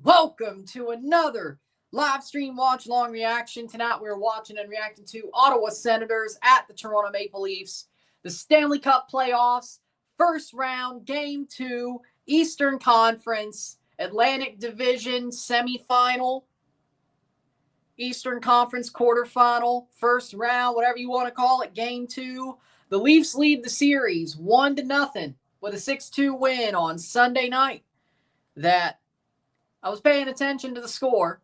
Welcome to another live stream watch long reaction. Tonight we're watching and reacting to Ottawa Senators at the Toronto Maple Leafs. The Stanley Cup playoffs, first round, game 2, Eastern Conference, Atlantic Division semifinal, Eastern Conference quarterfinal, first round, whatever you want to call it, game 2. The Leafs lead the series 1-0 with a 6-2 win on Sunday night. That I was paying attention to the score,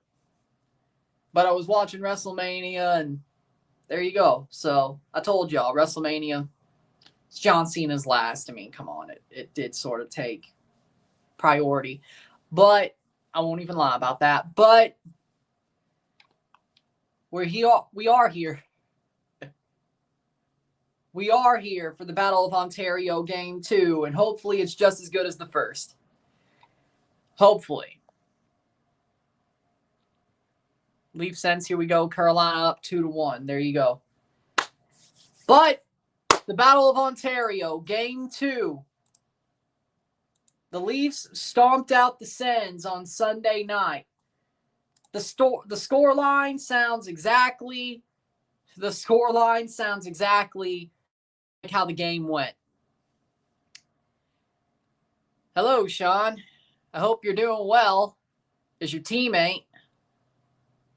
but I was watching WrestleMania, and there you go. So I told y'all, WrestleMania, it's John Cena's last. I mean, come on, it did sort of take priority, but I won't even lie about that. But we are here. We are here for the Battle of Ontario Game 2, and hopefully it's just as good as the first. Hopefully. Leaf Sens, here we go. Carolina up 2-1. There you go. But the Battle of Ontario, Game 2. The Leafs stomped out the Sens on Sunday night. The scoreline sounds exactly like how the game went. Hello, Sean. I hope you're doing well as your teammate.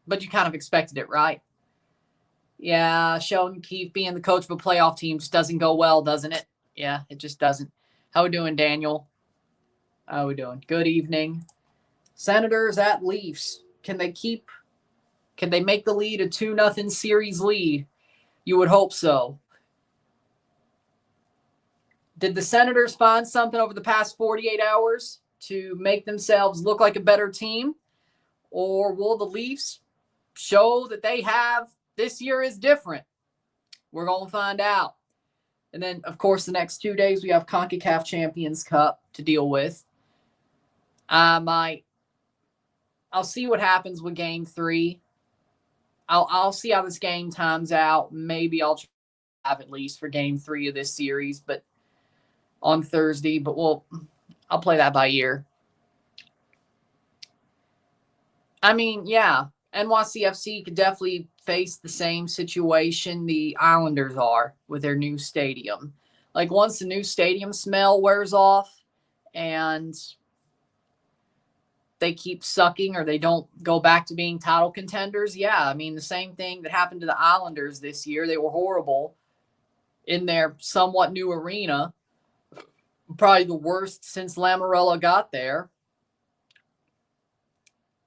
But you kind of expected it, right? Yeah, Sheldon Keefe being the coach of a playoff team just doesn't go well, doesn't it? Yeah, it just doesn't. How we doing, Daniel? How we doing? Good evening. Senators at Leafs. Can they make the lead a 2-0 series lead? You would hope so. Did the Senators find something over the past 48 hours to make themselves look like a better team? Or will the Leafs show that they have this year is different? We're going to find out. And then, of course, the next 2 days we have CONCACAF Champions Cup to deal with. I'll see what happens with Game 3. I'll see how this game times out. Maybe I'll have at least for Game 3 of this series, but on Thursday. But I'll play that by ear. I mean, yeah, NYCFC could definitely face the same situation the Islanders are with their new stadium. Like, once the new stadium smell wears off and they keep sucking or they don't go back to being title contenders, yeah, I mean, the same thing that happened to the Islanders this year. They were horrible in their somewhat new arena, probably the worst since Lamoriello got there.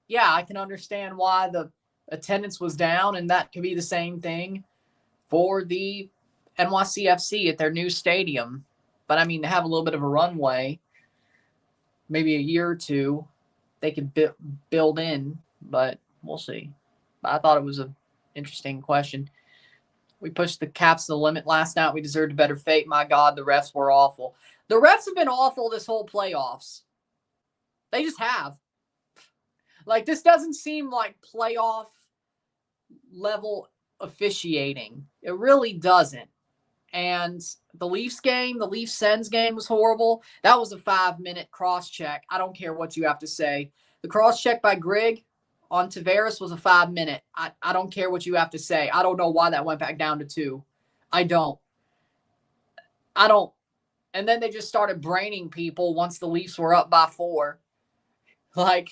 Yeah, I can understand why the attendance was down, and that could be the same thing for the NYCFC at their new stadium. But, I mean, to have a little bit of a runway, maybe a year or two, they could build in, but we'll see. But I thought it was an interesting question. We pushed the Caps to the limit last night. We deserved a better fate. My God, the refs were awful. The refs have been awful this whole playoffs. They just have. Like, this doesn't seem like playoff level officiating. It really doesn't. And the Leafs game, the Leafs-Sens game was horrible. That was a 5-minute cross-check. I don't care what you have to say. The cross-check by Grigg on Tavares was a 5-minute. I don't care what you have to say. I don't know why that went back down to 2. I don't. And then they just started braining people once the Leafs were up by 4. Like,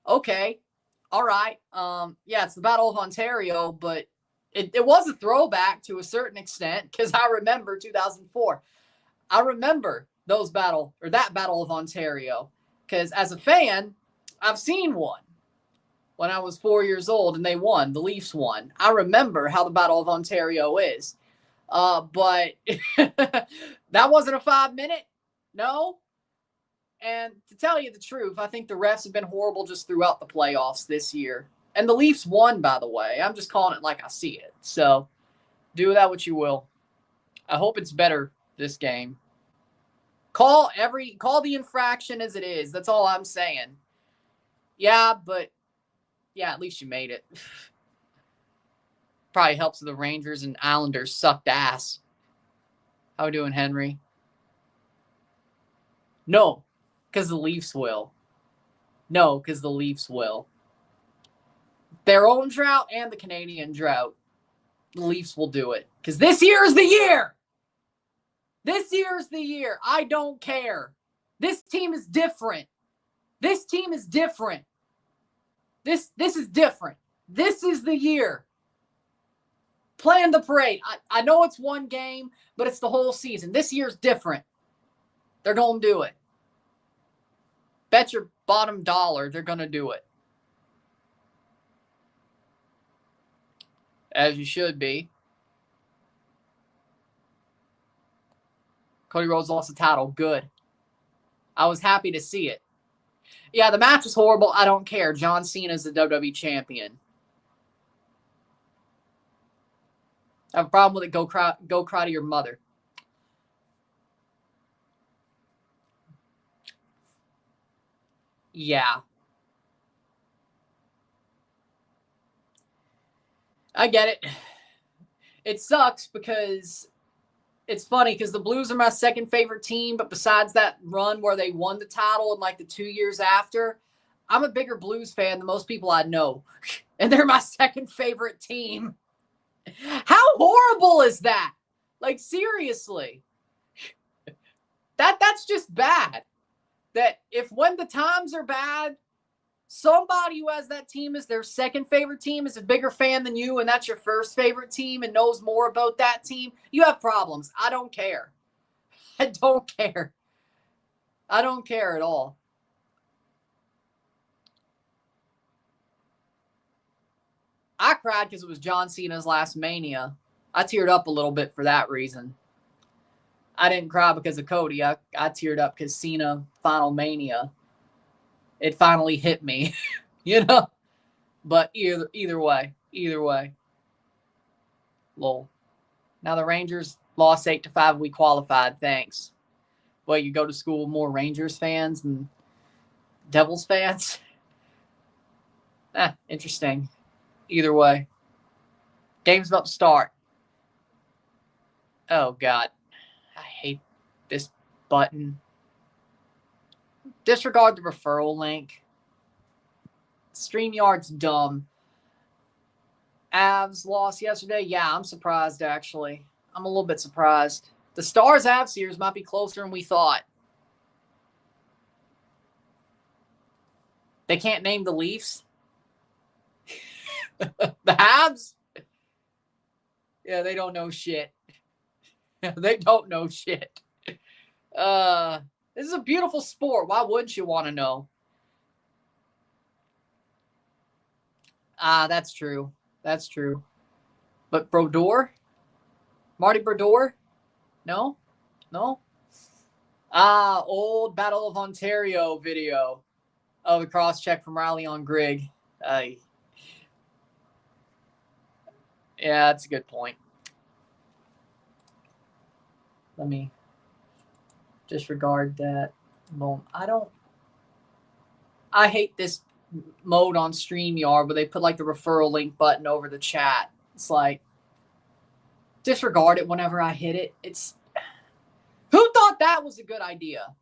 okay, all right. Yeah, it's the Battle of Ontario, but it was a throwback to a certain extent because I remember 2004. I remember that Battle of Ontario because as a fan, I've seen one when I was 4 years old and they won. The Leafs won. I remember how the Battle of Ontario is. But that wasn't a 5-minute. No. And to tell you the truth, I think the refs have been horrible just throughout the playoffs this year. And the Leafs won, by the way. I'm just calling it like I see it. So do with that what you will. I hope it's better this game. Call the infraction as it is. That's all I'm saying. Yeah, but yeah, at least you made it. Probably helps the Rangers and Islanders sucked ass. How we doing, Henry? No, because the Leafs will. No, because the Leafs will. Their own drought and the Canadian drought. The Leafs will do it. Because this year is the year. This year is the year. I don't care. This team is different. This team is different. This is different. This is the year. Plan the parade. I know it's one game, but it's the whole season. This year's different. They're going to do it. Bet your bottom dollar they're going to do it. As you should be. Cody Rhodes lost the title. Good. I was happy to see it. Yeah, the match was horrible. I don't care. John Cena's the WWE champion. I have a problem with it. Go cry to your mother. Yeah. I get it. It sucks because it's funny because the Blues are my second favorite team, but besides that run where they won the title and like the 2 years after, I'm a bigger Blues fan than most people I know. And they're my second favorite team. How horrible is that? Like, seriously. That's just bad. That if when the times are bad, somebody who has that team as their second favorite team is a bigger fan than you, and that's your first favorite team and knows more about that team, you have problems. I don't care. I don't care. I don't care at all. I cried because it was John Cena's last Mania. I teared up a little bit for that reason. I didn't cry because of Cody. I teared up because Cena Final Mania. It finally hit me, you know? But either way. Lol. Now the Rangers lost 8-5. We qualified. Thanks. Well, you go to school with more Rangers fans than Devils fans? Interesting. Either way. Game's about to start. Oh, God. I hate this button. Disregard the referral link. StreamYard's dumb. Avs lost yesterday. Yeah, I'm surprised, actually. I'm a little bit surprised. The Stars-Avs series might be closer than we thought. They can't name the Leafs? The Habs? Yeah, they don't know shit. They don't know shit. This is a beautiful sport. Why wouldn't you want to know? That's true. That's true. But Brodeur? Marty Brodeur? No? Old Battle of Ontario video of the cross-check from Riley on Grigg. Yeah, that's a good point. Let me disregard that. I hate this mode on StreamYard where they put like the referral link button over the chat. It's like, disregard it whenever I hit it. Who thought that was a good idea?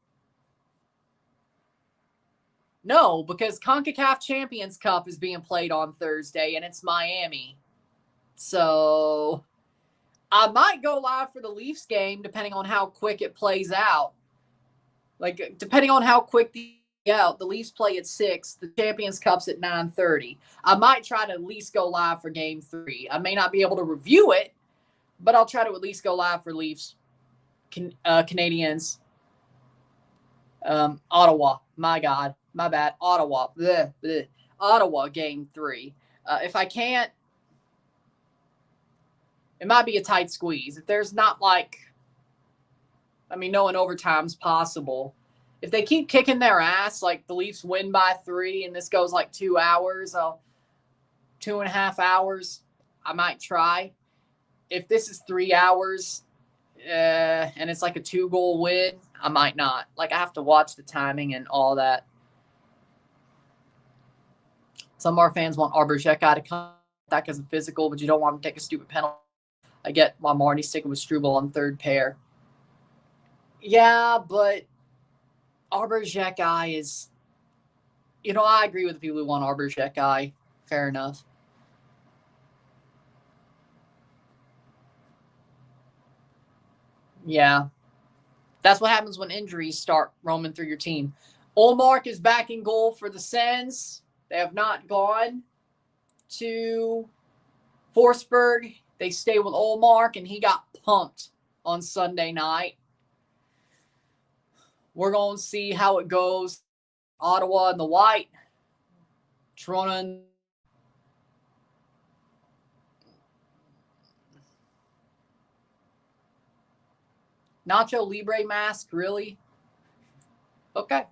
No, because CONCACAF Champions Cup is being played on Thursday and it's Miami. So I might go live for the Leafs game depending on how quick it plays out. Like, depending on how quick the Leafs play at 6, the Champions Cup's at 9:30. I might try to at least go live for Game 3. I may not be able to review it, but I'll try to at least go live for Leafs, Canadians, Ottawa. My God, my bad. Ottawa. Bleh, bleh. Ottawa Game 3. If I can't, it might be a tight squeeze. If there's not knowing overtime's possible. If they keep kicking their ass, like the Leafs win by 3 and this goes like 2 hours, 2.5 hours, I might try. If this is 3 hours and it's like a 2-goal win, I might not. Like, I have to watch the timing and all that. Some of our fans want Arbor-Xhekaj to come back as a physical, but you don't want him to take a stupid penalty. I get why Marty's sticking with Struble on third pair. Yeah, but Arbor-Xhekaj is I agree with the people who want Arbogast guy. Fair enough. Yeah. That's what happens when injuries start roaming through your team. Ullmark is back in goal for the Sens. They have not gone to Forsberg. They stay with Ullmark, and he got pumped on Sunday night. We're going to see how it goes. Ottawa in the white. Toronto. Nacho Libre mask, really? Okay.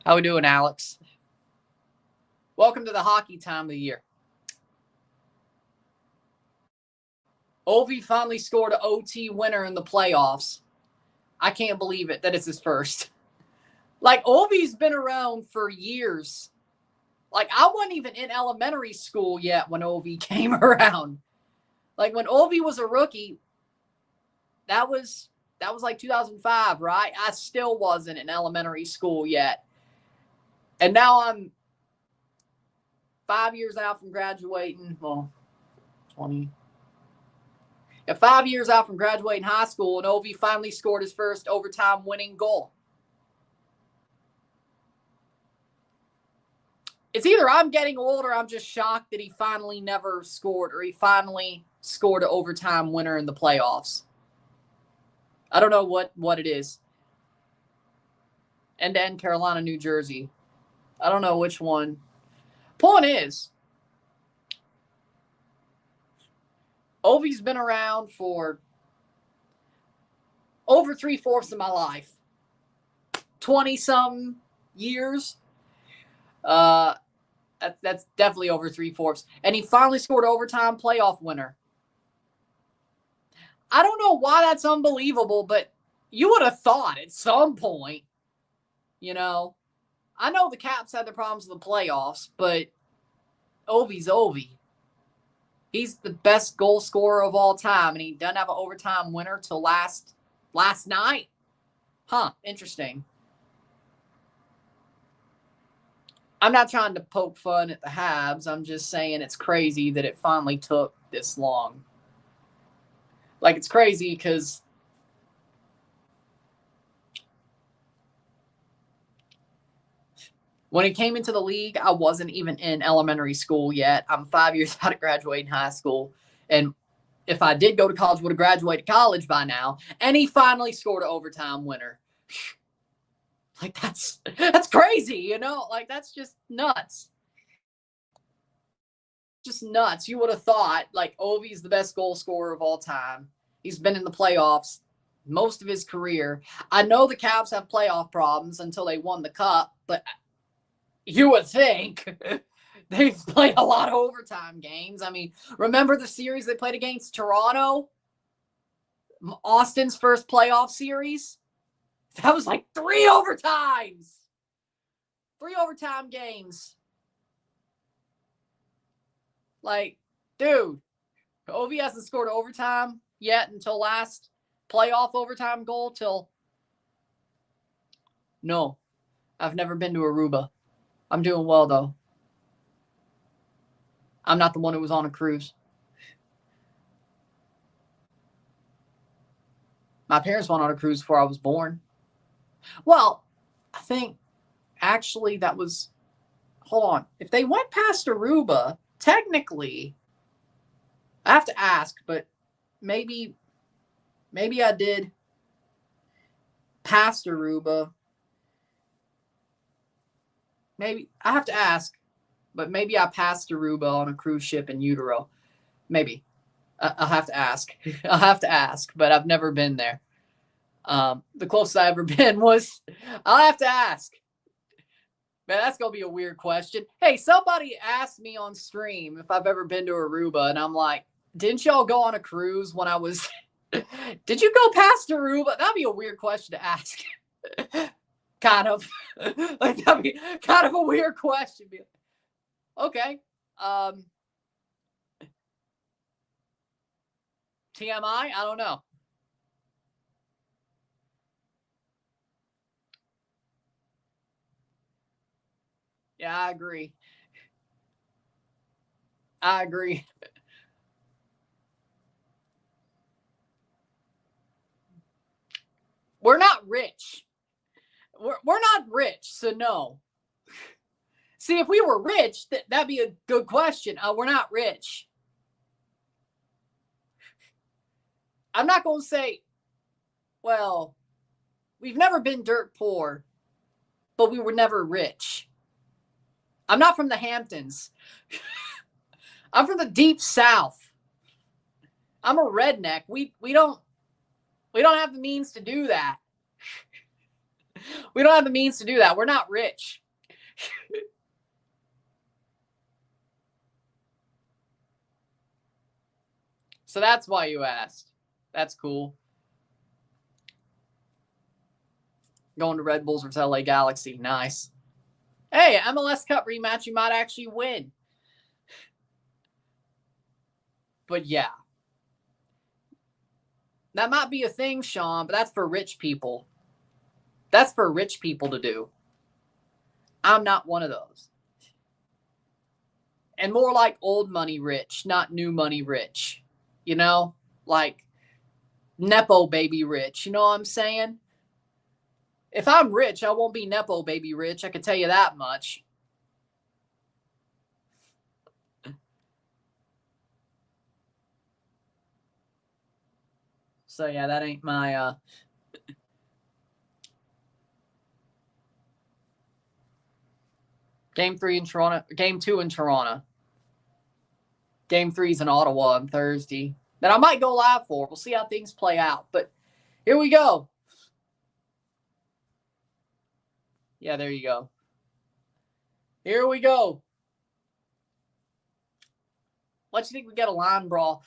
How we doing, Alex? Welcome to the hockey time of the year. Ovi finally scored an OT winner in the playoffs. I can't believe it that it's his first. Like, Ovi's been around for years. Like, I wasn't even in elementary school yet when Ovi came around. Like, when Ovi was a rookie, that was like 2005, right? I still wasn't in elementary school yet. And now I'm 5 years out from graduating. Well, 20. Yeah, 5 years out from graduating high school, and Ovi finally scored his first overtime winning goal. It's either I'm getting old or I'm just shocked that he finally never scored, or he finally scored an overtime winner in the playoffs. I don't know what it is. End-to-end Carolina, New Jersey. I don't know which one. Point is, Ovi's been around for over 3/4 of my life. 20-something years. That's definitely over 3/4. And he finally scored an overtime playoff winner. I don't know why that's unbelievable, but you would have thought at some point, I know the Caps had their problems in the playoffs, but Ovi's Ovi. He's the best goal scorer of all time, and he doesn't have an overtime winner till last night. Huh, interesting. I'm not trying to poke fun at the Habs. I'm just saying it's crazy that it finally took this long. Like, it's crazy because when he came into the league, I wasn't even in elementary school yet. I'm 5 years out of graduating high school. And if I did go to college, would have graduated college by now. And he finally scored an overtime winner. Like, that's crazy, Like, that's just nuts. Just nuts. You would have thought, like, Ovi's the best goal scorer of all time. He's been in the playoffs most of his career. I know the Caps have playoff problems until they won the cup, but you would think they've played a lot of overtime games. I mean, remember the series they played against Toronto? Austin's first playoff series? That was like 3 overtimes. 3 overtime games. Like, dude, Ovi hasn't scored overtime yet until last playoff overtime goal till... No, I've never been to Aruba. I'm doing well, though. I'm not the one who was on a cruise. My parents went on a cruise before I was born. Well, I think actually that was... Hold on. If they went past Aruba, technically, I have to ask, but maybe I did past Aruba. Maybe I have to ask, but maybe I passed Aruba on a cruise ship in Utero. Maybe. I'll have to ask. I'll have to ask, but I've never been there. The closest I ever been was... I'll have to ask. Man, that's going to be a weird question. Hey, somebody asked me on stream if I've ever been to Aruba, and I'm like, didn't y'all go on a cruise when I was... Did you go past Aruba? That'd be a weird question to ask. Kind of. Like, that'd be kind of a weird question. Okay. TMI? I don't know. Yeah, I agree. I agree. We're not rich. We're not rich, so no. See, if we were rich, that'd be a good question. We're not rich. I'm not going to say, well, we've never been dirt poor, but we were never rich. I'm not from the Hamptons. I'm from the deep South. I'm a redneck. We don't have the means to do that. We don't have the means to do that. We're not rich. So that's why you asked. That's cool. Going to Red Bulls versus LA Galaxy. Nice. Hey, MLS Cup rematch, you might actually win. But yeah. That might be a thing, Sean, but that's for rich people. That's for rich people to do. I'm not one of those. And more like old money rich, not new money rich. You know? Like Nepo baby rich. You know what I'm saying? If I'm rich, I won't be Nepo baby rich. I can tell you that much. So yeah, that ain't my Game 3 in Toronto. Game 2 in Toronto. Game 3's in Ottawa on Thursday. That I might go live for. We'll see how things play out. But here we go. Yeah, there you go. Here we go. What you think we get a line brawl?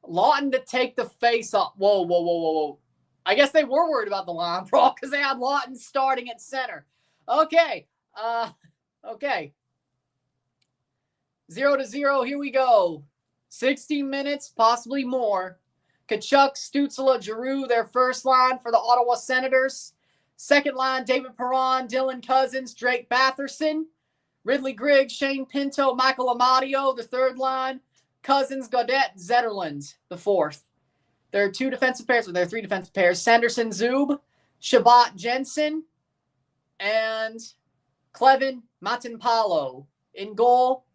Lawton to take the face off. Whoa. I guess they were worried about the line brawl because they had Lawton starting at center. Okay. Okay. 0-0. Here we go. 60 minutes, possibly more. Tkachuk, Stützle, Giroux, their first line for the Ottawa Senators. Second line, David Perron, Dylan Cousins, Drake Batherson. Ridley Griggs, Shane Pinto, Michael Amadio, the third line. Cousins, Gaudette, Zetterland, the fourth. There are three defensive pairs. Sanderson, Zub, Shabbat, Jensen, and Clevin, Matinpalo. In goal,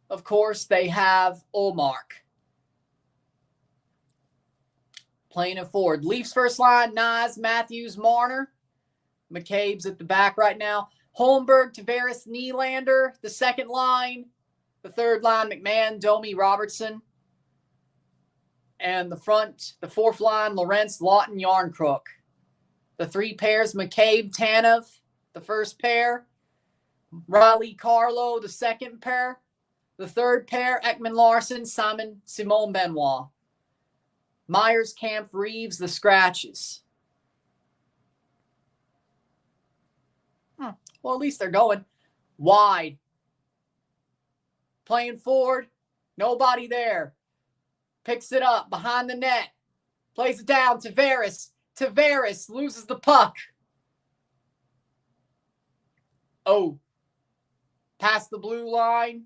of course, they have Olmark. Playing it forward. Leafs first line, Nas, Matthews, Marner. McCabe's at the back right now. Holmberg, Tavares, Nylander, the second line. The third line, McMahon, Domi, Robertson. And the fourth line, Lorentz, Lawton, Yarncrook. The three pairs, McCabe, Tanev, the first pair. Riley, Carlo, the second pair. The third pair, Ekman Larson, Simone Benoit. Myers, Camp, Reeves, the scratches. Well, at least they're going wide. Playing forward, nobody there. Picks it up behind the net. Plays it down, Tavares. Tavares loses the puck. Oh. Past the blue line.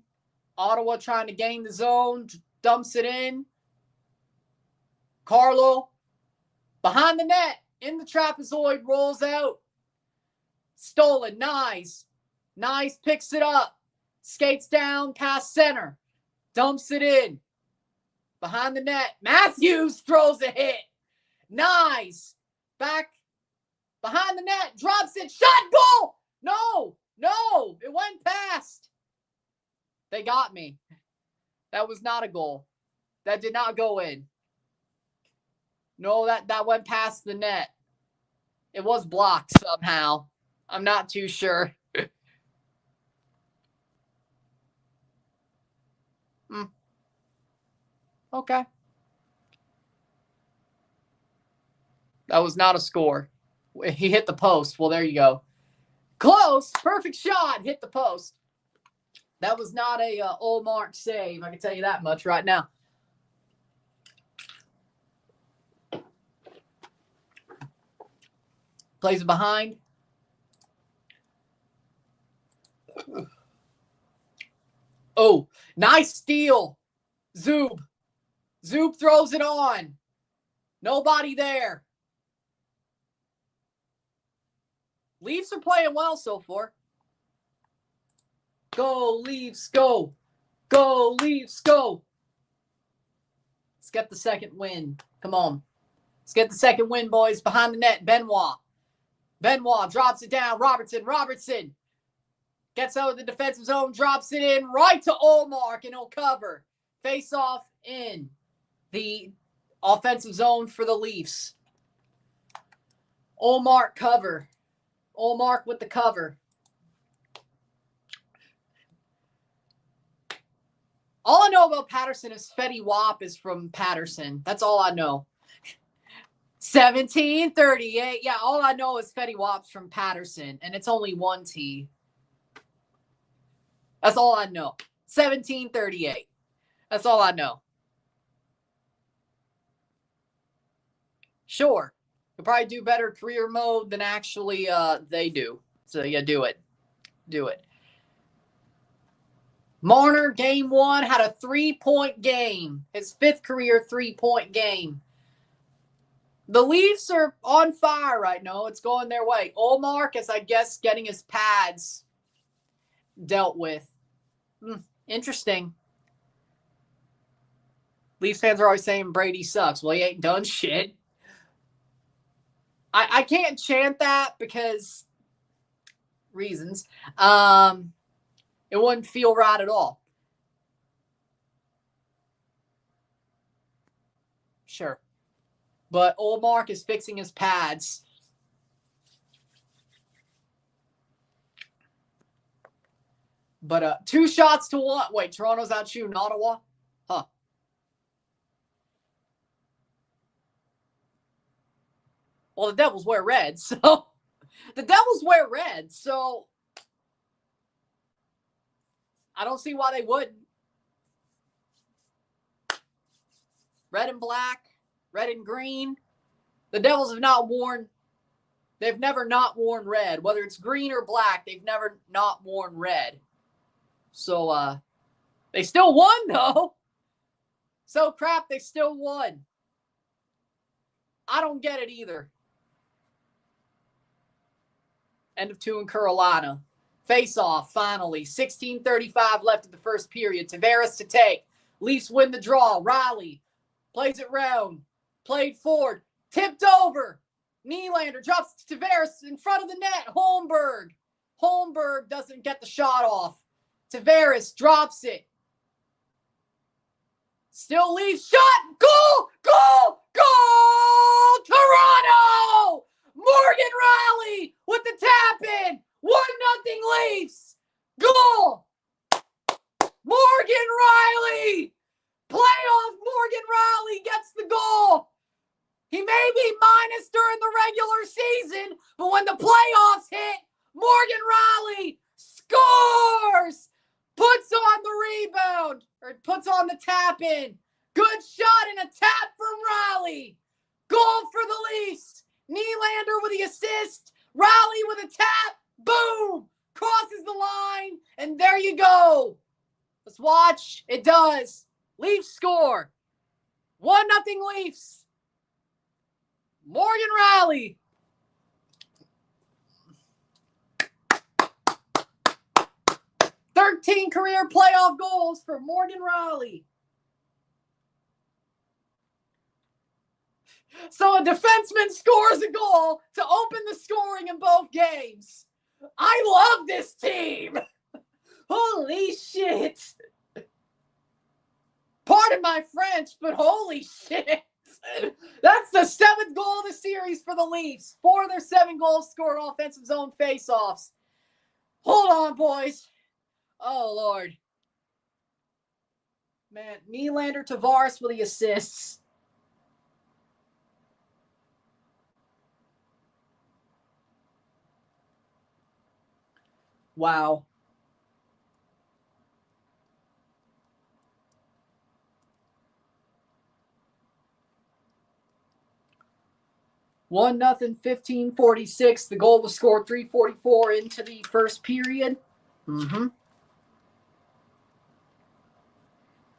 Ottawa trying to gain the zone. Dumps it in. Carlo. Behind the net. In the trapezoid. Rolls out. Stolen. Nice. Nice picks it up. Skates down past center. Dumps it in. Behind the net. Matthews throws a hit. Nice. Back. Behind the net. Drops it. Shot. Goal. No. It went past. They got me. That was not a goal. That did not go in. No, that went past the net. It was blocked somehow. I'm not too sure. Okay. That was not a score. He hit the post. Well, there you go. Close. Perfect shot. Hit the post. That was not a Olmark save. I can tell you that much right now. Plays it behind. Oh, nice steal. Zub throws it on. Nobody there. Leafs are playing well so far. Go, Leafs, go. Go, Leafs, go. Let's get the second win. Come on. Let's get the second win, boys. Behind the net, Benoit. Benoit drops it down. Robertson gets out of the defensive zone, drops it in right to Ullmark, and he'll cover. Face off in the offensive zone for the Leafs. Ullmark cover. Ullmark with the cover. All I know about Patterson is Fetty Wap is from Patterson. That's all I know. 1738. Yeah, all I know is Fetty Wap's from Patterson, and it's only one T. That's all I know. 1738. That's all I know. Sure. You'll probably do better career mode than actually they do. So, yeah, do it. Do it. Marner, game 1, had a 3-point game. His 5th career 3-point game. The Leafs are on fire right now. It's going their way. Ullmark is, I guess, getting his pads dealt with. Interesting. Leafs fans are always saying Brady sucks. Well, he ain't done shit. I can't chant that because reasons. It wouldn't feel right at all. Sure. But Ullmark is fixing his pads. But 2 shots to 1. Wait, Toronto's out shooting Ottawa? Huh. Well, the Devils wear red, so... The Devils wear red, so... I don't see why they wouldn't. Red and black, red and green. The Devils have not worn... They've never not worn red. Whether it's green or black, they've never not worn red. So, they still won, though. So crap, they still won. I don't get it either. End of 2 in Carolina. Face-off, finally. 16:35 left in the first period. Tavares to take. Leafs win the draw. Riley plays it round. Played forward. Tipped over. Nylander drops to Tavares in front of the net. Holmberg doesn't get the shot off. Tavares drops it. Still Leafs shot. Goal! Goal! Goal! Toronto! Morgan Riley with the tap in. 1-0 Leafs. Goal! Morgan Riley! Playoff Morgan Riley gets the goal. He may be minus during the regular season, but when the playoffs hit, Morgan Riley scores! Puts on the rebound, or puts on the tap in. Good shot and a tap from Riley. Goal for the Leafs. Nylander with the assist. Riley with a tap. Boom! Crosses the line, and there you go. Let's watch. It does. Leafs score. 1-0 Leafs. Morgan Riley. "13 career playoff goals for Morgan Riley." So a defenseman scores a goal to open the scoring in both games. I love this team. Holy shit. Pardon my French, but holy shit. That's the 7th goal of the series for the Leafs. 4 of their 7 goals scored on offensive zone faceoffs. Hold on, boys. Oh, Lord. Man, Nylander, Tavares with the assists. Wow. One nothing, 15:46. The goal was scored 3:44 into the first period. Mm-hmm.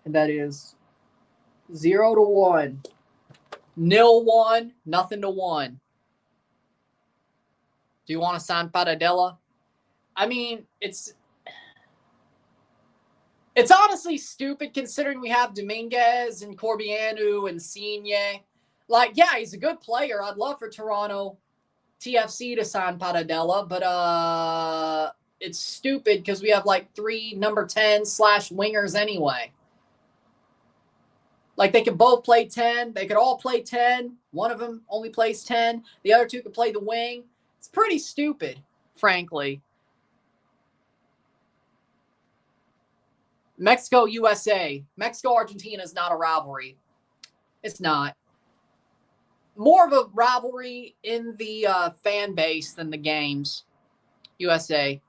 And that is 0-1. 0-1, nothing to 1. Do you want to sign Paradella? I mean, it's honestly stupid considering we have Dominguez and Corbianu and Signe. Like, yeah, he's a good player. I'd love for Toronto TFC to sign Paradella, but it's stupid because we have like 3 number 10 / wingers anyway. Like, they could both play 10. They could all play 10. One of them only plays 10. The other 2 could play the wing. It's pretty stupid, frankly. Mexico, USA. Mexico, Argentina is not a rivalry. It's not. More of a rivalry in the fan base than the games. USA.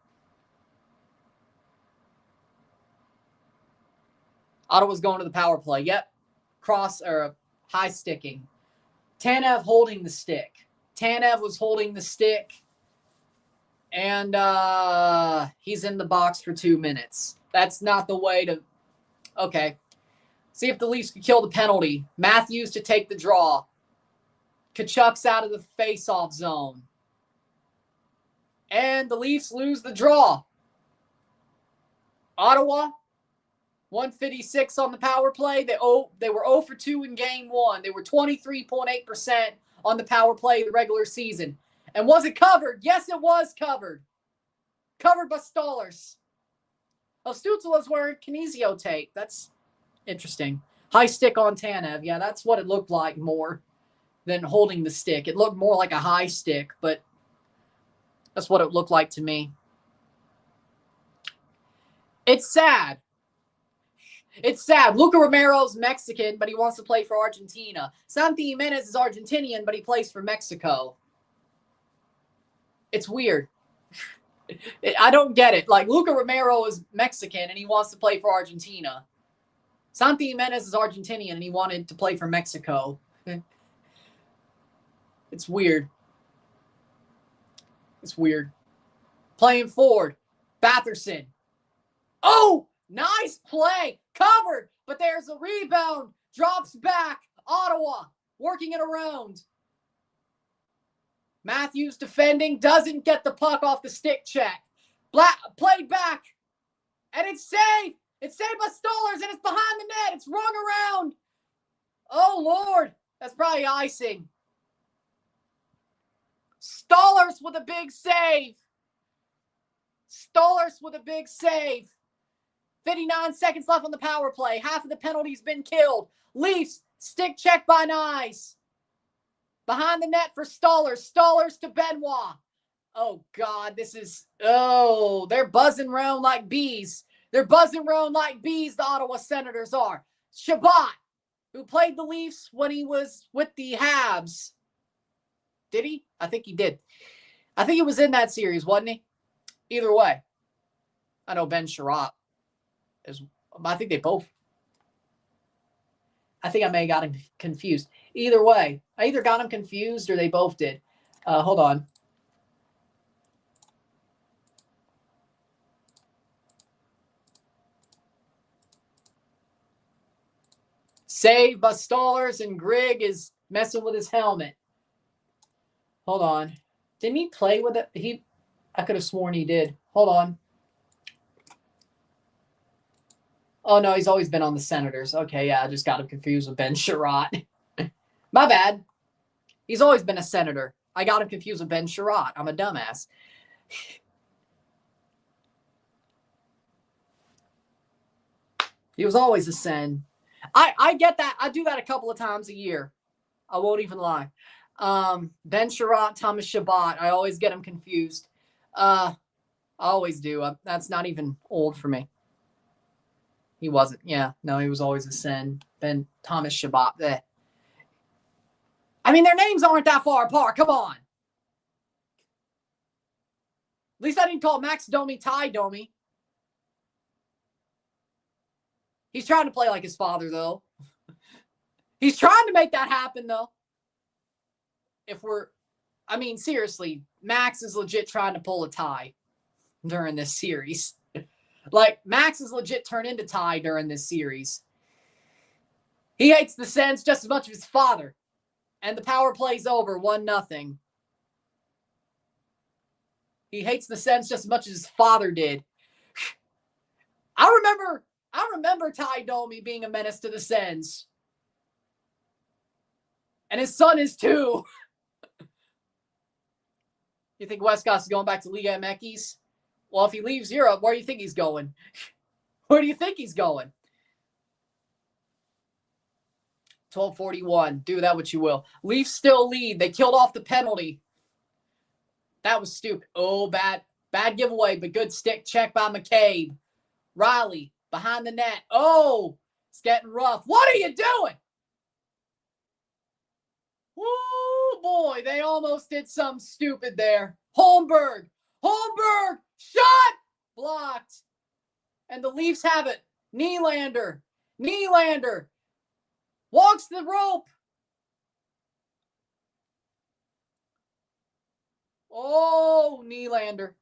Ottawa's going to the power play. Yep. Cross or high sticking. Tanev holding the stick. Tanev was holding the stick. And he's in the box for 2 minutes. That's not the way to... Okay. See if the Leafs could kill the penalty. Matthews to take the draw. Kachuk's out of the face-off zone. And the Leafs lose the draw. Ottawa, 156 on the power play. They were 0 for 2 in game 1. They were 23.8% on the power play the regular season. And was it covered? Yes, it was covered. Covered by Stollers. Oh, Stützle was wearing kinesio tape. That's interesting. High stick on Tanev. Yeah, that's what it looked like more than holding the stick. It looked more like a high stick, but that's what it looked like to me. It's sad. It's sad. Luca Romero's Mexican, but he wants to play for Argentina. Santi Jimenez is Argentinian, but he plays for Mexico. It's weird. I don't get it. Like, Luca Romero is Mexican, and he wants to play for Argentina. Santi Jimenez is Argentinian, and he wanted to play for Mexico. It's weird. It's weird. Playing forward. Batherson. Oh, nice play. Covered, but there's a rebound. Drops back. Ottawa working it around. Matthews defending. Doesn't get the puck off the stick check. Played back. And it's saved. It's saved by Stollers, and it's behind the net. It's rung around. Oh, Lord. That's probably icing. Stollers with a big save. Stollers with a big save. 59 seconds left on the power play. Half of the penalty's been killed. Leafs, stick check by Nyes. Behind the net for Stollers. Stollers to Benoit. Oh, God, this is... Oh, they're buzzing around like bees. They're buzzing around like bees, the Ottawa Senators are. Shabbat, who played the Leafs when he was with the Habs. Did he? I think he did. I think he was in that series, wasn't he? Either way. I know Ben Sherratt is... I think they both... I think I may have got him confused. Either way. I either got him confused or they both did. Hold on. Save by Stollers, and Grigg is messing with his helmet. Hold on. Didn't he play with it? I could have sworn he did. Hold on. Oh, no, he's always been on the Senators. Okay, yeah, I just got him confused with Ben Sherratt. My bad. He's always been a Senator. I got him confused with Ben Sherratt. I'm a dumbass. He was always a Sen. I get that. I do that a couple of times a year. I won't even lie. Ben Sherratt, Thomas Shabbat. I always get them confused. I always do. That's not even old for me. He wasn't. Yeah. No, he was always a Sen. Ben Thomas Shabbat. Bleh. I mean, their names aren't that far apart. Come on. At least I didn't call Max Domi Ty Domi. He's trying to play like his father, though. He's trying to make that happen, though. I mean, seriously, Max is legit trying to pull a tie during this series. Like, Max is legit turned into Ty during this series. He hates the Sens just as much as his father. And the power play's over, 1-0. He hates the Sens just as much as his father did. I remember Ty Domi being a menace to the Sens. And his son is too. You think Westcott's going back to Liga MX? Well, if he leaves Europe, where do you think he's going? Where do you think he's going? 12:41. Do that what you will. Leafs still lead. They killed off the penalty. That was stupid. Oh, bad giveaway, but good stick check by McCabe. Riley behind the net. Oh, it's getting rough. What are you doing? Woo, boy, they almost did something stupid there. Holmberg, shot, blocked. And the Leafs have it. Nylander, walks the rope. Oh, Nylander.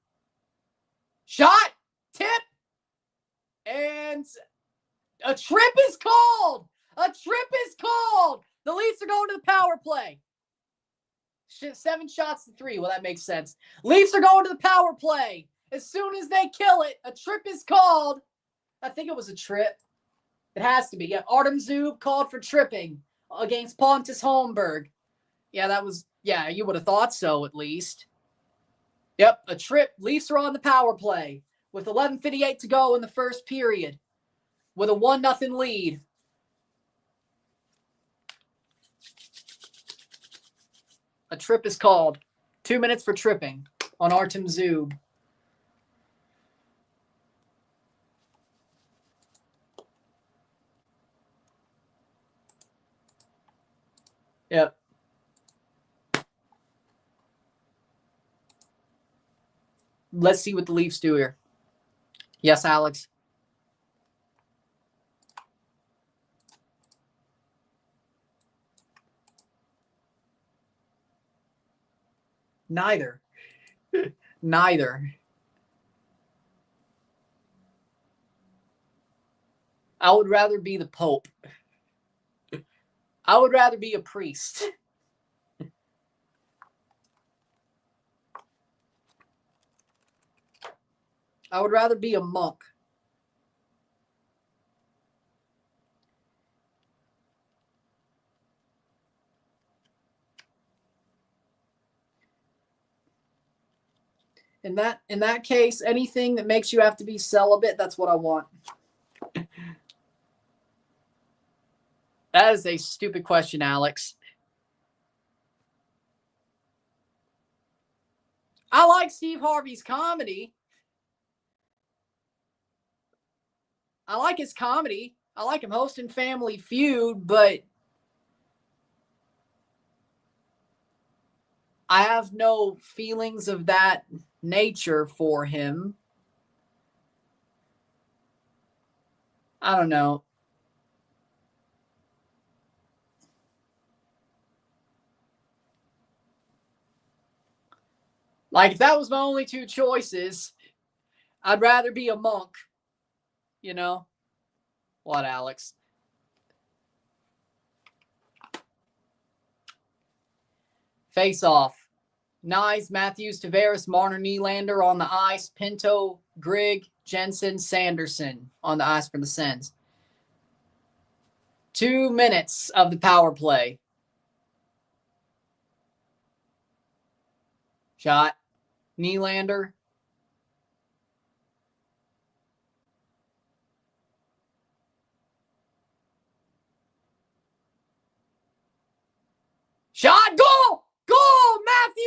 Shot, tip, and a trip is called. The Leafs are going to the power play. 7 shots to 3. Well, that makes sense. Leafs are going to the power play. As soon as they kill it, a trip is called. I think it was a trip. It has to be. Yeah, Artem Zub called for tripping against Pontus Holmberg. Yeah, you would have thought so at least. Yep, a trip. Leafs are on the power play with 11:58 to go in the first period with a 1-0 lead. A trip is called. 2 minutes for tripping on Artem Zub. Yep. Let's see what the Leafs do here. Yes, Alex. Neither. I would rather be the Pope. I would rather be a priest. I would rather be a monk. In that case, anything that makes you have to be celibate, that's what I want. That is a stupid question, Alex. I like Steve Harvey's comedy. I like his comedy. I like him hosting Family Feud, but I have no feelings of that nature for him. I don't know. Like, if that was my only two choices, I'd rather be a monk. You know? What, Alex? Face off. Nyes, Matthews, Tavares, Marner, Nylander on the ice. Pinto, Grigg, Jensen, Sanderson on the ice for the Sens. 2 minutes of the power play. Shot. Nylander. Shot. Goal! Goal! Matthew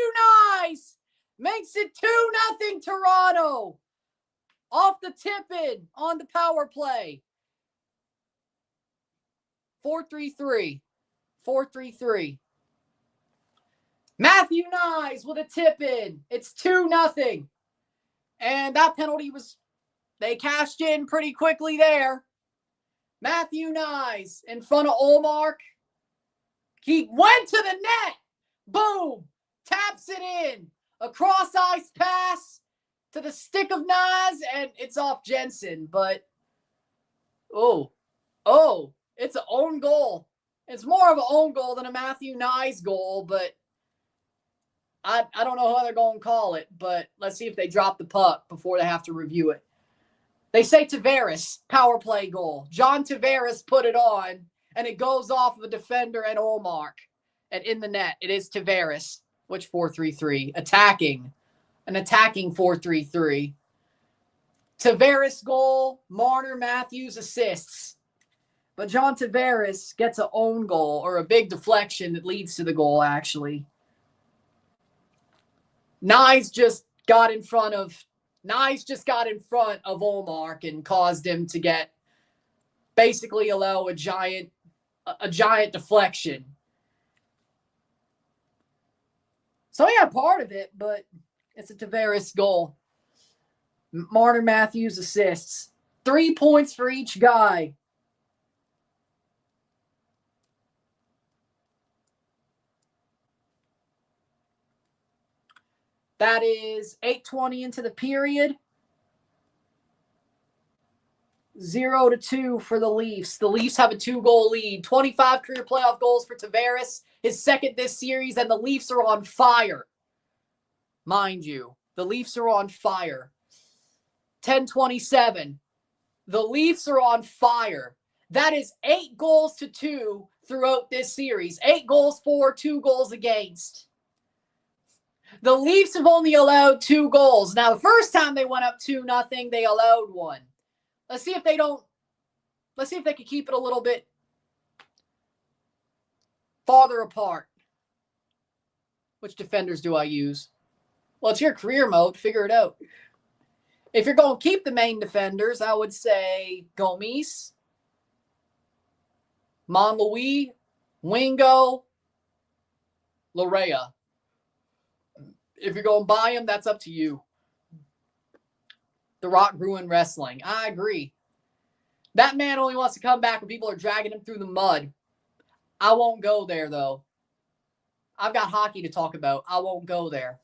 Nyes makes it 2-0 Toronto. Off the tip-in on the power play. 4-3-3. 4-3-3. Matthew Nyes with a tip-in. It's 2-0. And that penalty they cashed in pretty quickly there. Matthew Nyes in front of Ullmark. He went to the net. Boom. Taps it in. A cross-ice pass to the stick of knives, and it's off Jensen. But, oh, it's an own goal. It's more of an own goal than a Matthew Nyes goal, but I don't know how they're going to call it, but let's see if they drop the puck before they have to review it. They say Tavares, power play goal. John Tavares put it on, and it goes off of a defender and Ullmark. And in the net, it is Tavares, which 4-3-3, an attacking 4-3-3. Tavares goal, Marner Matthews assists. But John Tavares gets an own goal, or a big deflection that leads to the goal, actually. Nyes just got in front of Ullmark and caused him to get basically allow a giant deflection. So yeah, part of it, but it's a Tavares goal. Marner Matthews assists. 3 points for each guy. That is 8:20 into the period. 0-2 for the Leafs. The Leafs have a 2-goal lead. 25 career playoff goals for Tavares, his second this series, and the Leafs are on fire. Mind you, the Leafs are on fire. 10:27. The Leafs are on fire. That is 8-2 throughout this series. 8 goals for, 2 goals against. The Leafs have only allowed 2 goals. Now, the first time they went up 2-0, they allowed 1. Let's see if they can keep it a little bit farther apart. Which defenders do I use? Well, it's your career mode. Figure it out. If you're going to keep the main defenders, I would say Gomes, Monlouis, Wingo, Larea. If you're going to buy him, that's up to you. The Rock ruined wrestling. I agree. That man only wants to come back when people are dragging him through the mud. I won't go there, though. I've got hockey to talk about. I won't go there.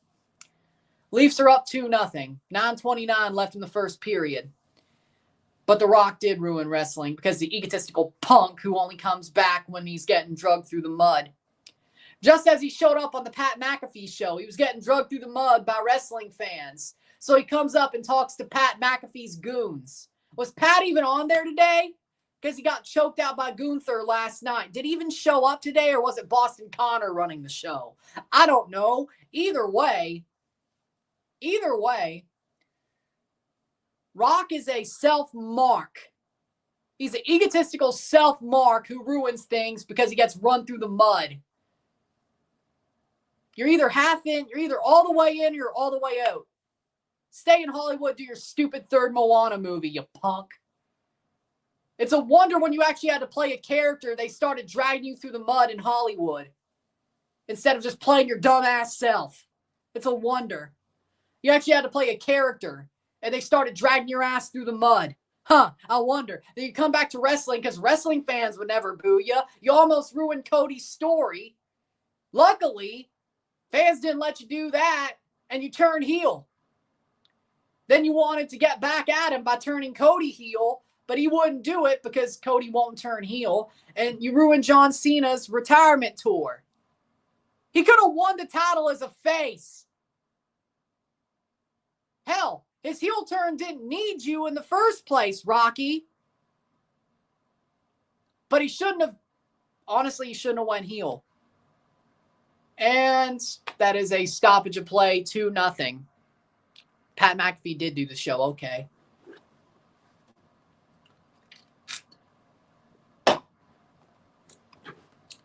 Leafs are up 2-0. 9:29 left in the first period. But The Rock did ruin wrestling because the egotistical punk who only comes back when he's getting drugged through the mud. Just as he showed up on the Pat McAfee show, he was getting drugged through the mud by wrestling fans. So he comes up and talks to Pat McAfee's goons. Was Pat even on there today? Because he got choked out by Gunther last night. Did he even show up today, or was it Boston Connor running the show? I don't know. Either way, Rock is a self-mark. He's an egotistical self-mark who ruins things because he gets run through the mud. You're either half in, you're either all the way in, or you're all the way out. Stay in Hollywood, do your stupid third Moana movie, you punk. It's a wonder when you actually had to play a character, they started dragging you through the mud in Hollywood instead of just playing your dumbass self. It's a wonder. You actually had to play a character, and they started dragging your ass through the mud. I wonder. Then you come back to wrestling because wrestling fans would never boo you. You almost ruined Cody's story. Luckily, fans didn't let you do that, and you turned heel. Then you wanted to get back at him by turning Cody heel, but he wouldn't do it because Cody won't turn heel, and you ruined John Cena's retirement tour. He could have won the title as a face. Hell, his heel turn didn't need you in the first place, Rocky. But he shouldn't have went heel. And that is a stoppage of play, 2-0. Pat McAfee did do the show, okay.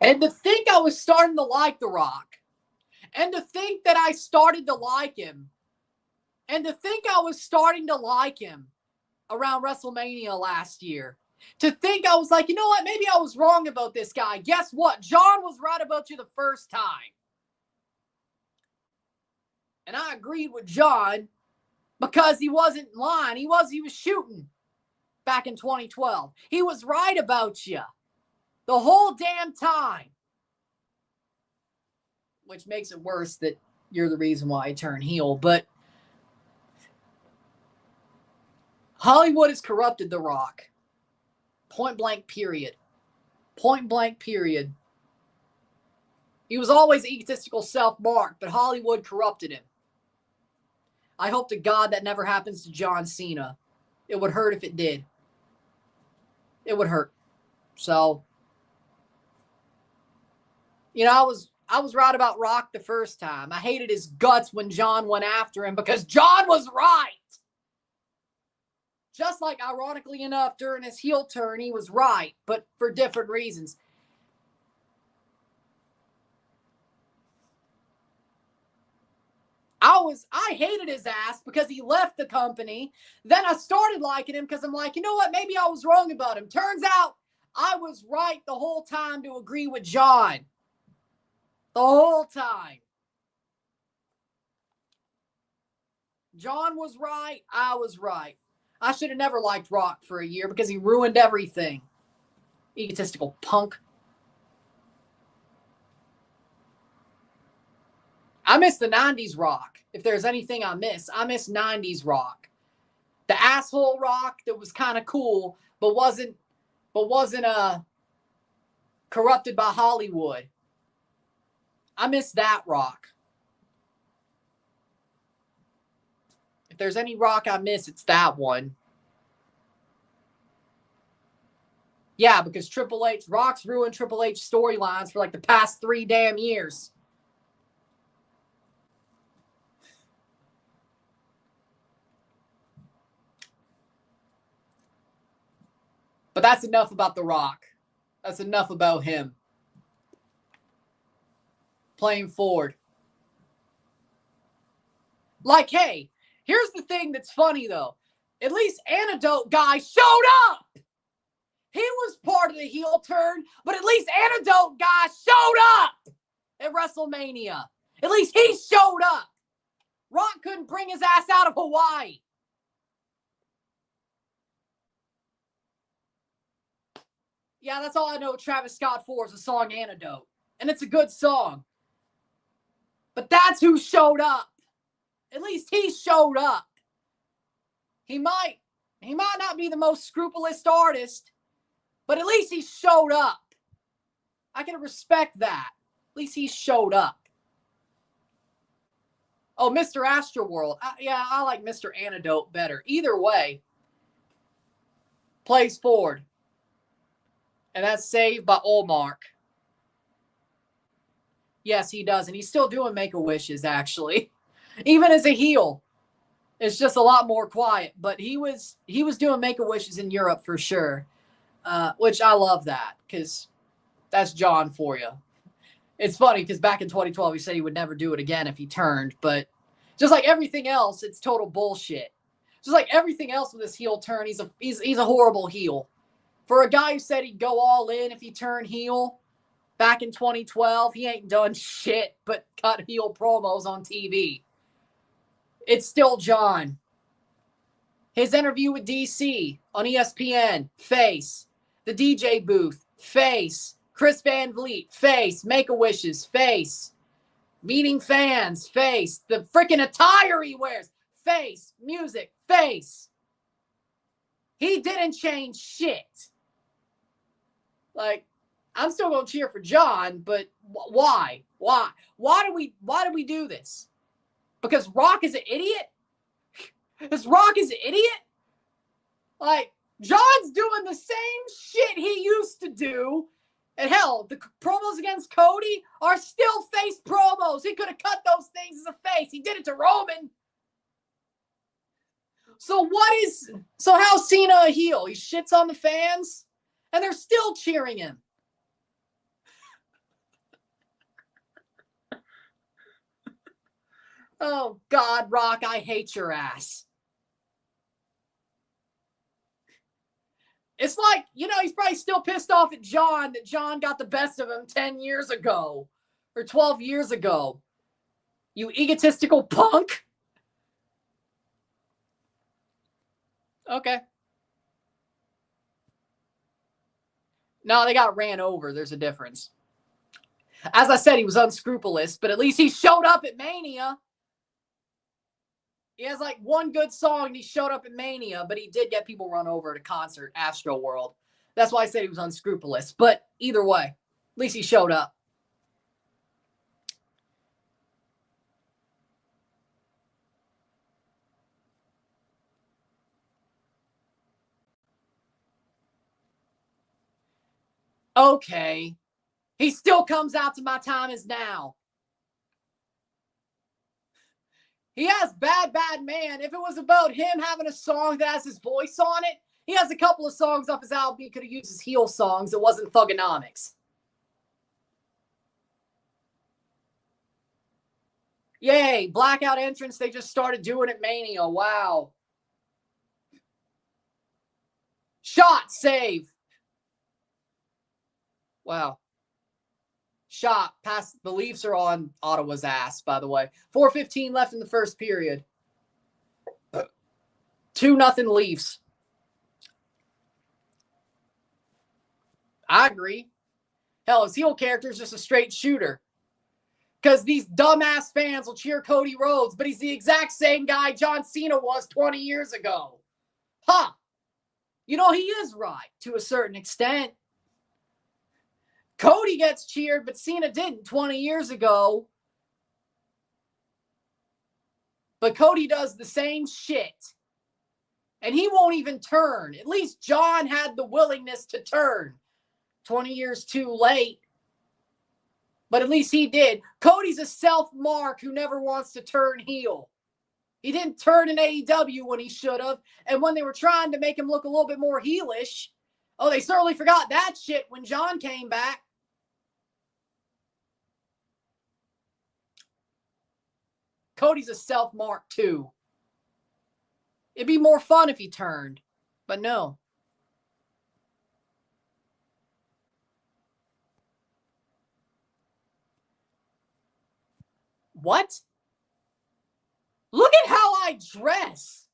And to think I was starting to like The Rock, and to think that I started to like him, and to think I was starting to like him around WrestleMania last year, to think I was like, you know what, maybe I was wrong about this guy. Guess what? John was right about you the first time. And I agreed with John because he wasn't lying. He was shooting back in 2012. He was right about you the whole damn time. Which makes it worse that you're the reason why I turn heel. But Hollywood has corrupted The Rock. Point blank, period. Point blank, period. He was always egotistical self-mark, but Hollywood corrupted him. I hope to God that never happens to John Cena. It would hurt if it did. It would hurt. So, you know, I was right about Rock the first time. I hated his guts when John went after him because John was right. Just like, ironically enough, during his heel turn, he was right, but for different reasons. I hated his ass because he left the company. Then I started liking him because I'm like, you know what? Maybe I was wrong about him. Turns out I was right the whole time to agree with John. The whole time. John was right. I was right. I should have never liked Rock for a year because he ruined everything. Egotistical punk. I miss the 90s Rock. If there's anything I miss 90s Rock. The asshole Rock that was kind of cool, but wasn't corrupted by Hollywood. I miss that Rock. If there's any Rock I miss, it's that one. Yeah, because Rock's ruined Triple H storylines for like the past 3 damn years. But that's enough about The Rock. That's enough about him. Playing forward. Like, hey, here's the thing that's funny, though. At least Antidote guy showed up. He was part of the heel turn, but at least Antidote guy showed up at WrestleMania. At least he showed up. Rock couldn't bring his ass out of Hawaii. Yeah, that's all I know Travis Scott for is the song Antidote. And it's a good song. But that's who showed up. At least he showed up. He might not be the most scrupulous artist, but at least he showed up. I can respect that. At least he showed up. Oh, Mr. Astroworld. I like Mr. Antidote better. Either way, plays forward. And that's saved by Olmark. Yes, he does. And he's still doing Make-A-Wishes, actually. Even as a heel. It's just a lot more quiet. But he was doing Make-A-Wishes in Europe for sure. Which I love that. Because that's John for you. It's funny because back in 2012, he said he would never do it again if he turned. But just like everything else, it's total bullshit. Just like everything else with this heel turn, he's a horrible heel. For a guy who said he'd go all in if he turned heel back in 2012, he ain't done shit but cut heel promos on TV. It's still John. His interview with DC on ESPN, face. The DJ booth, face. Chris Van Vliet, face. Make-A-Wishes, face. Meeting fans, face. The freaking attire he wears, face. Music, face. He didn't change shit. Like, I'm still going to cheer for John, but why? Why? Why do we do this? Because Rock is an idiot? Because Rock is an idiot? Like, John's doing the same shit he used to do. And hell, the promos against Cody are still face promos. He could have cut those things as a face. He did it to Roman. So how's Cena a heel? He shits on the fans? And they're still cheering him. Oh, God, Rock, I hate your ass. It's like, he's probably still pissed off at John that John got the best of him 10 years ago or 12 years ago. You egotistical punk. Okay. No, they got ran over. There's a difference. As I said, he was unscrupulous, but at least he showed up at Mania. He has like one good song and he showed up at Mania, but he did get people run over at a concert, Astro World. That's why I said he was unscrupulous. But either way, at least he showed up. Okay. He still comes out to My Time Is Now. He has Bad Bad Man. If it was about him having a song that has his voice on it, he has a couple of songs off his album he could have used as heel songs. It wasn't Thugonomics. Yay, blackout entrance. They just started doing it Mania. Wow. Shot, save. Wow. Shot past the Leafs are on Ottawa's ass, by the way. 4:15 left in the first period. 2-0 Leafs. I agree. Hell, his heel character is just a straight shooter. Because these dumbass fans will cheer Cody Rhodes, but he's the exact same guy John Cena was 20 years ago. Huh. You know, he is right to a certain extent. Cody gets cheered, but Cena didn't 20 years ago. But Cody does the same shit. And he won't even turn. At least John had the willingness to turn. 20 years too late. But at least he did. Cody's a self-mark who never wants to turn heel. He didn't turn in AEW when he should have. And when they were trying to make him look a little bit more heelish, oh, they certainly forgot that shit when John came back. Cody's a self-mark too. It'd be more fun if he turned, but no. What? Look at how I dress.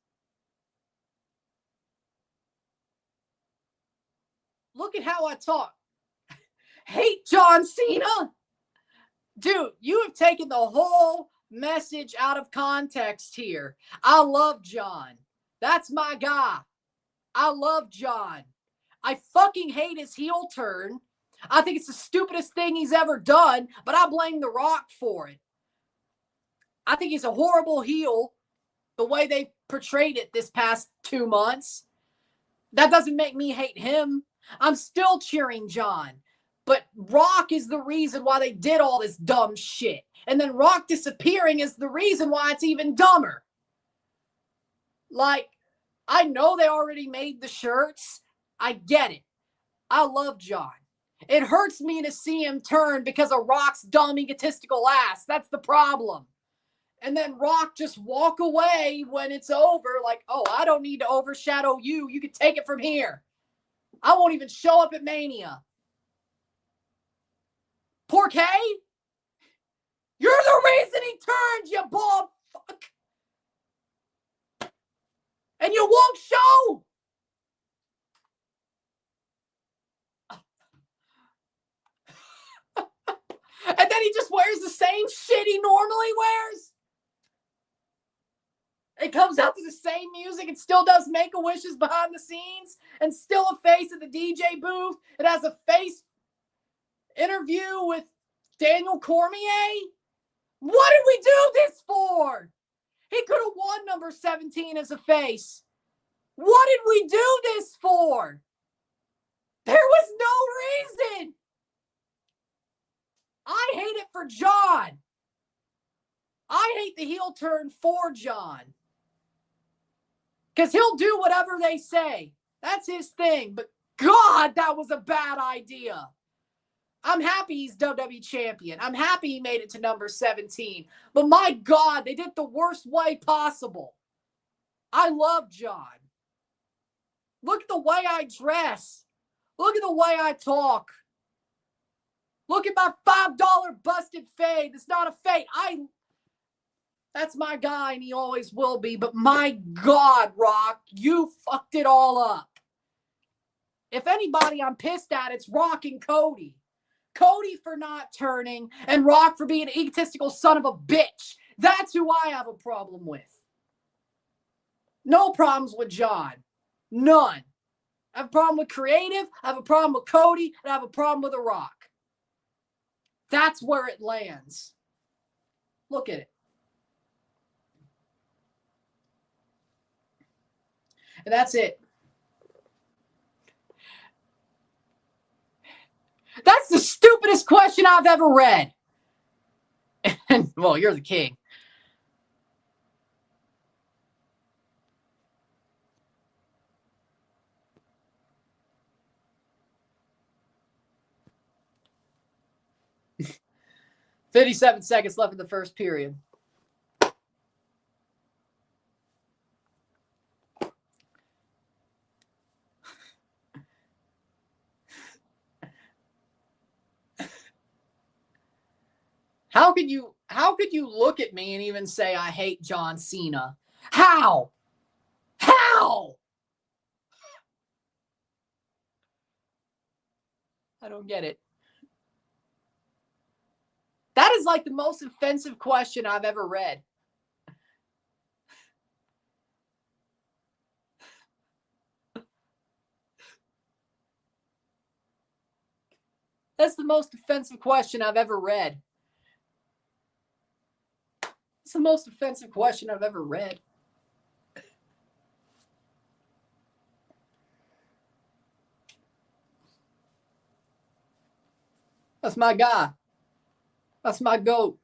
Look at how I talk. Hate John Cena? Dude, you have taken the whole message out of context here. I love John. That's my guy. I love John. I fucking hate his heel turn. I think it's the stupidest thing he's ever done, but I blame The Rock for it. I think he's a horrible heel, the way they portrayed it this past 2 months. That doesn't make me hate him. I'm still cheering John. But Rock is the reason why they did all this dumb shit. And then Rock disappearing is the reason why it's even dumber. Like, I know they already made the shirts. I get it. I love John. It hurts me to see him turn because of Rock's dumb, egotistical ass. That's the problem. And then Rock just walk away when it's over. Like, oh, I don't need to overshadow you. You can take it from here. I won't even show up at Mania. Poor K? You're the reason he turned, you bald fuck. And you won't show. And then he just wears the same shit he normally wears. It comes out to the same music. It still does Make-A-Wishes behind the scenes. And still a face at the DJ booth. It has a face interview with Daniel Cormier. What did we do this for? He could have won number 17 as a face. What did we do this for? There was no reason. I hate it for John. I hate the heel turn for John. Because he'll do whatever they say. That's his thing. But God, that was a bad idea. I'm happy he's WWE champion. I'm happy he made it to number 17. But my God, they did it the worst way possible. I love John. Look at the way I dress. Look at the way I talk. Look at my $5 busted fade. It's not a fade. That's my guy, and he always will be. But my God, Rock, you fucked it all up. If anybody I'm pissed at, it's Rock and Cody. Cody for not turning, and Rock for being an egotistical son of a bitch. That's who I have a problem with. No problems with John. None. I have a problem with Creative. I have a problem with Cody. And I have a problem with The Rock. That's where it lands. Look at it. And that's it. That's the stupidest question I've ever read. And, well, you're the king. "57 seconds left in the first period. How could you look at me and even say I hate John Cena? How? How? I don't get it. That is like the most offensive question I've ever read. That's the most offensive question I've ever read. It's the most offensive question I've ever read. That's my guy. That's my GOAT.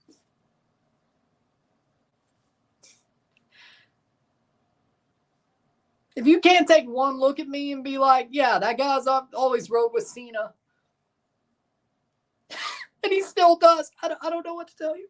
If you can't take one look at me and be like, yeah, that guy's always rode with Cena. And he still does. I don't know what to tell you.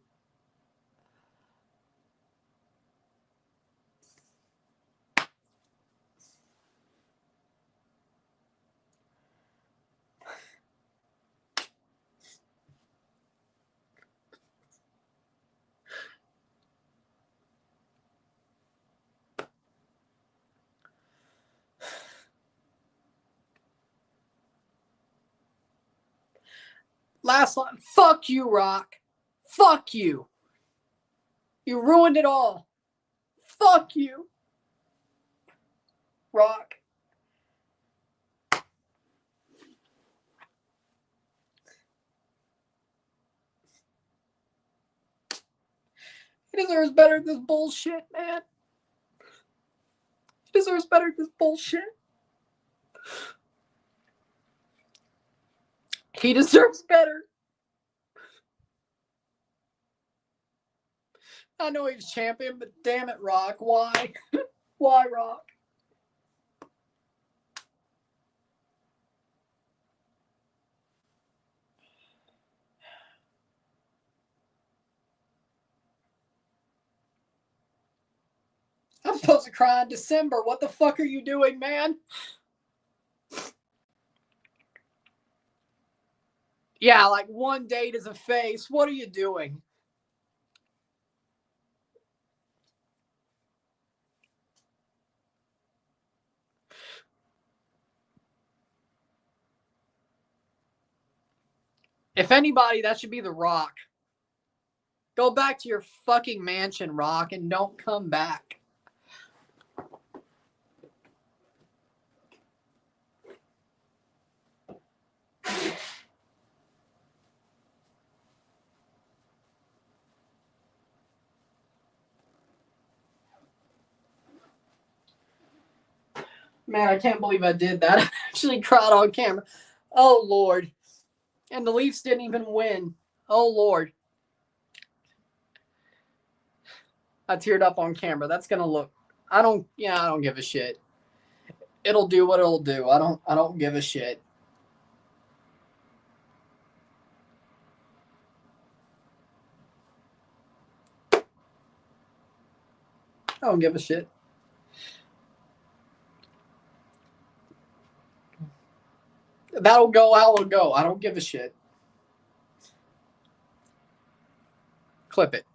Last line. Fuck you, Rock. Fuck you. You ruined it all. Fuck you, Rock. He deserves better than this bullshit, man. He deserves better than this bullshit. He deserves better. I know he's champion, but damn it, Rock. Why? Why, Rock? I'm supposed to cry in December. What the fuck are you doing, man? Yeah, like one date is a face. What are you doing? If anybody, that should be The Rock. Go back to your fucking mansion, Rock, and don't come back. Man, I can't believe I did that. I actually cried on camera. Oh, Lord. And the Leafs didn't even win. Oh, Lord. I teared up on camera. That's going to look... I don't give a shit. It'll do what it'll do. I don't give a shit. I don't give a shit. That'll go, how it'll go. I don't give a shit. Clip it.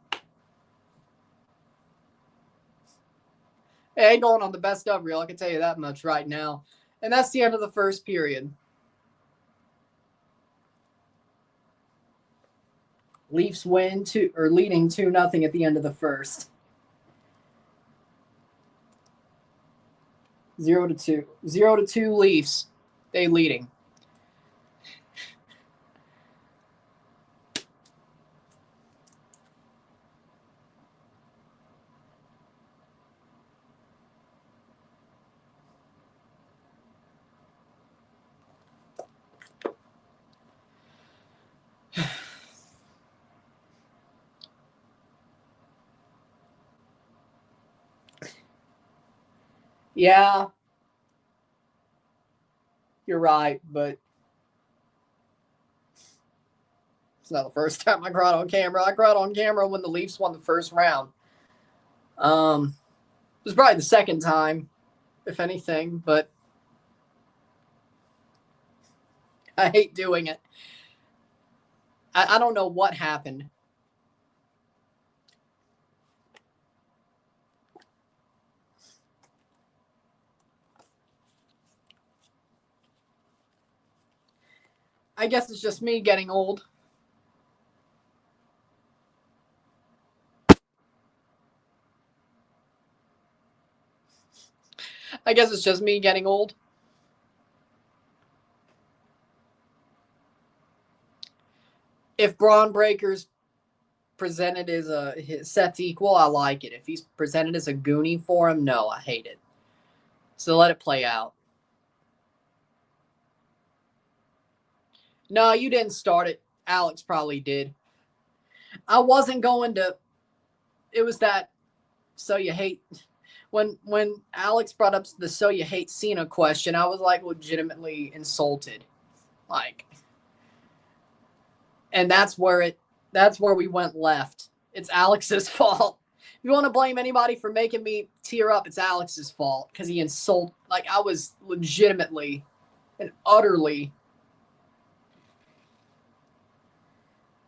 It ain't going on the best of reel. I can tell you that much right now. And that's the end of the first period. Leafs win leading 2-0 at the end of the first. 0-2. 0-2 Leafs. They leading. Yeah, you're right, but it's not the first time I cried on camera. I cried on camera when the Leafs won the first round. It was probably the second time, if anything, but I hate doing it. I don't know what happened. I guess it's just me getting old. I guess it's just me getting old. If Braun Breaker's presented as a set's equal, I like it. If he's presented as a goonie for him, no, I hate it. So let it play out. No, you didn't start it. Alex probably did. I wasn't going to. It was that. So you hate when Alex brought up the so you hate Cena question. I was like legitimately insulted, like, and that's where we went left. It's Alex's fault. If you want to blame anybody for making me tear up, it's Alex's fault because he like I was legitimately and utterly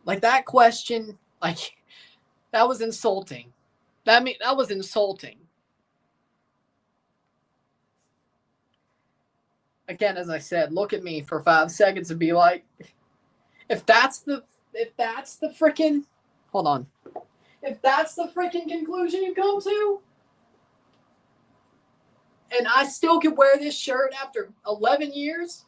like that question, like that was insulting. That was insulting. Again, as I said, look at me for 5 seconds and be like, if that's the freaking hold on. If that's the freaking conclusion you come to, and I still can wear this shirt after 11 years,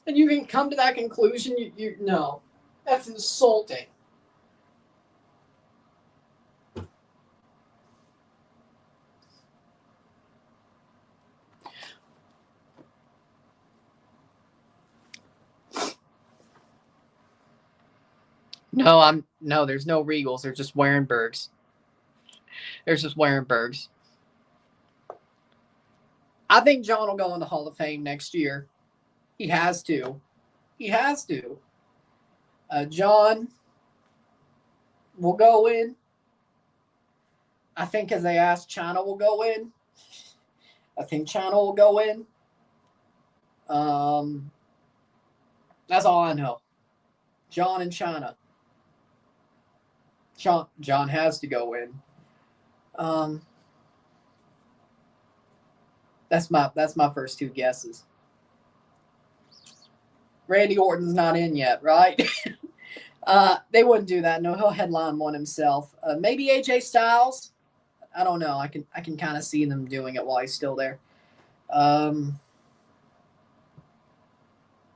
and you can come to that conclusion, you no. That's insulting. No, there's no Regals. There's just Warenbergs. There's just Warenbergs. I think John will go in the Hall of Fame next year. He has to. He has to. John will go in. I think as they asked, China will go in. I think China will go in. That's all I know. John and China. John has to go in. That's my first two guesses. Randy Orton's not in yet, right? They wouldn't do that. No, he'll headline one himself. Maybe AJ Styles. I don't know. I can kind of see them doing it while he's still there.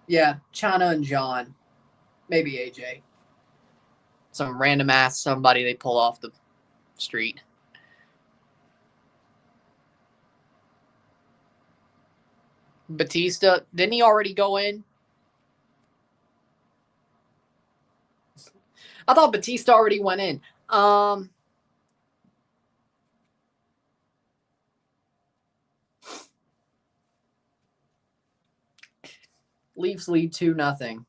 Yeah, China and John. Maybe AJ. Some random ass somebody they pull off the street. Batista, didn't he already go in? I thought Batista already went in. Leafs lead 2-0.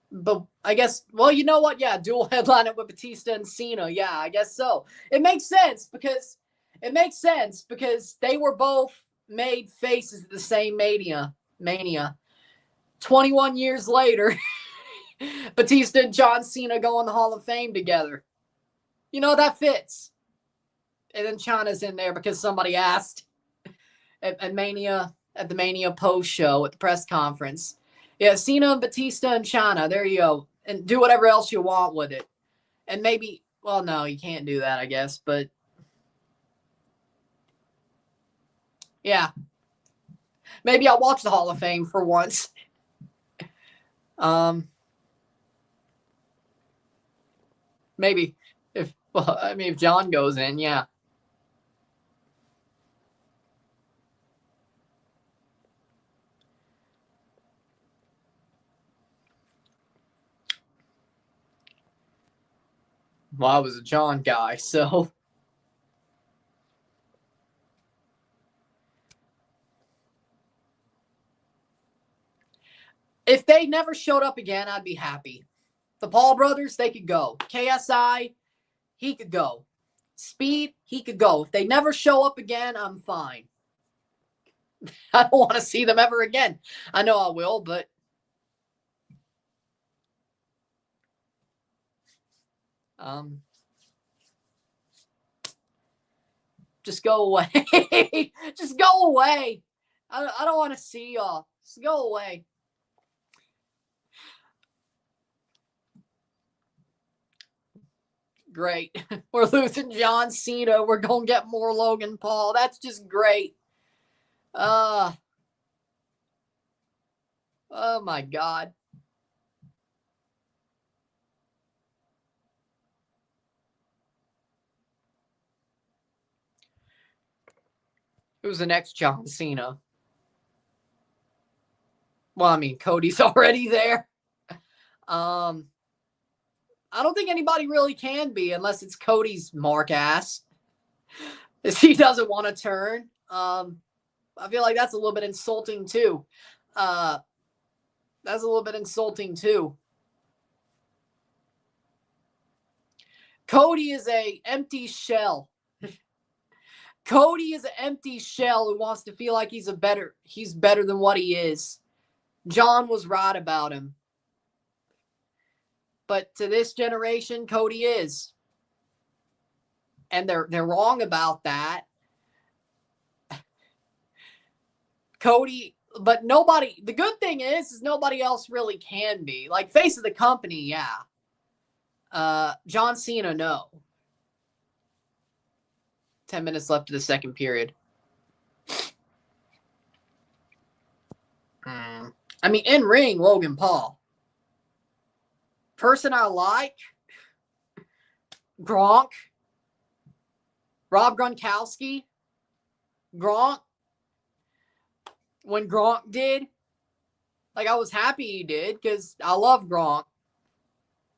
But I guess, well, you know what? Yeah, dual headline it with Batista and Cena. Yeah, I guess so. It makes sense because it makes sense because they were both made faces at the same mania. 21 years later, Batista and John Cena go in the Hall of Fame together. You know, that fits. And then China's in there because somebody asked at the Mania post show at the press conference. Yeah, Cena and Batista and China. There you go. And do whatever else you want with it. And maybe, well, no, you can't do that, I guess. But yeah, maybe I'll watch the Hall of Fame for once. Maybe if John goes in, yeah. Well, I was a John guy, so. If they never showed up again, I'd be happy. The Paul brothers, they could go. KSI, he could go. Speed, he could go. If they never show up again, I'm fine. I don't want to see them ever again. I know I will, but just go away. Just go away. I don't want to see y'all. Just go away. Great. We're losing John Cena. We're going to get more Logan Paul. That's just great. Oh my God. Who's the next John Cena? Well, I mean, Cody's already there. I don't think anybody really can be unless it's Cody's mark ass. If he doesn't want to turn. I feel like that's a little bit insulting too. Cody is a empty shell. Cody is an empty shell who wants to feel like he's better than what he is. John was right about him. But to this generation, Cody is. And they're wrong about that. Cody, but nobody, the good thing is nobody else really can be. Like, face of the company, yeah. John Cena, no. 10 minutes left of the second period. I mean, in ring, Logan Paul. Person I like, Gronk, Rob Gronkowski, Gronk. When Gronk did, like, I was happy he did because I love Gronk.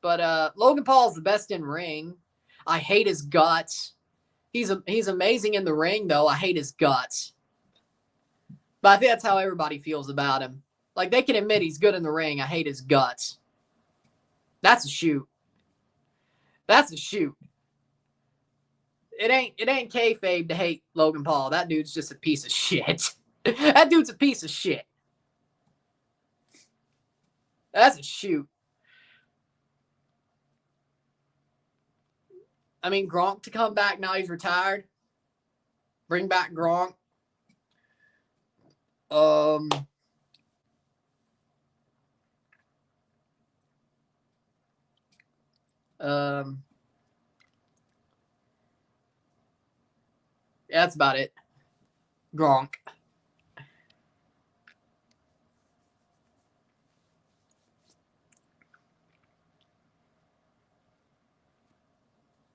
But Logan Paul's the best in ring. I hate his guts. He's amazing in the ring, though. I hate his guts. But I think that's how everybody feels about him. Like, they can admit he's good in the ring. I hate his guts. That's a shoot. That's a shoot. It ain't kayfabe to hate Logan Paul. That dude's just a piece of shit. That dude's a piece of shit. That's a shoot. I mean, Gronk to come back now he's retired. Bring back Gronk. Yeah, that's about it. Gronk.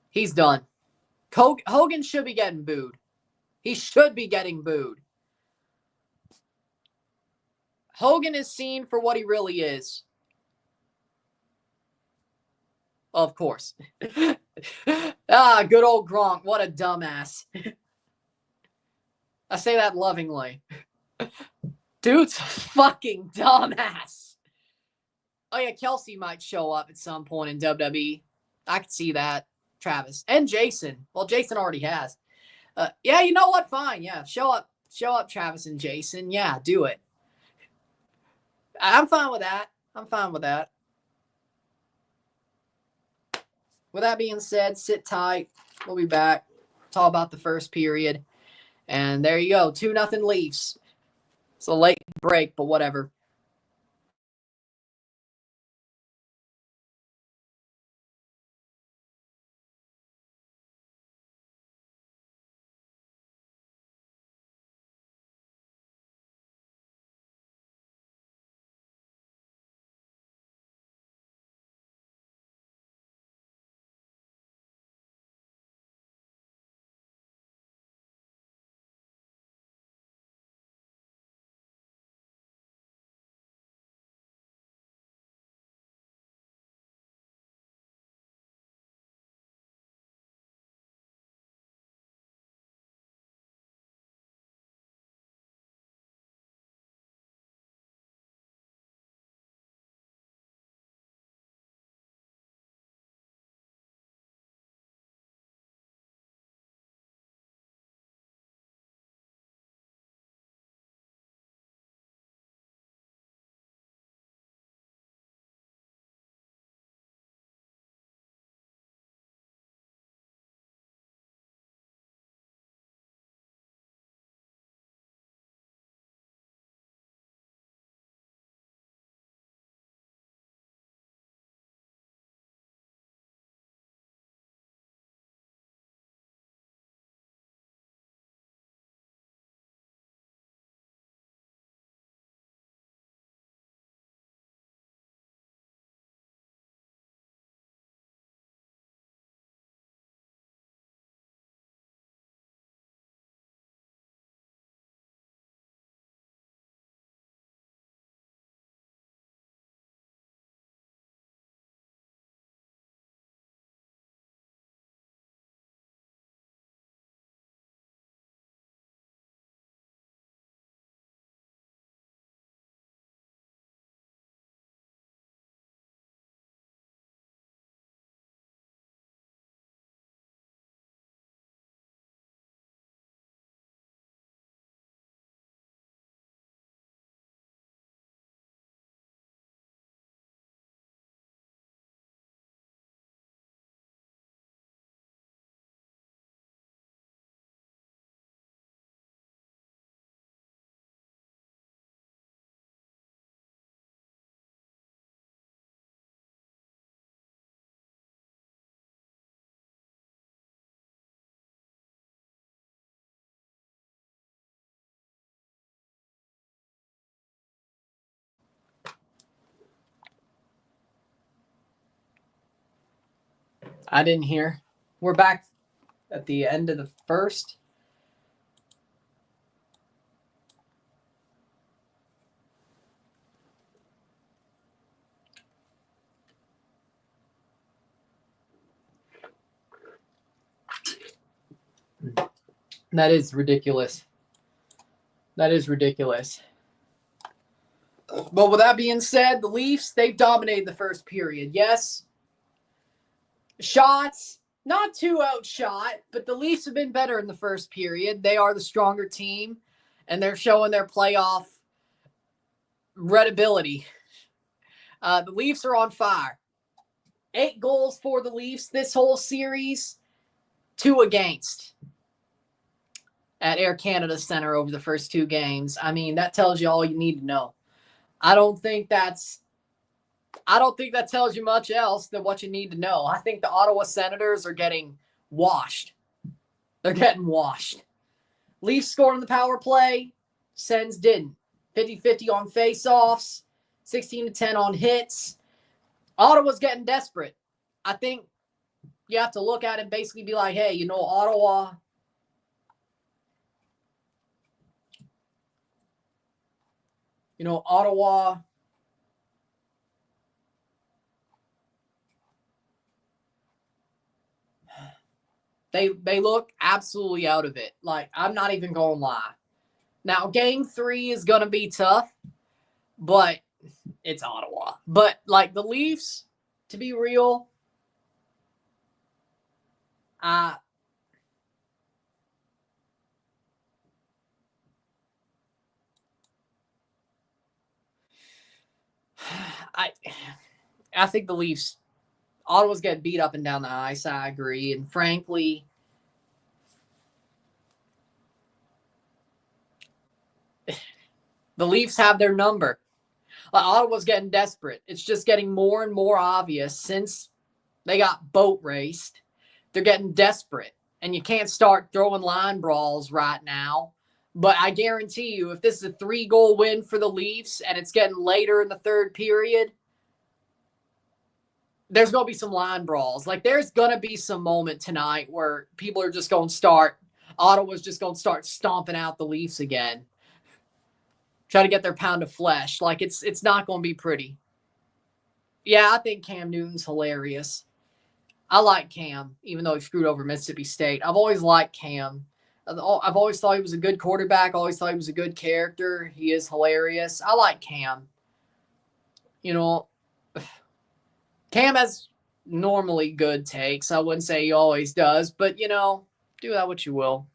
He's done. Hogan should be getting booed. He should be getting booed. Hogan is seen for what he really is. Of course. Good old Gronk. What a dumbass. I say that lovingly. Dude's a fucking dumbass. Oh, yeah, Kelsey might show up at some point in WWE. I could see that. Travis. And Jason. Well, Jason already has. Yeah, you know what? Fine. Yeah, show up, Travis and Jason. Yeah, do it. I'm fine with that. I'm fine with that. With that being said, sit tight. We'll be back. Talk about the first period. And there you go. 2-0 Leafs. It's a late break, but whatever. I didn't hear. We're back at the end of the first. That is ridiculous. That is ridiculous. But with that being said, the Leafs, they've dominated the first period. Yes, shots, not too outshot, but the Leafs have been better in the first period. They are the stronger team, and they're showing their playoff readability. The Leafs are on fire. 8 goals for the Leafs this whole series, 2 against at Air Canada Center over the first 2 games. I mean, that tells you all you need to know. I don't think that tells you much else than what you need to know. I think the Ottawa Senators are getting washed. They're getting washed. Leafs scored on the power play. Sens didn't. 50-50 on faceoffs. 16-10 on hits. Ottawa's getting desperate. I think you have to look at it and basically be like, hey, Ottawa. Ottawa. They look absolutely out of it. Like, I'm not even going to lie. Now, game 3 is going to be tough, but it's Ottawa. But, like, the Leafs, to be real, I think the Leafs, Ottawa's getting beat up and down the ice. I agree. And frankly, the Leafs have their number. Ottawa's getting desperate. It's just getting more and more obvious since they got boat raced. They're getting desperate. And you can't start throwing line brawls right now. But I guarantee you, if this is a 3-goal win for the Leafs and it's getting later in the third period, there's going to be some line brawls. Like, there's going to be some moment tonight where people are just going to start, Ottawa's just going to start stomping out the Leafs again. Try to get their pound of flesh. Like, it's not going to be pretty. Yeah, I think Cam Newton's hilarious. I like Cam, even though he screwed over Mississippi State. I've always liked Cam. I've always thought he was a good quarterback. I always thought he was a good character. He is hilarious. I like Cam. You know, Cam has normally good takes. I wouldn't say he always does, but, you know, do that what you will.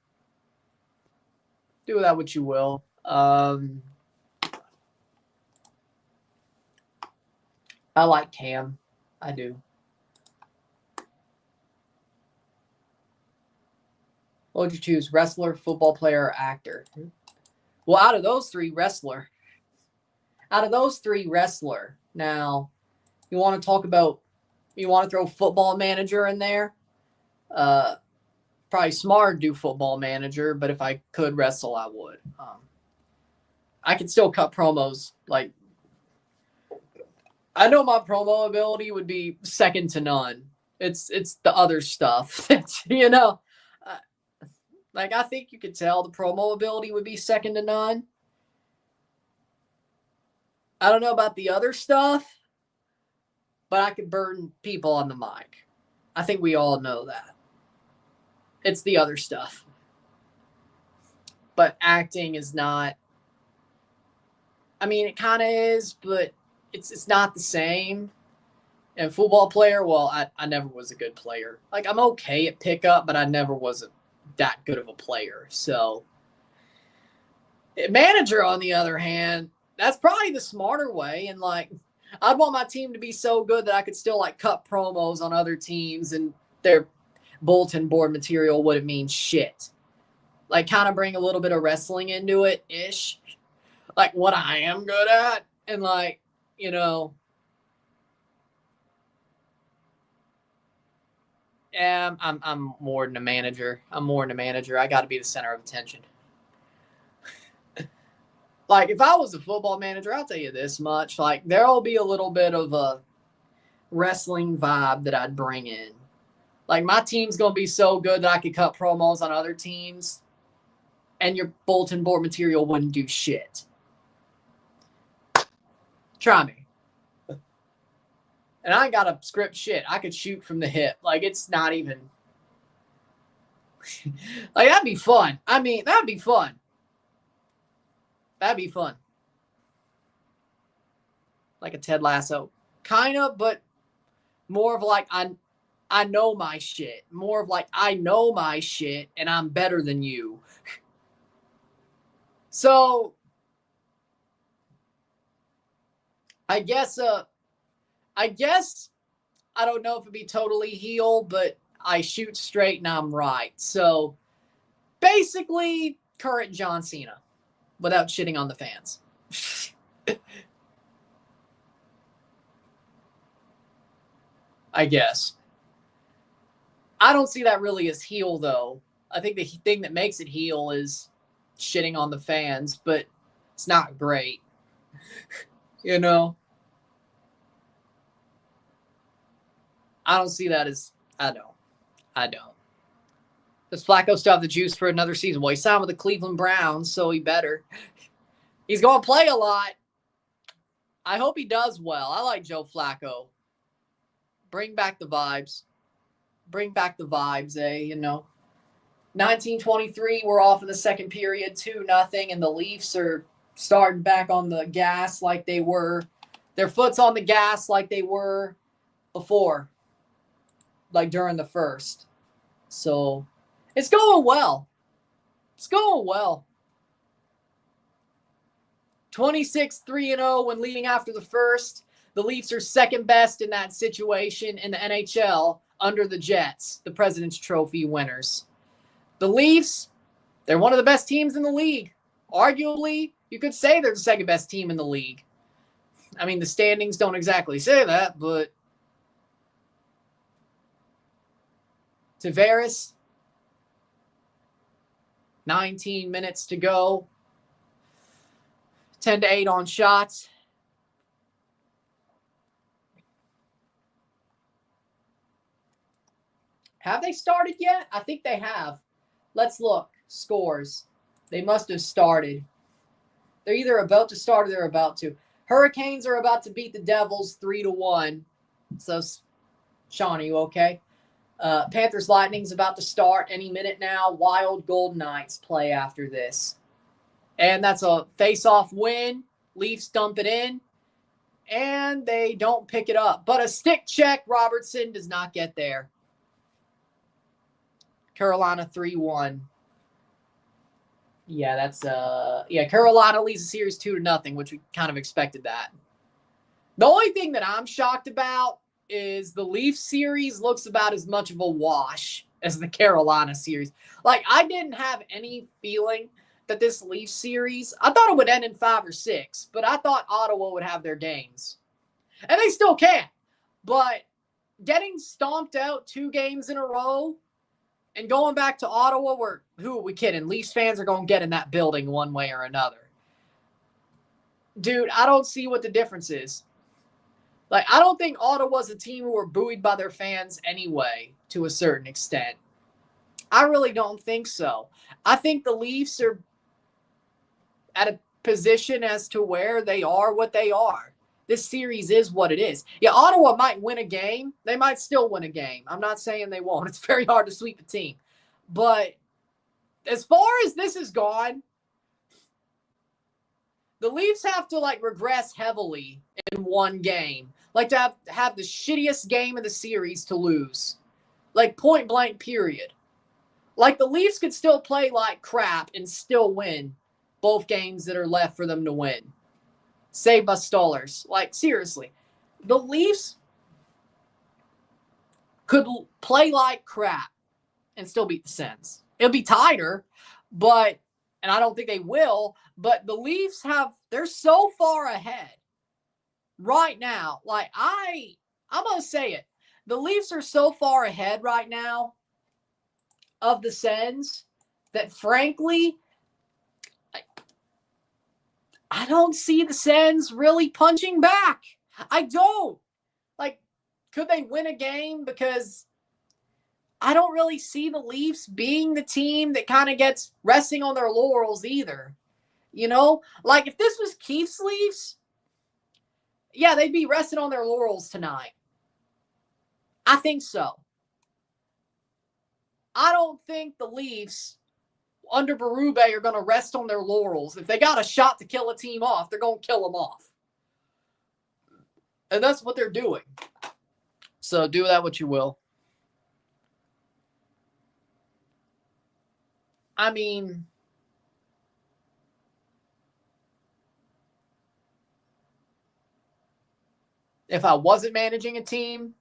Do that what you will. I like Cam. I do. What would you choose? Wrestler, football player, or actor? Well, out of those three, wrestler. Now, you want to talk about, you want to throw football manager in there? Probably smart to do football manager, but if I could wrestle, I would. I could still cut promos. Like, I know my promo ability would be second to none. It's the other stuff. You know, like, I think you could tell the promo ability would be second to none. I don't know about the other stuff, but I could burn people on the mic. I think we all know that. It's the other stuff. But acting is not. I mean, it kind of is, but it's not the same. And football player, well, I never was a good player. Like, I'm okay at pickup, but I never was that good of a player. So, manager, on the other hand, that's probably the smarter way. And, like, I'd want my team to be so good that I could still, like, cut promos on other teams and their bulletin board material wouldn't mean shit. Like, kind of bring a little bit of wrestling into it-ish. Like, what I am good at. And, like, you know, yeah, I'm more than a manager. I got to be the center of attention. Like, if I was a football manager, I'll tell you this much. Like, there'll be a little bit of a wrestling vibe that I'd bring in. Like, my team's going to be so good that I could cut promos on other teams, and your bulletin board material wouldn't do shit. Try me. And I ain't got to script shit. I could shoot from the hip. Like, it's not even. Like, that'd be fun. I mean, that'd be fun. That'd be fun. Like a Ted Lasso. Kind of, but more of like, I know my shit. More of like, I know my shit, and I'm better than you. So, I guess I don't know if it'd be totally heel, but I shoot straight and I'm right. So, basically, current John Cena, without shitting on the fans. I guess. I don't see that really as heel, though. I think the thing that makes it heel is shitting on the fans, but it's not great. You know? I don't see that as. I don't. Does Flacco still have the juice for another season? Well, he signed with the Cleveland Browns, so he better. He's going to play a lot. I hope he does well. I like Joe Flacco. Bring back the vibes. You know. 1923, we're off in the second period, 2-0, and the Leafs are starting back on the gas like they were. Their foot's on the gas like they were before, like during the first. So, it's going well. 26-3-0 when leading after the first. The Leafs are second best in that situation in the NHL under the Jets, the President's Trophy winners. The Leafs, they're one of the best teams in the league. Arguably, you could say they're the second best team in the league. I mean, the standings don't exactly say that, but Tavares, 19 minutes to go. 10-8 on shots. Have they started yet? I think they have. Let's look. Scores. They must have started. They're either about to start or they're about to. Hurricanes are about to beat the Devils 3-1. So, Sean, are you okay? Panthers Lightning's about to start any minute now. Wild Golden Knights play after this. And that's a face-off win. Leafs dump it in. And they don't pick it up. But a stick check, Robertson does not get there. Carolina 3-1. Yeah, that's Carolina leads the series 2-0, which we kind of expected that. The only thing that I'm shocked about is the Leafs series looks about as much of a wash as the Carolina series. Like, I didn't have any feeling that this Leafs series, I thought it would end in 5 or 6, but I thought Ottawa would have their games. And they still can. But getting stomped out 2 games in a row and going back to Ottawa, where, who are we kidding? Leafs fans are going to get in that building one way or another. Dude, I don't see what the difference is. Like, I don't think Ottawa's a team who are buoyed by their fans anyway, to a certain extent. I really don't think so. I think the Leafs are at a position as to where they are what they are. This series is what it is. Yeah, Ottawa might win a game. They might still win a game. I'm not saying they won't. It's very hard to sweep a team. But as far as this has gone, the Leafs have to, like, regress heavily in one game. Like, to have the shittiest game of the series to lose. Like, point blank, period. Like, the Leafs could still play like crap and still win both games that are left for them to win. Saved by Stallers. Like, seriously. The Leafs could play like crap and still beat the Sens. It'll be tighter, but, and I don't think they will, but the Leafs they're so far ahead right now. Like, I'm going to say it. The Leafs are so far ahead right now of the Sens that, frankly, I don't see the Sens really punching back. I don't. Like, could they win a game? Because I don't really see the Leafs being the team that kind of gets resting on their laurels either. You know? Like, if this was Keith's Leafs, yeah, they'd be resting on their laurels tonight. I think so. I don't think the Leafs under Berube are going to rest on their laurels. If they got a shot to kill a team off, they're going to kill them off. And that's what they're doing. So do that what you will. I mean, if I wasn't managing a team,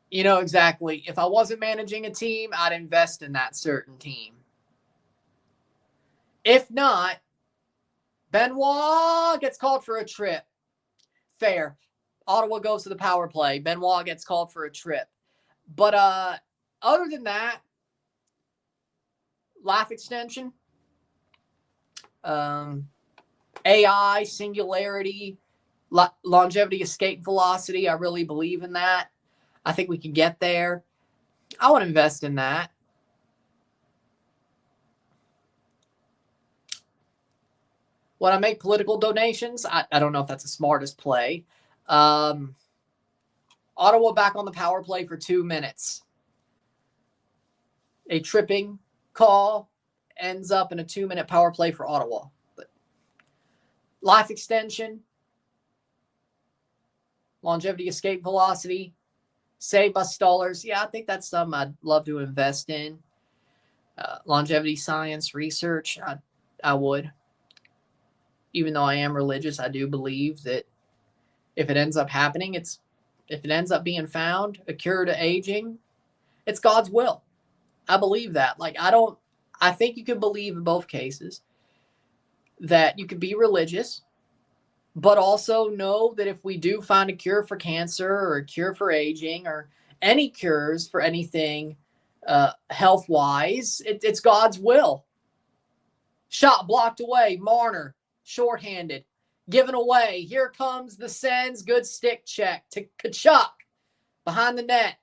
you know exactly. If I wasn't managing a team, I'd invest in that certain team. If not, Benoit gets called for a trip. Fair. Ottawa goes to the power play. Benoit gets called for a trip. But other than that, life extension, AI, singularity, longevity, escape velocity, I really believe in that. I think we can get there. I want to invest in that. When I make political donations, I don't know if that's the smartest play. Ottawa back on the power play for 2 minutes. A tripping call ends up in a 2-minute power play for Ottawa. But life extension, longevity, escape velocity, saved by Stallers. Yeah, I think that's something I'd love to invest in. Longevity science research, I would. Even though I am religious, I do believe that If it ends up happening, if it ends up being found, a cure to aging, it's God's will. I believe that. Like, I think you can believe in both cases that you could be religious, but also know that if we do find a cure for cancer or a cure for aging or any cures for anything health-wise, it's God's will. Shot blocked away. Marner, shorthanded, given away. Here comes the Sens. Good stick check to Tkachuk behind the net.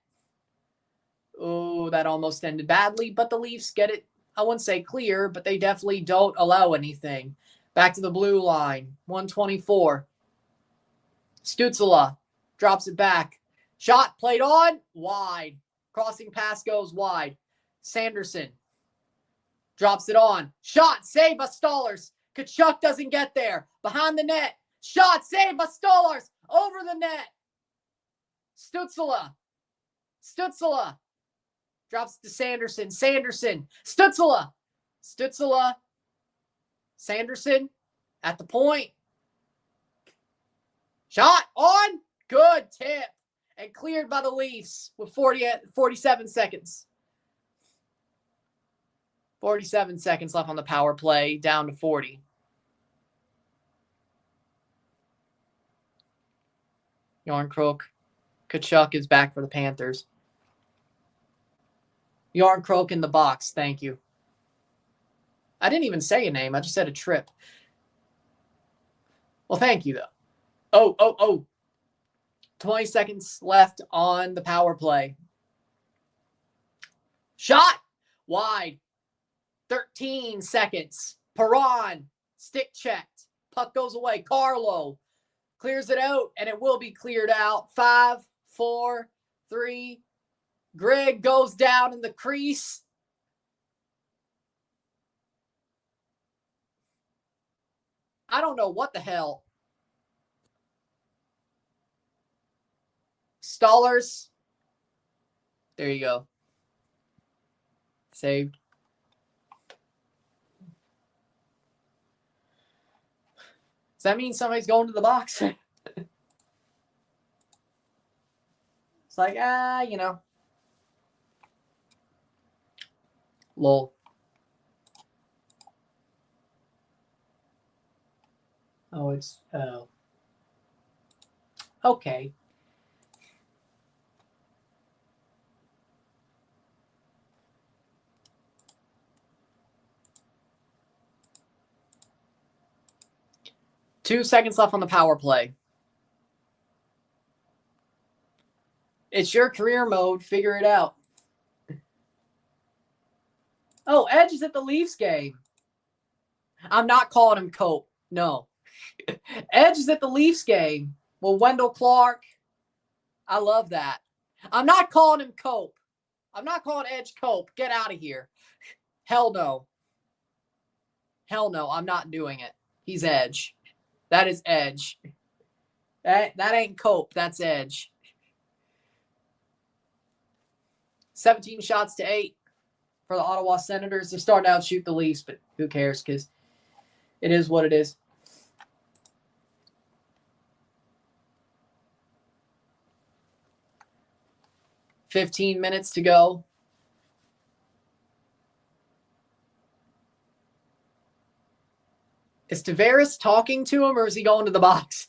Oh, that almost ended badly, but the Leafs get it, I wouldn't say clear, but they definitely don't allow anything. Back to the blue line, 124. Stützle drops it back. Shot played on, wide. Crossing pass goes wide. Sanderson drops it on. Shot saved by Stolarz. Tkachuk doesn't get there. Behind the net. Shot saved by Stolarz. Over the net. Stützle drops to Sanderson. Stützle. Sanderson at the point. Shot on. Good tip. And cleared by the Leafs with 47 seconds. 47 seconds left on the power play, down to 40. Järnkrok. Tkachuk is back for the Panthers. Järnkrok in the box. Thank you. I didn't even say a name. I just said a trip. Well, thank you, though. Oh. 20 seconds left on the power play. Shot! Wide. 13 seconds. Perron. Stick checked. Puck goes away. Carlo clears it out, and it will be cleared out. 5, 4, 3. Greg goes down in the crease. I don't know what the hell. Stolarz. There you go. Saved. Does that mean somebody's going to the box? It's like, Lol. Oh, it's, okay. Two seconds left on the power play. It's your career mode. Figure it out. Oh, Edge is at the Leafs game. I'm not calling him Cope. No. Edge is at the Leafs game. Well, Wendell Clark. I love that. I'm not calling him Cope. I'm not calling Edge Cope. Get out of here. Hell no. Hell no. I'm not doing it. He's Edge. That is Edge. That ain't Cope. That's Edge. 17 shots to 8 for the Ottawa Senators. They're starting to outshoot the Leafs, but who cares? Because it is what it is. $15 minutes to go. Is Tavares talking to him, or is he going to the box?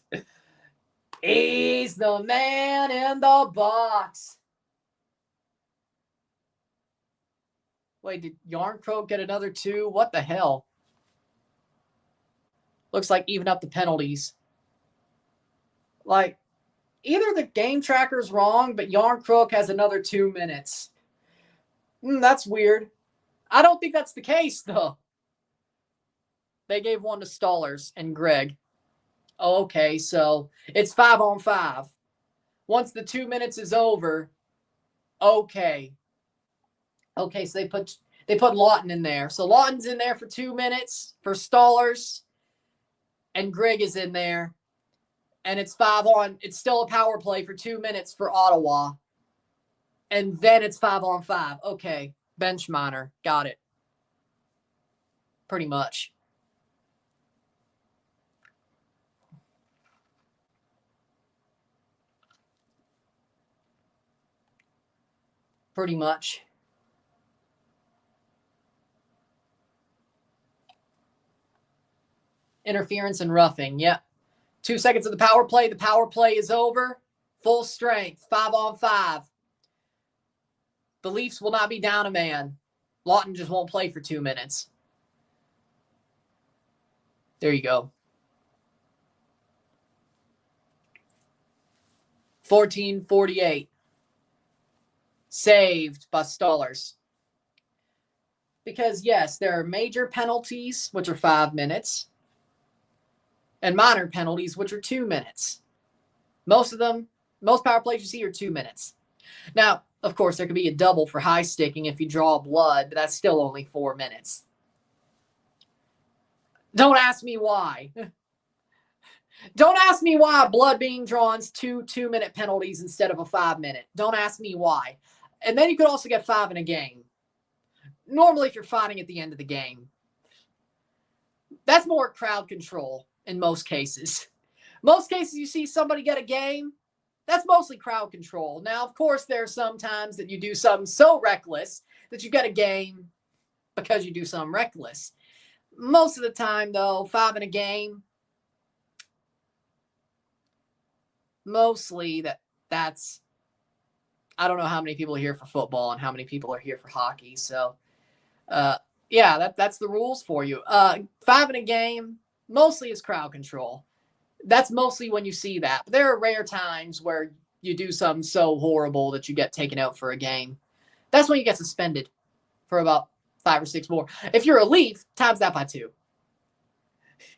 He's the man in the box. Wait, did Järnkrok get another 2? What the hell? Looks like even up the penalties. Like, either the game tracker's wrong, but Järnkrok has another 2 minutes. That's weird. I don't think that's the case, though. They gave one to Stolarz and Greg. Oh, okay, so it's 5-on-5. Once the 2 minutes is over, okay. Okay, so they put Lawton in there. So Lawton's in there for 2 minutes for Stolarz, and Greg is in there. And it's 5-on. It's still a power play for 2 minutes for Ottawa. And then it's 5-on-5. Okay, bench minor. Got it. Pretty much. pretty much. Interference and roughing, yep. 2 seconds of the power play. The power play is over. Full strength, 5-on-5. The Leafs will not be down a man. Lawton just won't play for 2 minutes. There you go. 14:48. Saved by Stollers. Because, yes, there are major penalties, which are 5 minutes, and minor penalties, which are 2 minutes. Most power plays you see are 2 minutes. Now, of course, there could be a double for high sticking if you draw blood, but that's still only 4 minutes. Don't ask me why. Don't ask me why blood being drawn is 2-minute penalties instead of a 5-minute. Don't ask me why. And then you could also get 5 in a game. Normally, if you're fighting at the end of the game. That's more crowd control in most cases. Most cases you see somebody get a game, that's mostly crowd control. Now, of course, there are some times that you do something so reckless that you get a game because you do something reckless. Most of the time, though, 5 in a game, mostly that's, I don't know how many people are here for football and how many people are here for hockey. So, yeah, that's the rules for you. 5 in a game, mostly is crowd control. That's mostly when you see that. But there are rare times where you do something so horrible that you get taken out for a game. That's when you get suspended for about 5 or 6 more. If you're a Leaf, times that by 2.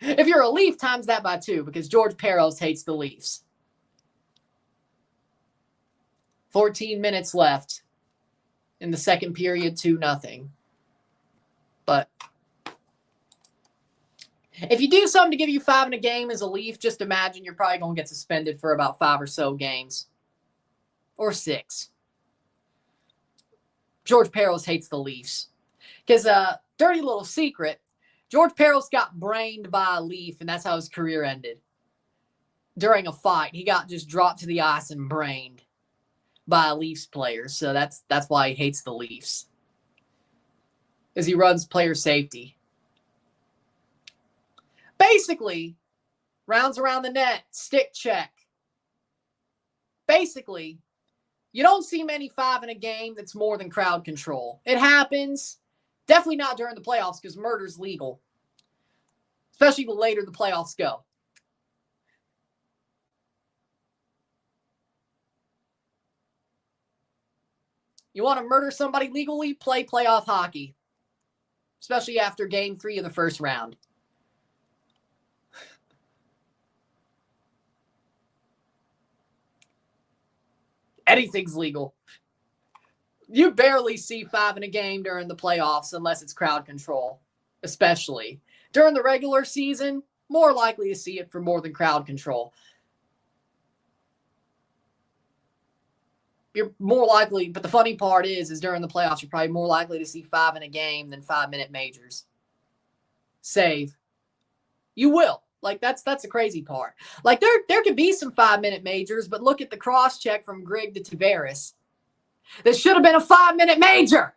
If you're a Leaf, times that by 2, because George Peros hates the Leafs. 14 minutes left in the second period, 2-0. But if you do something to give you 5 in a game as a Leaf, just imagine you're probably going to get suspended for about 5 or so games. Or 6. George Peros hates the Leafs. Because, dirty little secret, George Peros got brained by a Leaf, and that's how his career ended. During a fight, he got just dropped to the ice and brained by a Leafs player. So that's why he hates the Leafs. Because he runs player safety. Basically, rounds around the net, stick check. Basically, you don't see many 5 in a game that's more than crowd control. It happens. Definitely not during the playoffs because murder's legal. Especially the later the playoffs go. You want to murder somebody legally? Play playoff hockey. Especially after game 3 of the first round. Anything's legal. You barely see 5 in a game during the playoffs unless it's crowd control, especially. During the regular season, more likely to see it for more than crowd control. You're more likely, but the funny part is during the playoffs, you're probably more likely to see 5 in a game than 5-minute majors. Save. You will. Like, that's the crazy part. Like, there could be some 5-minute majors, but look at the cross-check from Grigg to Tavares. This should have been a 5-minute major.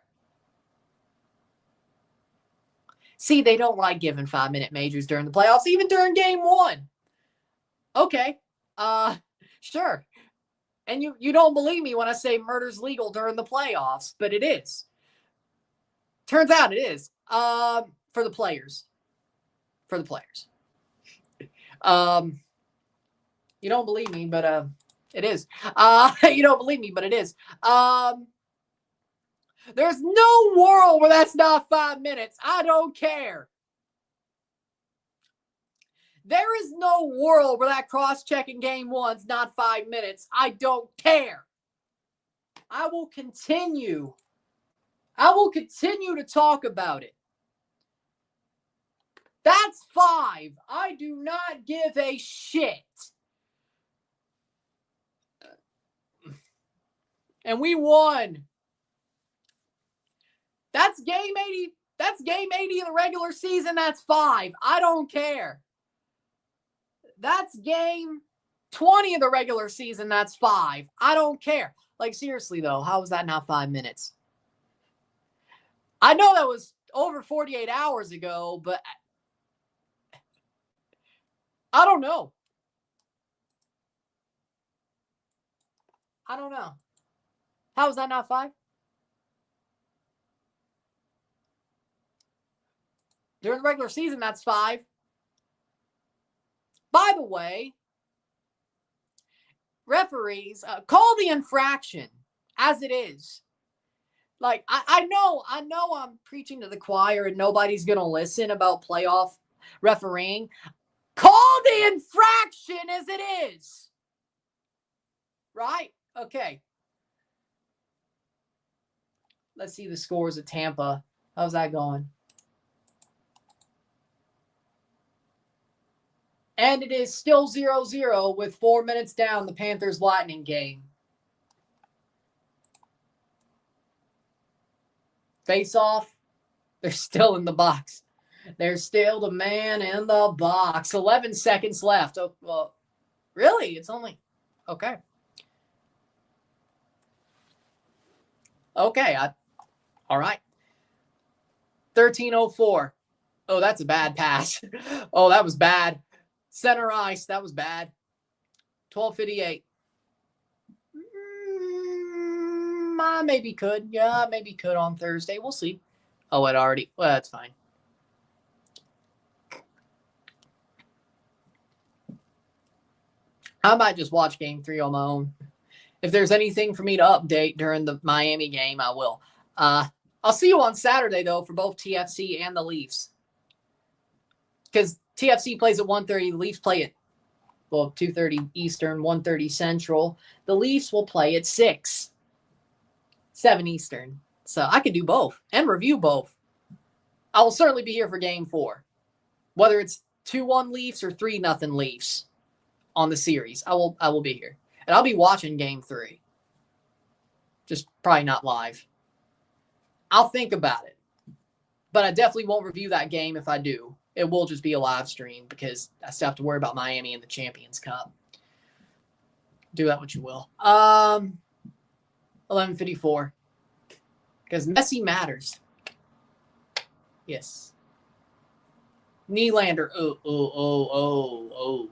See, they don't like giving 5-minute majors during the playoffs, even during game 1. Okay. Sure. And you don't believe me when I say murder's legal during the playoffs, but it is. Turns out it is. For the players. For the players. You don't believe me, but it is. You don't believe me, but it is. There's no world where that's not 5 minutes. I don't care. There is no world where that cross-check in game 1's not 5 minutes. I don't care. I will continue to talk about it. That's 5. I do not give a shit. And we won. That's game 80. That's game 80 of the regular season. That's 5. I don't care. That's game 20 of the regular season. That's 5. I don't care. Like, seriously, though, how was that not 5 minutes? I know that was over 48 hours ago, but I don't know. I don't know. How was that not 5? During the regular season, that's 5. By the way, referees, call the infraction as it is. Like, I know I'm preaching to the choir and nobody's going to listen about playoff refereeing. Call the infraction as it is. Right? Okay. Let's see the scores at Tampa. How's that going? And it is still 0-0 with 4 minutes down the Panthers-Lightning game. Face off. They're still in the box. They're still the man in the box. 11 seconds left. Oh, well, really? It's only... Okay. Okay. All right. 13:04. Oh, that's a bad pass. Oh, that was bad. Center ice. That was bad. 12:58. I maybe could. Yeah, maybe could on Thursday. We'll see. Oh, it already. Well, that's fine. I might just watch Game 3 on my own. If there's anything for me to update during the Miami game, I will. I'll see you on Saturday, though, for both TFC and the Leafs. Because TFC plays at 1:30. The Leafs play at, 2:30 Eastern, 1:30 Central. The Leafs will play at 6, 7 Eastern. So I could do both and review both. I will certainly be here for Game 4. Whether it's 2-1 Leafs or 3-0 Leafs on the series, I will be here. And I'll be watching Game 3. Just probably not live. I'll think about it. But I definitely won't review that game if I do. It will just be a live stream because I still have to worry about Miami and the Champions Cup. Do that what you will. 11:54. Because Messi matters. Yes. Nylander. Oh.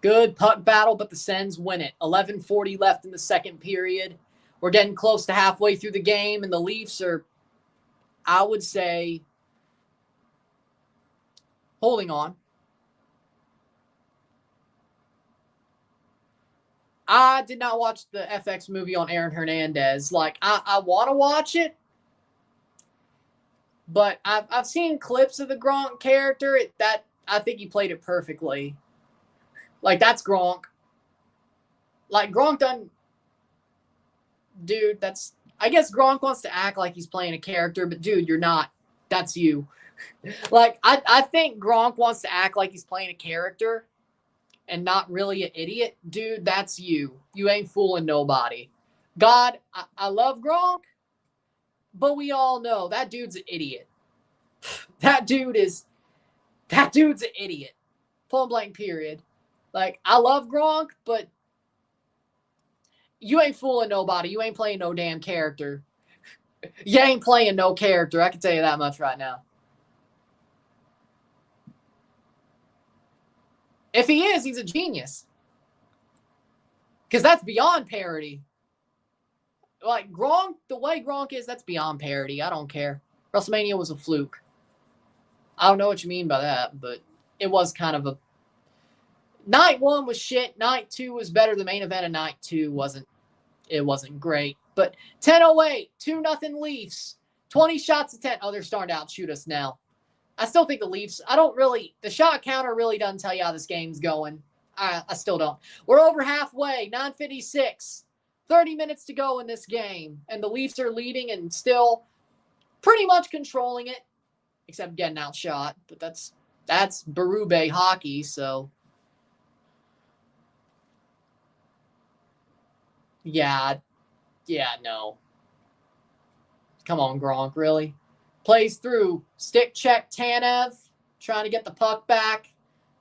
Good puck battle, but the Sens win it. 11:40 left in the second period. We're getting close to halfway through the game, and the Leafs are, I would say, holding on. I did not watch the FX movie on Aaron Hernandez. Like, I want to watch it, but I've seen clips of the Gronk character. I think he played it perfectly. Like, that's Gronk. Like, Gronk done... Dude, I guess Gronk wants to act like he's playing a character, but dude, you're not. That's you. Like, I think Gronk wants to act like he's playing a character and not really an idiot. Dude, that's you. You ain't fooling nobody. God, I love Gronk, but we all know that dude's an idiot. That dude's an idiot. Point blank period. Like, I love Gronk, but you ain't fooling nobody. You ain't playing no damn character. You ain't playing no character. I can tell you that much right now. If he is, he's a genius. Because that's beyond parody. Like, Gronk, the way Gronk is, that's beyond parody. I don't care. WrestleMania was a fluke. I don't know what you mean by that, but it was kind of a... Night 1 was shit. Night 2 was better. The main event of Night 2 wasn't great. But 10:08, 2-0 Leafs. 20 shots to 10. Oh, they're starting to outshoot us now. I still think the Leafs, the shot counter really doesn't tell you how this game's going. I still don't. We're over halfway, 9:56. 30 minutes to go in this game. And the Leafs are leading and still pretty much controlling it, except getting outshot. But that's Berube hockey, so... Yeah, no. Come on, Gronk, really? Plays through. Stick check Tanev, trying to get the puck back.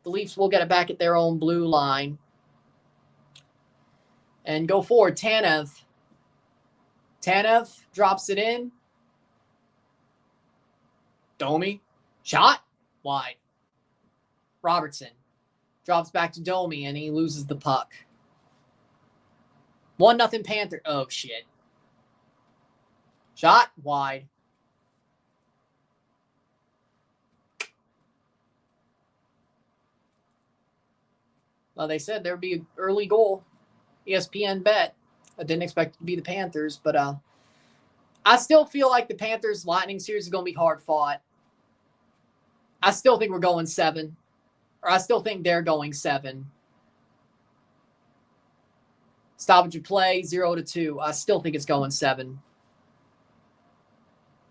The Leafs will get it back at their own blue line. And go forward. Tanev. Tanev drops it in. Domi. Shot. Wide. Robertson. Drops back to Domi, and he loses the puck. 1-0 Panther. Oh, shit. Shot. Wide. Well, they said there would be an early goal. ESPN bet. I didn't expect it to be the Panthers, but I still feel like the Panthers Lightning series is going to be hard fought. I still think we're going 7. Or I still think they're going 7. Stoppage of play, 0-2. I still think it's going 7.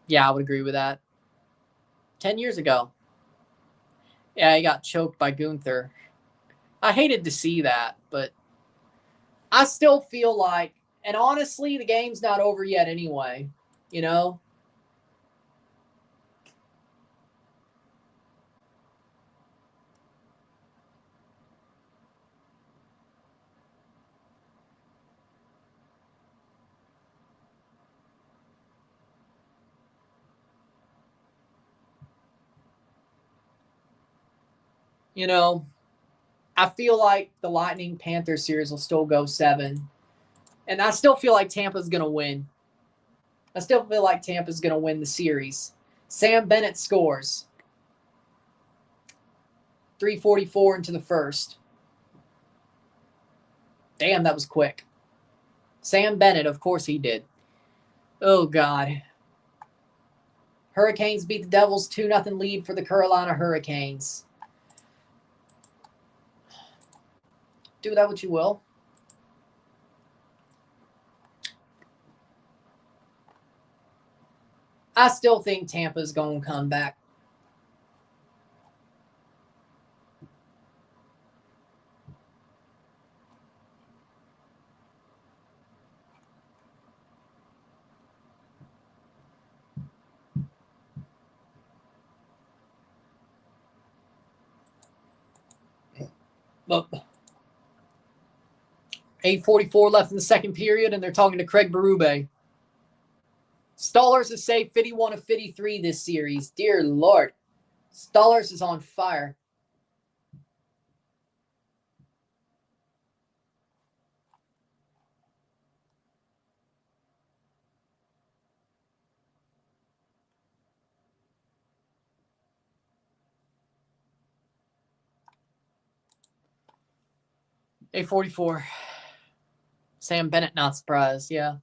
Yeah, I would agree with that. 10 years ago. Yeah, he got choked by Gunther. I hated to see that, but I still feel like, and honestly, the game's not over yet anyway, you know? You know, I feel like the Lightning Panthers series will still go 7. And I still feel like Tampa's going to win. I still feel like Tampa's going to win the series. Sam Bennett scores. 3:44 into the first. Damn, that was quick. Sam Bennett, of course he did. Oh, God. Hurricanes beat the Devils 2-0 lead for the Carolina Hurricanes. Do that what you will. I still think Tampa's going to come back. But 8:44 left in the second period, and they're talking to Craig Berube. Stallers has saved 51 of 53 this series. Dear Lord. Stallers is on fire. A44. Sam Bennett, not surprised. Yeah.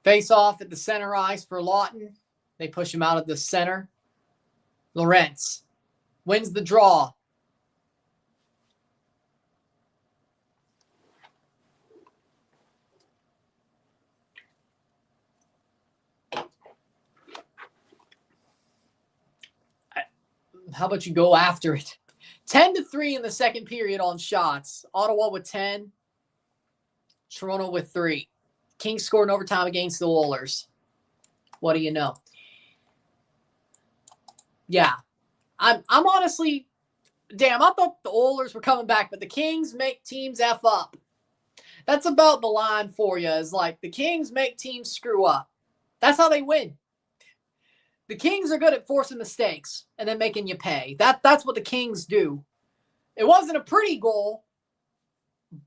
Face off at the center ice for Lawton. They push him out of the center. Lorentz wins the draw. How about you go after it? 10-3 in the second period on shots. Ottawa with 10. Toronto with 3. Kings scored in overtime against the Oilers. What do you know? Yeah. I'm honestly, damn, I thought the Oilers were coming back, but the Kings make teams F up. That's about the line for you, is like the Kings make teams screw up. That's how they win. The Kings are good at forcing mistakes and then making you pay. That's what the Kings do. It wasn't a pretty goal,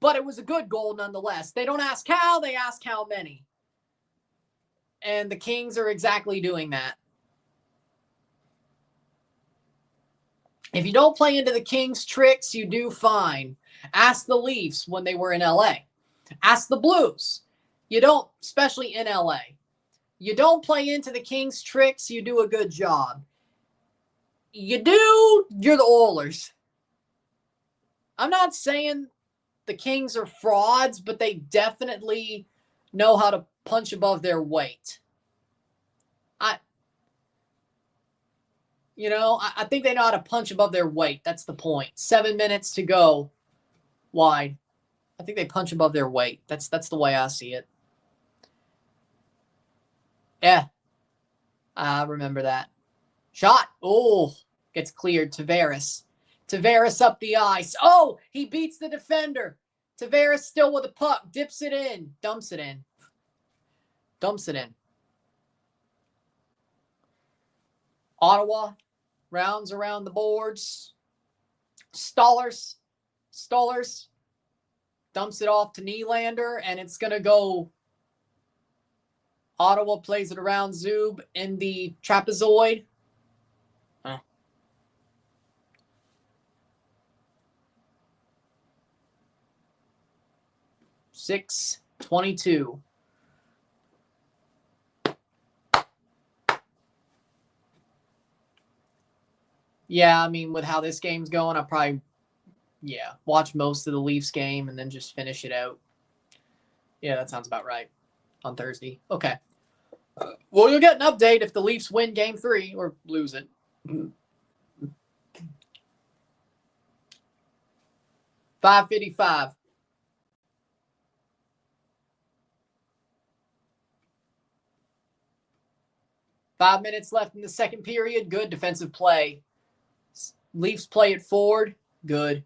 but it was a good goal nonetheless. They don't ask how, they ask how many. And the Kings are exactly doing that. If you don't play into the Kings' tricks, you do fine. Ask the Leafs when they were in LA. Ask the Blues. You don't, especially in LA. You don't play into the Kings' tricks, you do a good job. You do, you're the Oilers. I'm not saying the Kings are frauds, but they definitely know how to punch above their weight. I think they know how to punch above their weight. That's the point. 7 minutes to go. Wide. I think they punch above their weight. That's the way I see it. Yeah, I remember that. Shot. Oh, gets cleared. Tavares. Tavares up the ice. Oh, he beats the defender. Tavares still with a puck. Dips it in. Dumps it in. Dumps it in. Ottawa rounds around the boards. Stollers dumps it off to Nylander, and it's going to go. Ottawa plays it around Zub in the trapezoid. 6:22. Yeah, I mean, with how this game's going, I'll probably, watch most of the Leafs game and then just finish it out. Yeah, that sounds about right on Thursday. Okay. Well, you'll get an update if the Leafs win Game 3 or lose it. 5:55. Five minutes left in the second period. Good defensive play. Leafs play it forward. Good.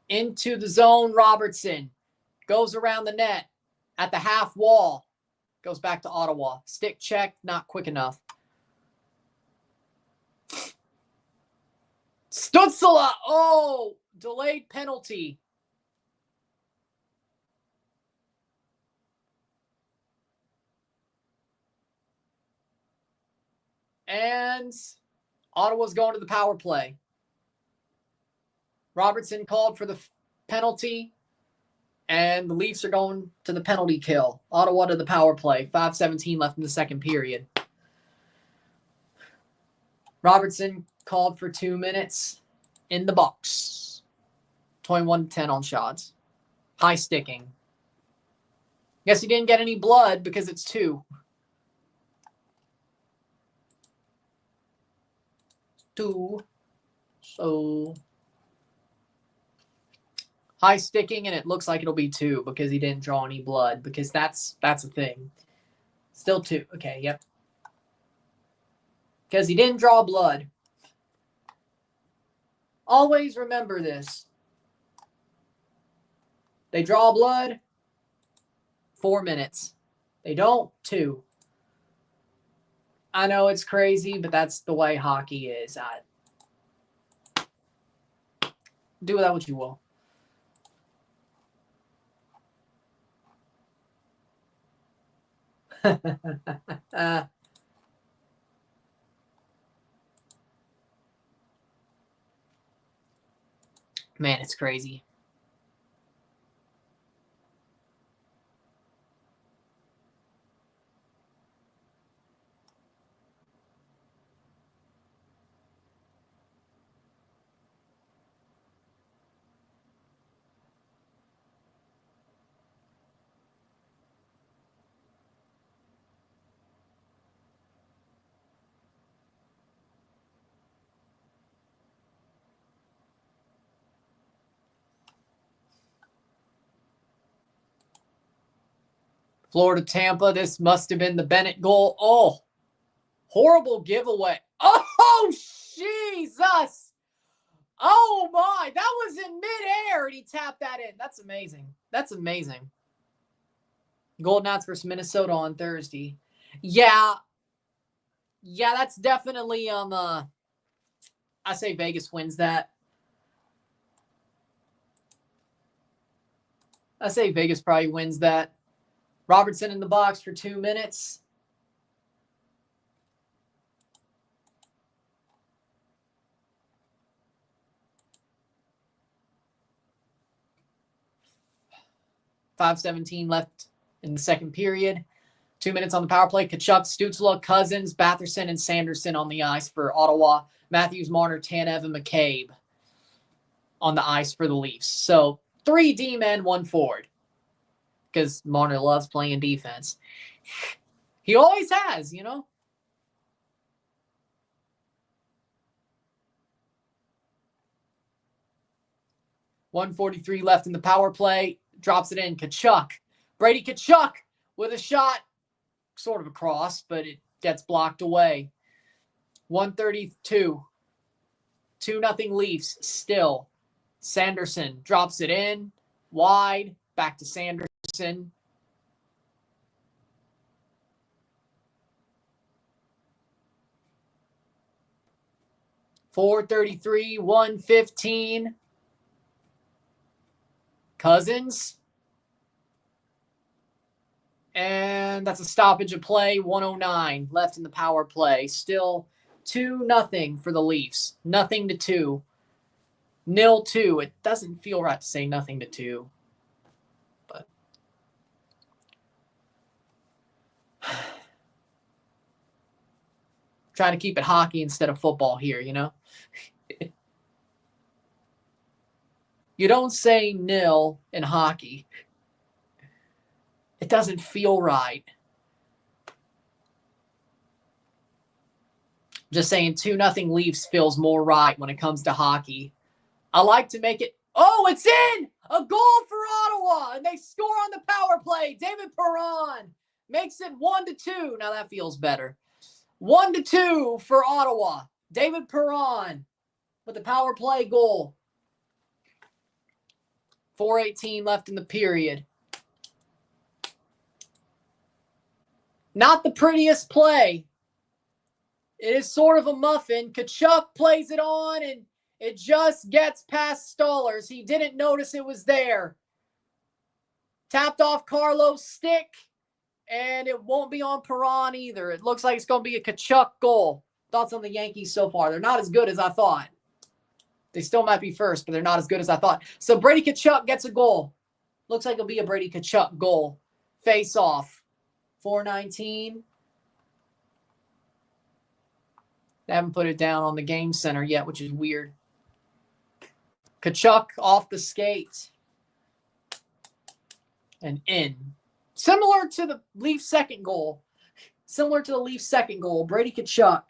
Into the zone, Robertson. Goes around the net. At the half wall. Goes back to Ottawa. Stick check, not quick enough. Stützle. Oh, delayed penalty. And Ottawa's going to the power play. Robertson called for the penalty, and the Leafs are going to the penalty kill. Ottawa to the power play. 5:17 left in the second period. Robertson called for 2 minutes in the box. 21-10 on shots. High sticking. Guess he didn't get any blood because it's 2. 2. So high sticking, and it looks like it'll be 2 because he didn't draw any blood, because that's a thing. Still 2. Okay, yep. Because he didn't draw blood. Always remember this. They draw blood, 4 minutes. They don't, 2. I know it's crazy, but that's the way hockey is. Do with that what you will. Man, it's crazy. Florida, Tampa. This must have been the Bennett goal. Oh, horrible giveaway. Oh, Jesus. Oh, my. That was in midair, and he tapped that in. That's amazing. That's amazing. Golden Knights versus Minnesota on Thursday. Yeah, that's definitely I say Vegas wins that. I say Vegas probably wins that. Robertson in the box for 2 minutes. .5:17 left in the second period. 2 minutes on the power play. Tkachuk, Stützle, Cousins, Batherson, and Sanderson on the ice for Ottawa. Matthews, Marner, Tanev, and McCabe on the ice for the Leafs. So 3 D-men, 1 forward. Because Marner loves playing defense. He always has, 1:43 left in the power play. drops it in. Tkachuk. Brady Tkachuk with a shot, sort of across, but it gets blocked away. 132. 2-0 Leafs still. Sanderson drops it in. Wide. Back to Sanderson. .433, 115. Cousins. And that's a stoppage of play. 109 left in the power play. Still 2-0 for the Leafs. 0-2. 0-2. It doesn't feel right to say 0-2. But trying to keep it hockey instead of football here, you know? You don't say nil in hockey. It doesn't feel right. Just saying 2-0 Leafs feels more right when it comes to hockey. I like to make it. Oh, it's in! A goal for Ottawa, and they score on the power play. David Perron makes it 1-2. Now that feels better. 1-2 for Ottawa. David Perron with the power play goal. 4:18 left in the period. Not the prettiest play. It is sort of a muffin. Tkachuk plays it on, and it just gets past Stollers. He didn't notice it was there. Tapped off Carlos' stick, and it won't be on Perron either. It looks like it's going to be a Tkachuk goal. Thoughts on the Yankees so far? They're not as good as I thought. They still might be first, but they're not as good as I thought. So Brady Tkachuk gets a goal. Looks like it'll be a Brady Tkachuk goal. Face off. 4:19. They haven't put it down on the game center yet, which is weird. Tkachuk off the skate. And in. Similar to the Leafs' second goal. Brady Tkachuk.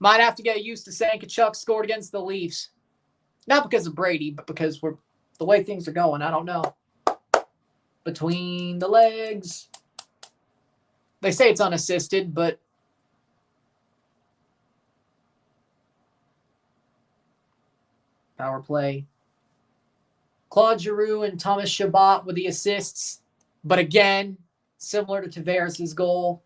Might have to get used to saying Tkachuk scored against the Leafs. Not because of Brady, but because the way things are going. I don't know. Between the legs. They say it's unassisted, but power play. Claude Giroux and Thomas Chabot with the assists. But again, similar to Tavares' goal.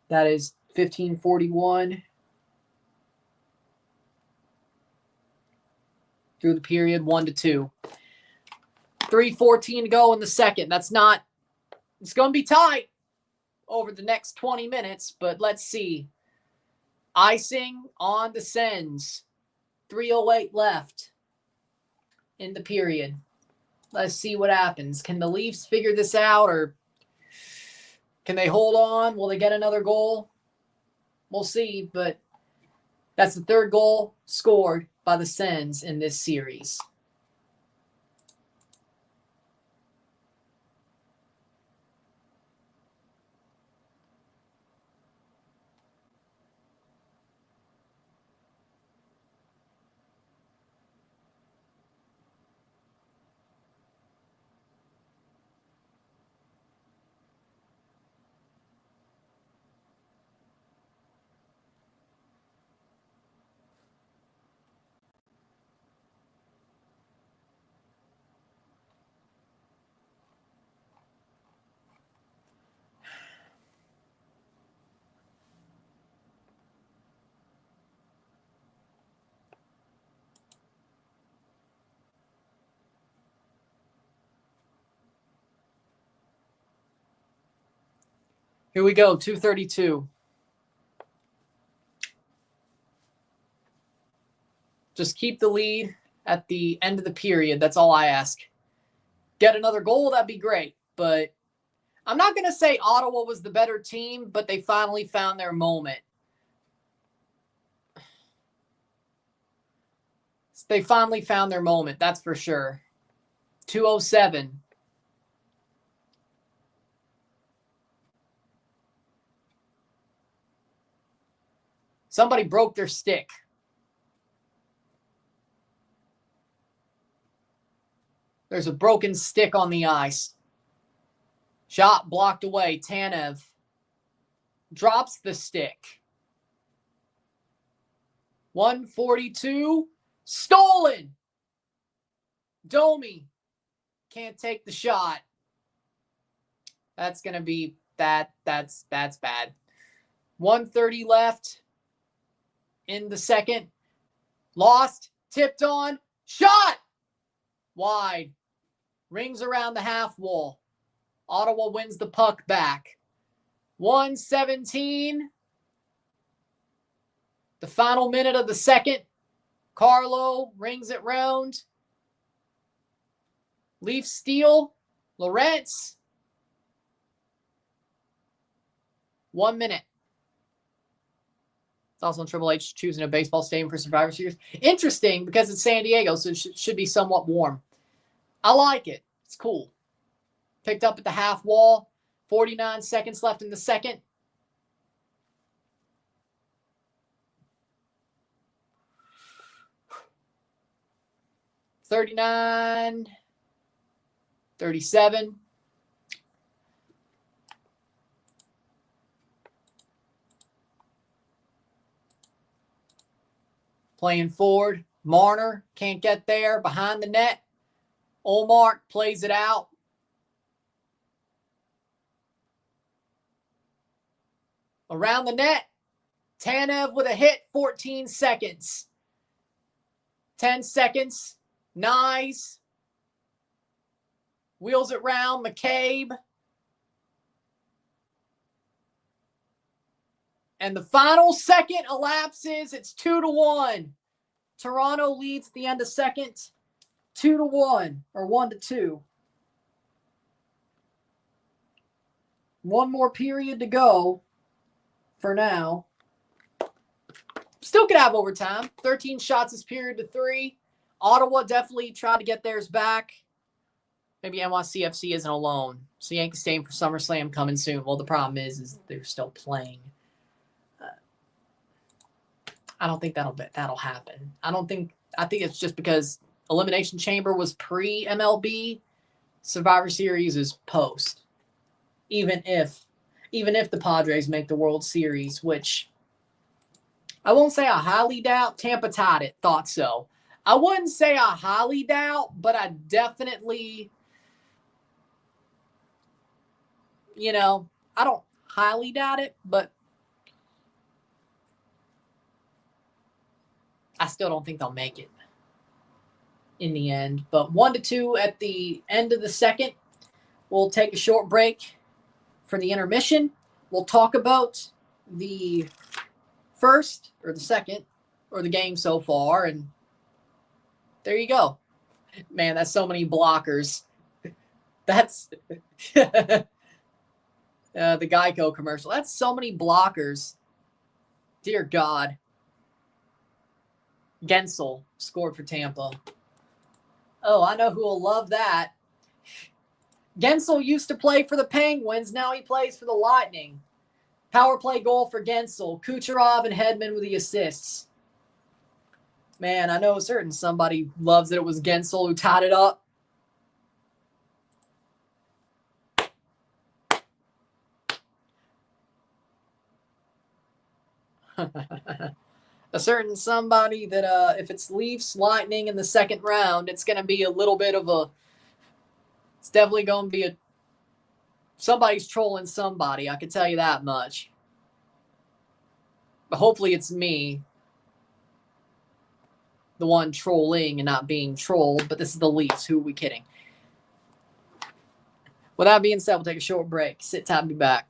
That is 15:41 through the period, 1-2. 3:14 to go in the second. It's going to be tight over the next 20 minutes, but let's see. Icing on the Sens. 3:08 left in the period. Let's see what happens. Can the Leafs figure this out, or can they hold on? Will they get another goal? We'll see, but that's the third goal scored by the Sens in this series. Here we go, 2:32. Just keep the lead at the end of the period. That's all I ask. Get another goal, that'd be great. But I'm not going to say Ottawa was the better team, but they finally found their moment. They finally found their moment, that's for sure. 207. Somebody broke their stick. There's a broken stick on the ice. Shot blocked away. Tanev drops the stick. 142. Stolen. Domi can't take the shot. That's going to be that. That's bad. 130 left in the second. Lost. Tipped on. Shot. Wide. Rings around the half wall. Ottawa wins the puck back. 117. The final minute of the second. Carlo rings it round. Leaf steal. Lawrence. 1 minute. It's also on Triple H choosing a baseball stadium for Survivor Series. Interesting because it's San Diego, so it should be somewhat warm. I like it. It's cool. Picked up at the half wall. 49 seconds left in the second. $39, $37. Playing forward. Marner can't get there. Behind the net. Olmark plays it out. Around the net. Tanev with a hit. 14 seconds. 10 seconds. Nyes. Wheels it round. McCabe. And the final second elapses. It's 2-1. Toronto leads at the end of second. 2-1 or 1-2. One more period to go for now. Still could have overtime. 13 shots this period to 3. Ottawa definitely tried to get theirs back. Maybe NYCFC isn't alone. So Yankees staying for SummerSlam coming soon. Well, the problem is they're still playing. I don't think that'll happen. I think it's just because Elimination Chamber was pre-MLB. Survivor Series is post. Even if the Padres make the World Series, which I won't say I highly doubt. Tampa tied it. Thought so. I wouldn't say I highly doubt, but I definitely, I don't highly doubt it, but I still don't think they'll make it in the end. But 1-2 at the end of the second. We'll take a short break for the intermission. We'll talk about the first or the second or the game so far. And there you go. Man, that's so many blockers. That's the Geico commercial. That's so many blockers. Dear God. Gensel scored for Tampa. Oh, I know who will love that. Gensel used to play for the Penguins. Now he plays for the Lightning. Power play goal for Gensel. Kucherov and Hedman with the assists. Man, I know certain somebody loves that it was Gensel who tied it up. A certain somebody that if it's Leafs Lightning in the second round, it's going to be a little bit of a. It's definitely going to be somebody's trolling somebody. I can tell you that much. But hopefully it's me, the one trolling and not being trolled. But this is the Leafs. Who are we kidding? With that being said, we'll take a short break. Sit tight and be back.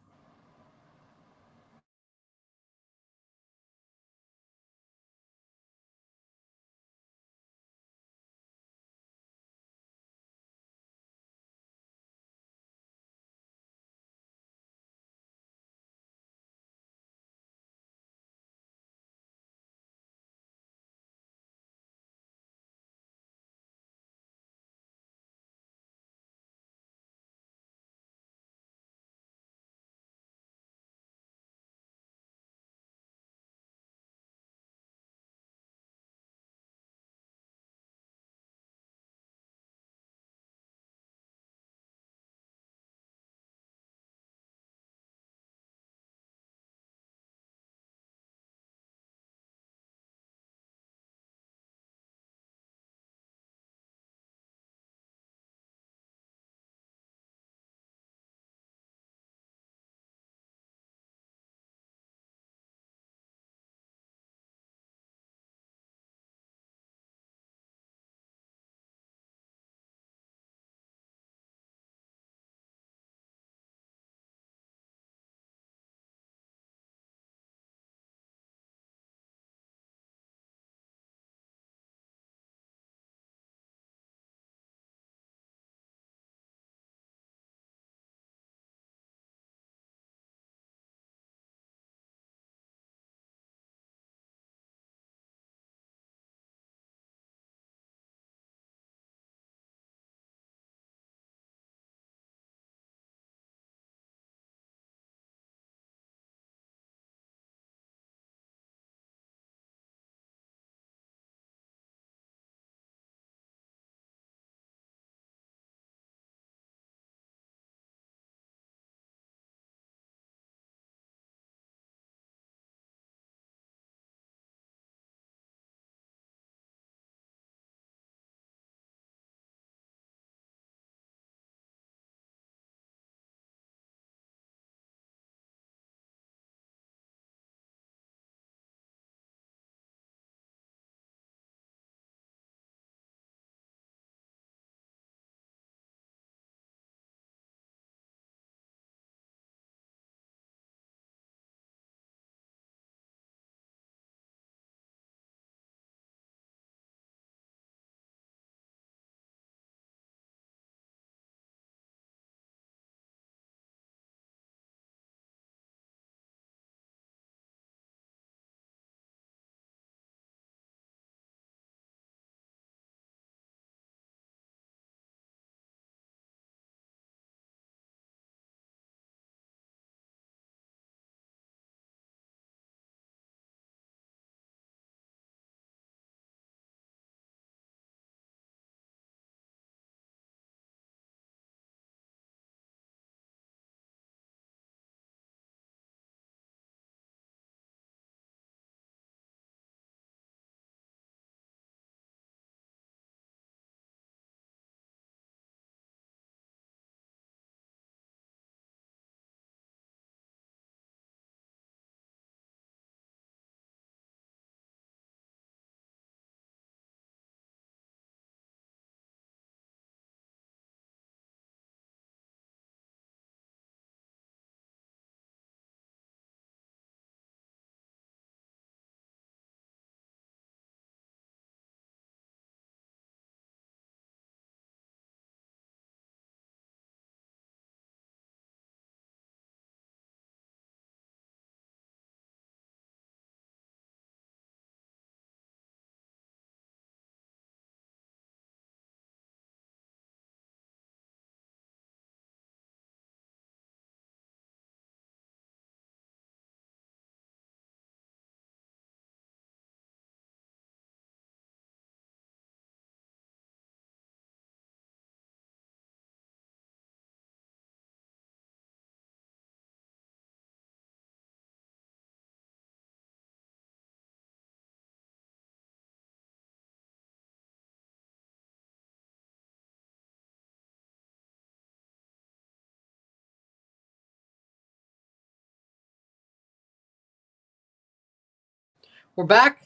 We're back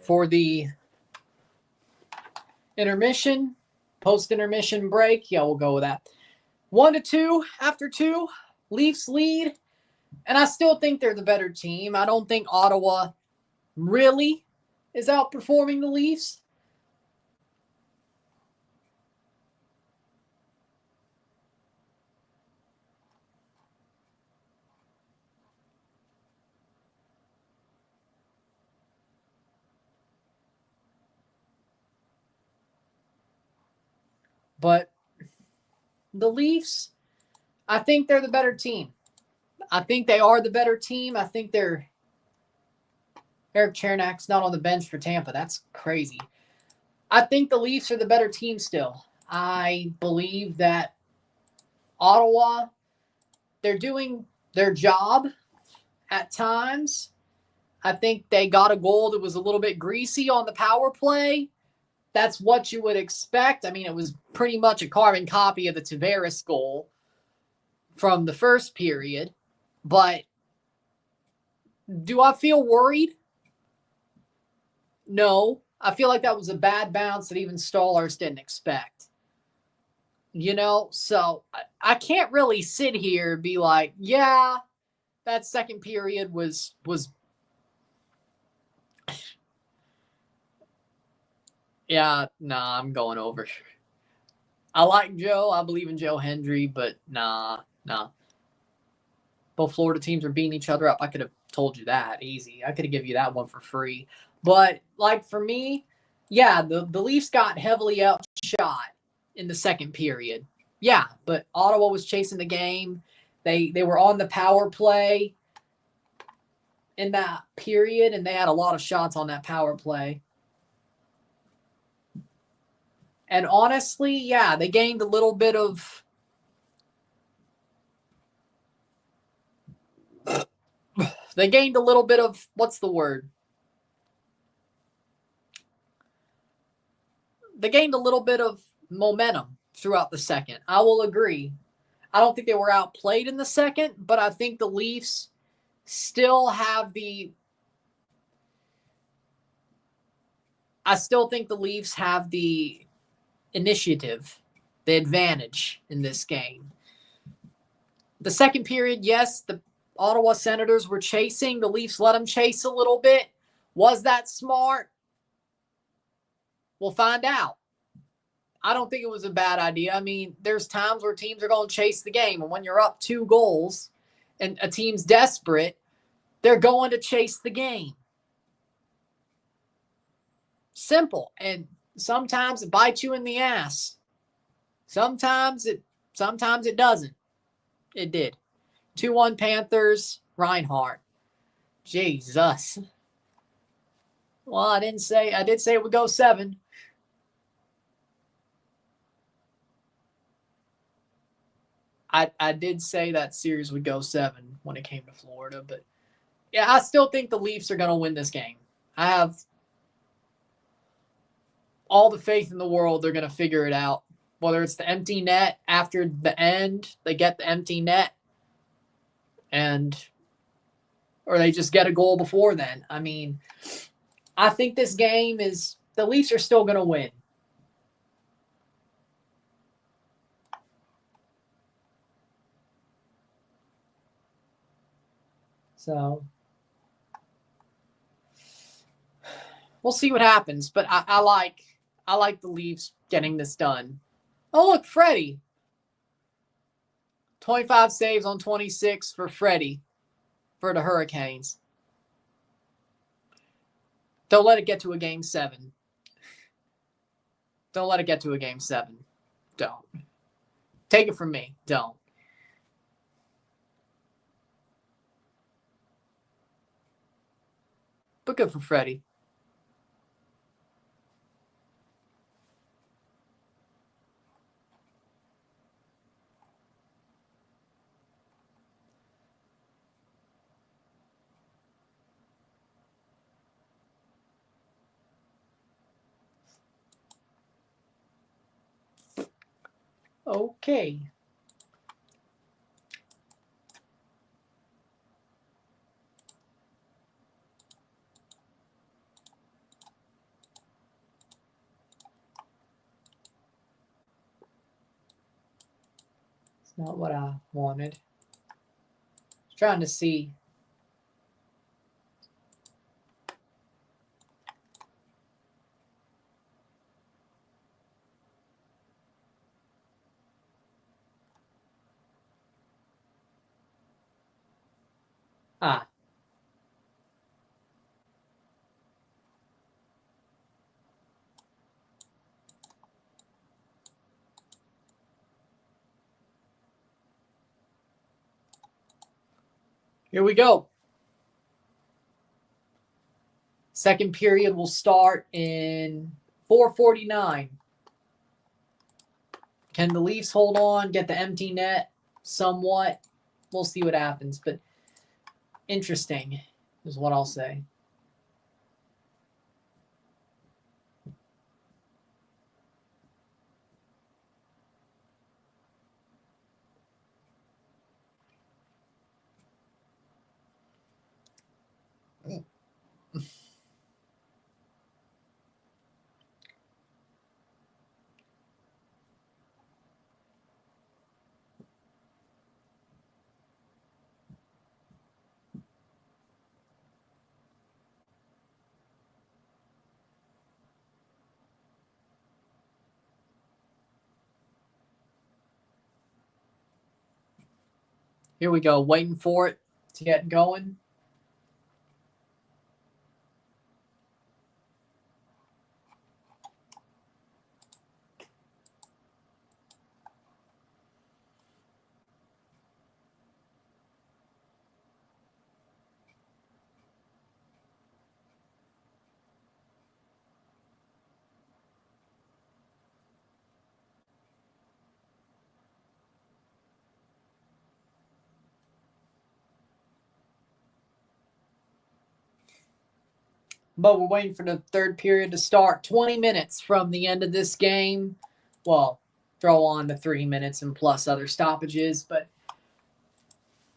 for the intermission, post-intermission break. Yeah, we'll go with that. 1-2 after 2. Leafs lead. And I still think they're the better team. I don't think Ottawa really is outperforming the Leafs. But the Leafs, I think they're the better team. I think they are the better team. I think they're Eric Chernak's not on the bench for Tampa. That's crazy. I think the Leafs are the better team still. I believe that Ottawa, they're doing their job at times. I think they got a goal that was a little bit greasy on the power play. That's what you would expect. I mean, it was pretty much a carbon copy of the Tavares goal from the first period. But do I feel worried? No. I feel like that was a bad bounce that even Stolarz didn't expect. You know, so I can't really sit here and be like, yeah, that second period was yeah, nah, I'm going over. I like Joe. I believe in Joe Hendry, but nah. Both Florida teams are beating each other up. I could have told you that easy. I could have given you that one for free. But, like, for me, yeah, the Leafs got heavily outshot in the second period. Yeah, but Ottawa was chasing the game. They were on the power play in that period, and they had a lot of shots on that power play. And honestly, yeah, they gained a little bit of what's the word? They gained a little bit of momentum throughout the second. I will agree. I don't think they were outplayed in the second, but I think the Leafs still have the initiative, the advantage in this game. The second period, yes, the Ottawa Senators were chasing. The Leafs let them chase a little bit. Was that smart? We'll find out. I don't think it was a bad idea. I mean, there's times where teams are going to chase the game. And when you're up 2 goals and a team's desperate, they're going to chase the game. Simple. And sometimes it bites you in the ass. Sometimes it doesn't. It did. 2-1 Panthers, Reinhardt. Jesus. Well, I did say it would go 7. I did say that series would go 7 when it came to Florida, but yeah, I still think the Leafs are going to win this game. I have all the faith in the world they're going to figure it out. Whether it's the empty net after the end, they get the empty net, or they just get a goal before then. I mean, I think this game the Leafs are still going to win. So we'll see what happens, but I like the Leafs getting this done. Oh, look, Freddie. 25 saves on 26 for Freddie for the Hurricanes. Don't let it get to a game 7. Don't let it get to a game 7. Don't. Take it from me. Don't. But good for Freddie. Okay. Not what I wanted. Trying to see. Ah. Here we go. Second period will start in 4:49. Can the Leafs hold on, get the empty net somewhat? We'll see what happens, but interesting is what I'll say. Here we go, waiting for it to get going. But we're waiting for the third period to start. 20 minutes from the end of this game. Well, throw on the 3 minutes and plus other stoppages, but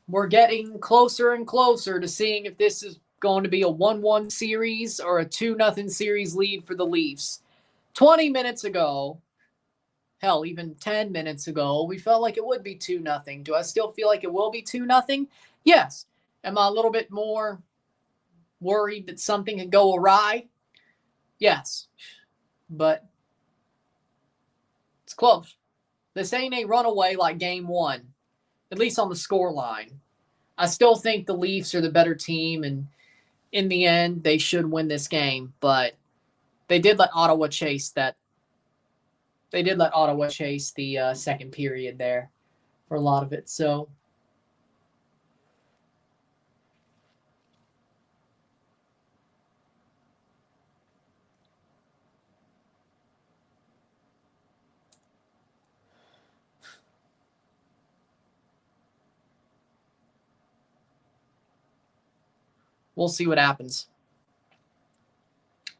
we're getting closer and closer to seeing if this is going to be a 1-1 series or a 2-0 series lead for the Leafs. 20 minutes ago, hell, even 10 minutes ago, we felt like it would be 2-0. Do I still feel like it will be 2-0? Yes. Am I a little bit more worried that something could go awry? Yes. But it's close. This ain't a runaway like game one, at least on the score line. I still think the Leafs are the better team, and in the end, they should win this game. But they did let Ottawa chase that. They did let Ottawa chase the second period there for a lot of it. So we'll see what happens.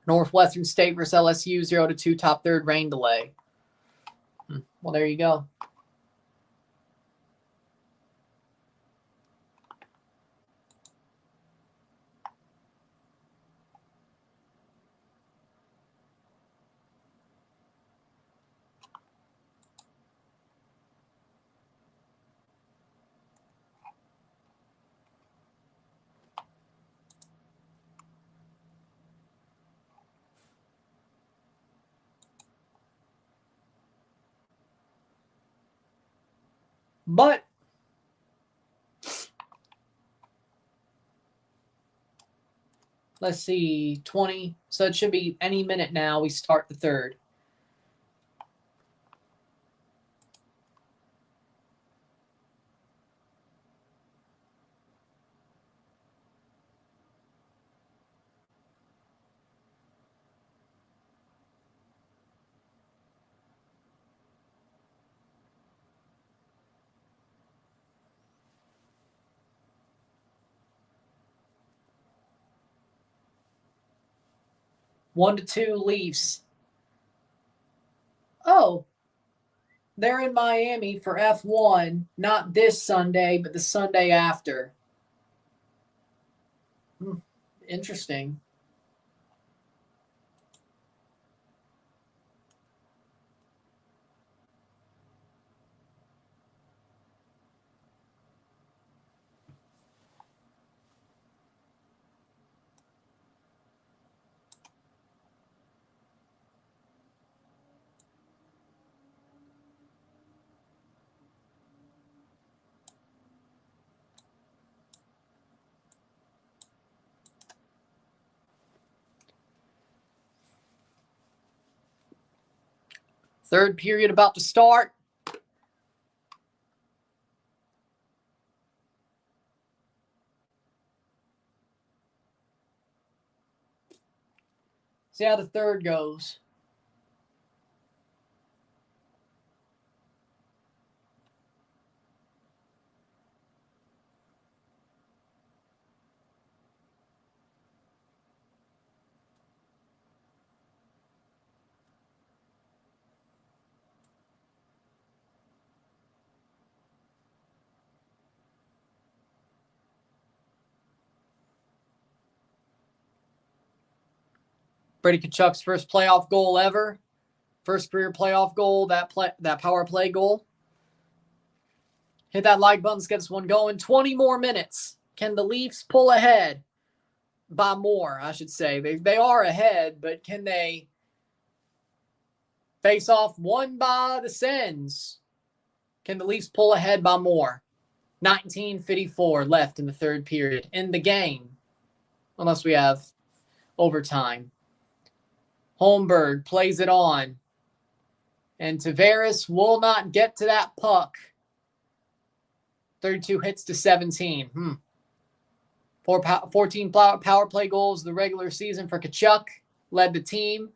Northwestern State versus LSU, 0-2 top third rain delay. Well, there you go. But let's see, 20. So it should be any minute now. We start the third. One to two Leafs. Oh, they're in Miami for F1, not this Sunday, but the Sunday after. Interesting. Third period about to start. See how the third goes. Brady Tkachuk's first playoff goal ever. First career playoff goal, that power play goal. Hit that like button, let's get this one going. 20 more minutes. Can the Leafs pull ahead? By more, I should say. They are ahead, but can they face off won by the Sens? Can the Leafs pull ahead by more? 19:54 left in the third period in the game, unless we have overtime. Holmberg plays it on, and Tavares will not get to that puck. 32 hits to 17. 14 power play goals the regular season for Tkachuk. Led the team.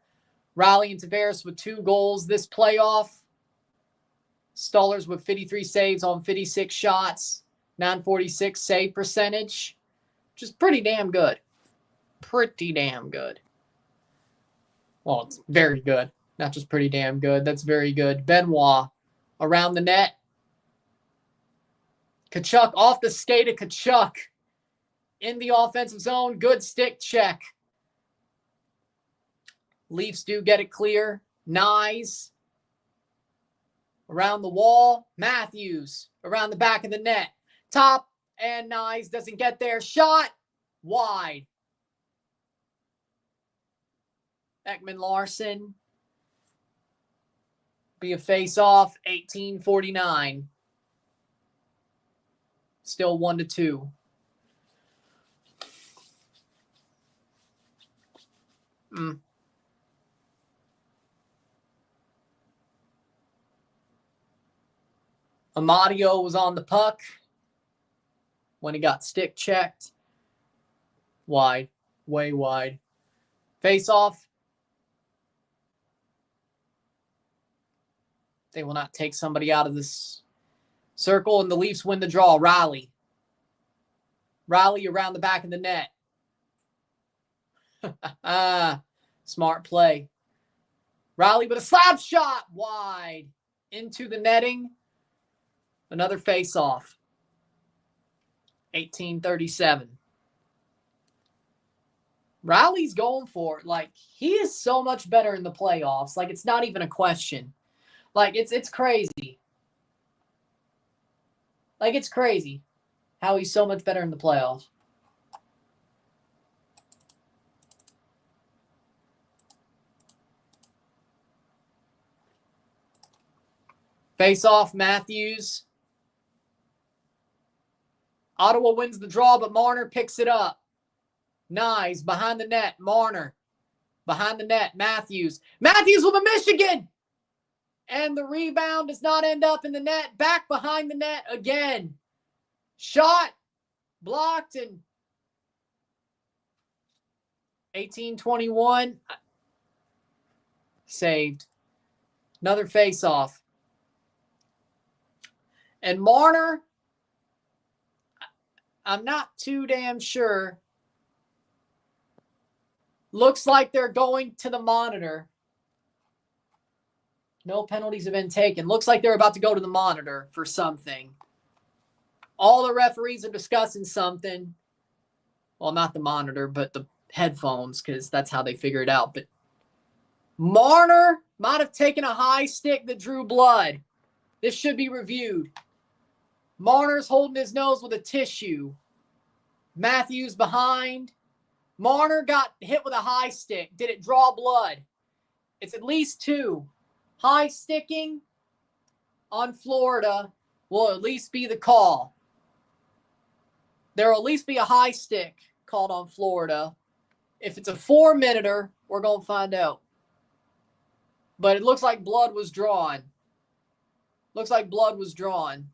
Riley and Tavares with 2 goals this playoff. Stolarz with 53 saves on 56 shots. 946 save percentage. Which is pretty damn good. Pretty damn good. Well, it's very good. Not just pretty damn good. That's very good. Benoit around the net. Tkachuk off the skate of Tkachuk. In the offensive zone. Good stick check. Leafs do get it clear. Nyes around the wall. Matthews around the back of the net. Top and Nyes doesn't get there. Shot wide. Ekman Larson. Be a face-off. 18:49. Still 1-2. Amadio was on the puck when he got stick checked. Wide. Way wide. Face off. They will not take somebody out of this circle, and the Leafs win the draw. Riley around the back of the net. Smart play. Riley with a slap shot wide into the netting. Another face-off. 18:37. Riley's going for it. Like, he is so much better in the playoffs. Like, it's not even a question. Like, it's crazy. Like, it's crazy how he's so much better in the playoffs. Face off, Matthews. Ottawa wins the draw, but Marner picks it up. Nyes behind the net. Marner behind the net. Matthews with a Michigan. And the rebound does not end up in the net. Back behind the net again. Shot blocked, and 18:21 saved. Another face-off. And Marner, I'm not too damn sure. Looks like they're going to the monitor. No penalties have been taken. Looks like they're about to go to the monitor for something. All the referees are discussing something. Well, not the monitor, but the headphones, because that's how they figure it out. But Marner might have taken a high stick that drew blood. This should be reviewed. Marner's holding his nose with a tissue. Matthews behind. Marner got hit with a high stick. Did it draw blood? It's at least 2. High sticking on Florida will at least be the call. There will at least be a high stick called on Florida. If it's a 4-minuter, we're going to find out. But it looks like blood was drawn. Looks like blood was drawn.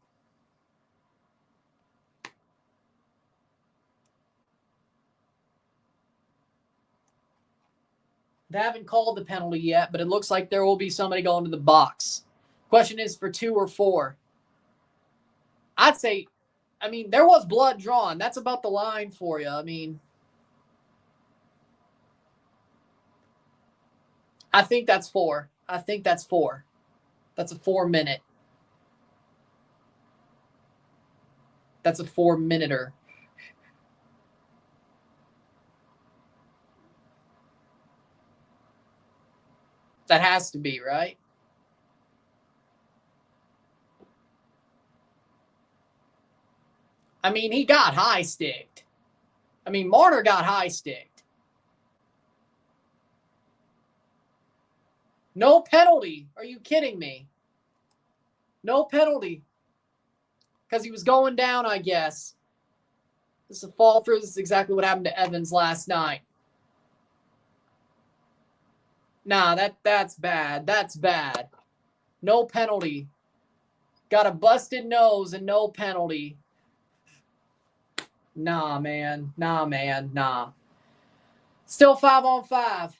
They haven't called the penalty yet, but it looks like there will be somebody going to the box. Question is for 2 or 4. I'd say, I mean, there was blood drawn. That's about the line for you. I mean, I think that's 4. I think that's 4. That's a 4-minute. That's a 4-minuter. That has to be, right? I mean, he got high-sticked. I mean, Marner got high-sticked. No penalty. Are you kidding me? No penalty. Because he was going down, I guess. This is a fall through. This is exactly what happened to Evans last night. Nah, that's bad. That's bad. No penalty. Got a busted nose and no penalty. Nah, man. Nah, man. Nah. Still 5-on-5.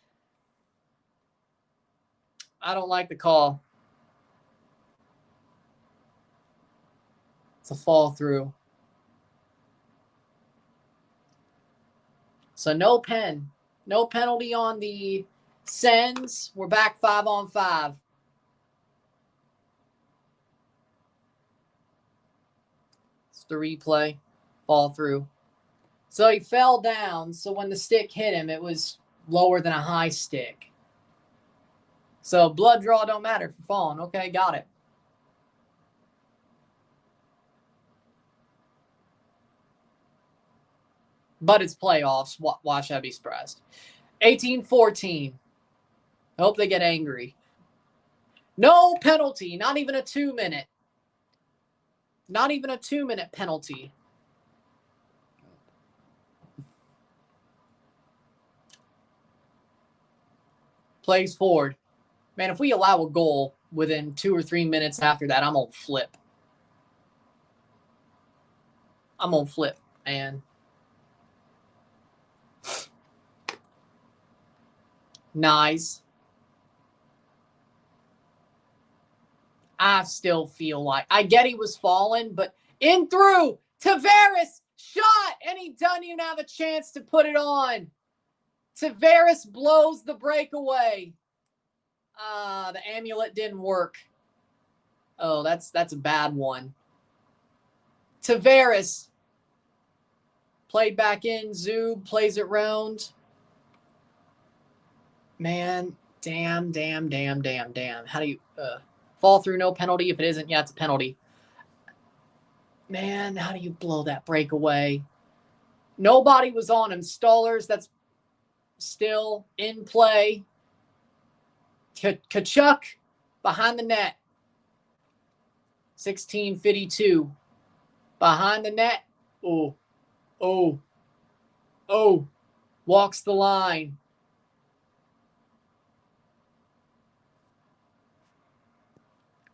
I don't like the call. It's a fall through. So no pen. No penalty on the Sens. We're back 5-on-5. It's the replay. Fall through. So he fell down. So when the stick hit him, it was lower than a high stick. So blood draw don't matter for falling. Okay, got it. But it's playoffs. Watch, I'd be surprised. 18-14. I hope they get angry. No penalty. Not even a 2-minute. Not even a 2-minute penalty. Plays forward. Man, if we allow a goal within 2 or 3 minutes after that, I'm going to flip. I'm going to flip, man. Nice. I still feel like, I get he was falling, but in through, Tavares shot, and he doesn't even have a chance to put it on. Tavares blows the breakaway. The amulet didn't work. Oh, that's a bad one. Tavares played back in. Zub plays it round. Man, damn. How do you fall through no penalty? If it isn't, yeah, it's a penalty. Man, how do you blow that breakaway? Nobody was on him. Stallers, that's still in play. Kachuk behind the net. 16:52. Behind the net. Oh. Walks the line.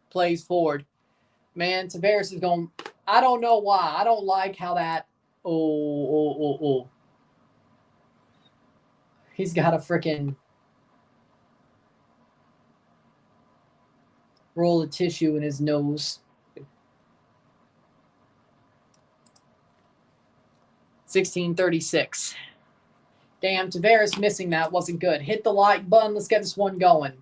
Plays forward. Man, Tavares is going. I don't know why. I don't like how that. Oh. He's got a freaking roll of tissue in his nose. 16:36. Damn, Tavares missing that wasn't good. Hit the like button. Let's get this one going.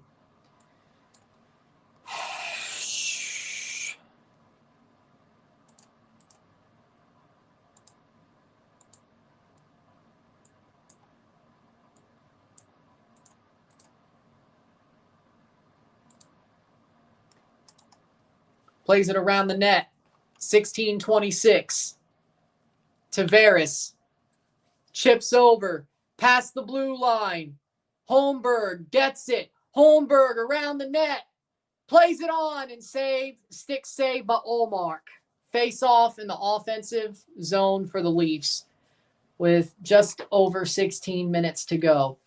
Plays it around the net. 16:26. Tavares chips over. Past the blue line. Holmberg gets it. Holmberg around the net. Plays it on and save. Stick save by Ullmark. Face off in the offensive zone for the Leafs with just over 16 minutes to go.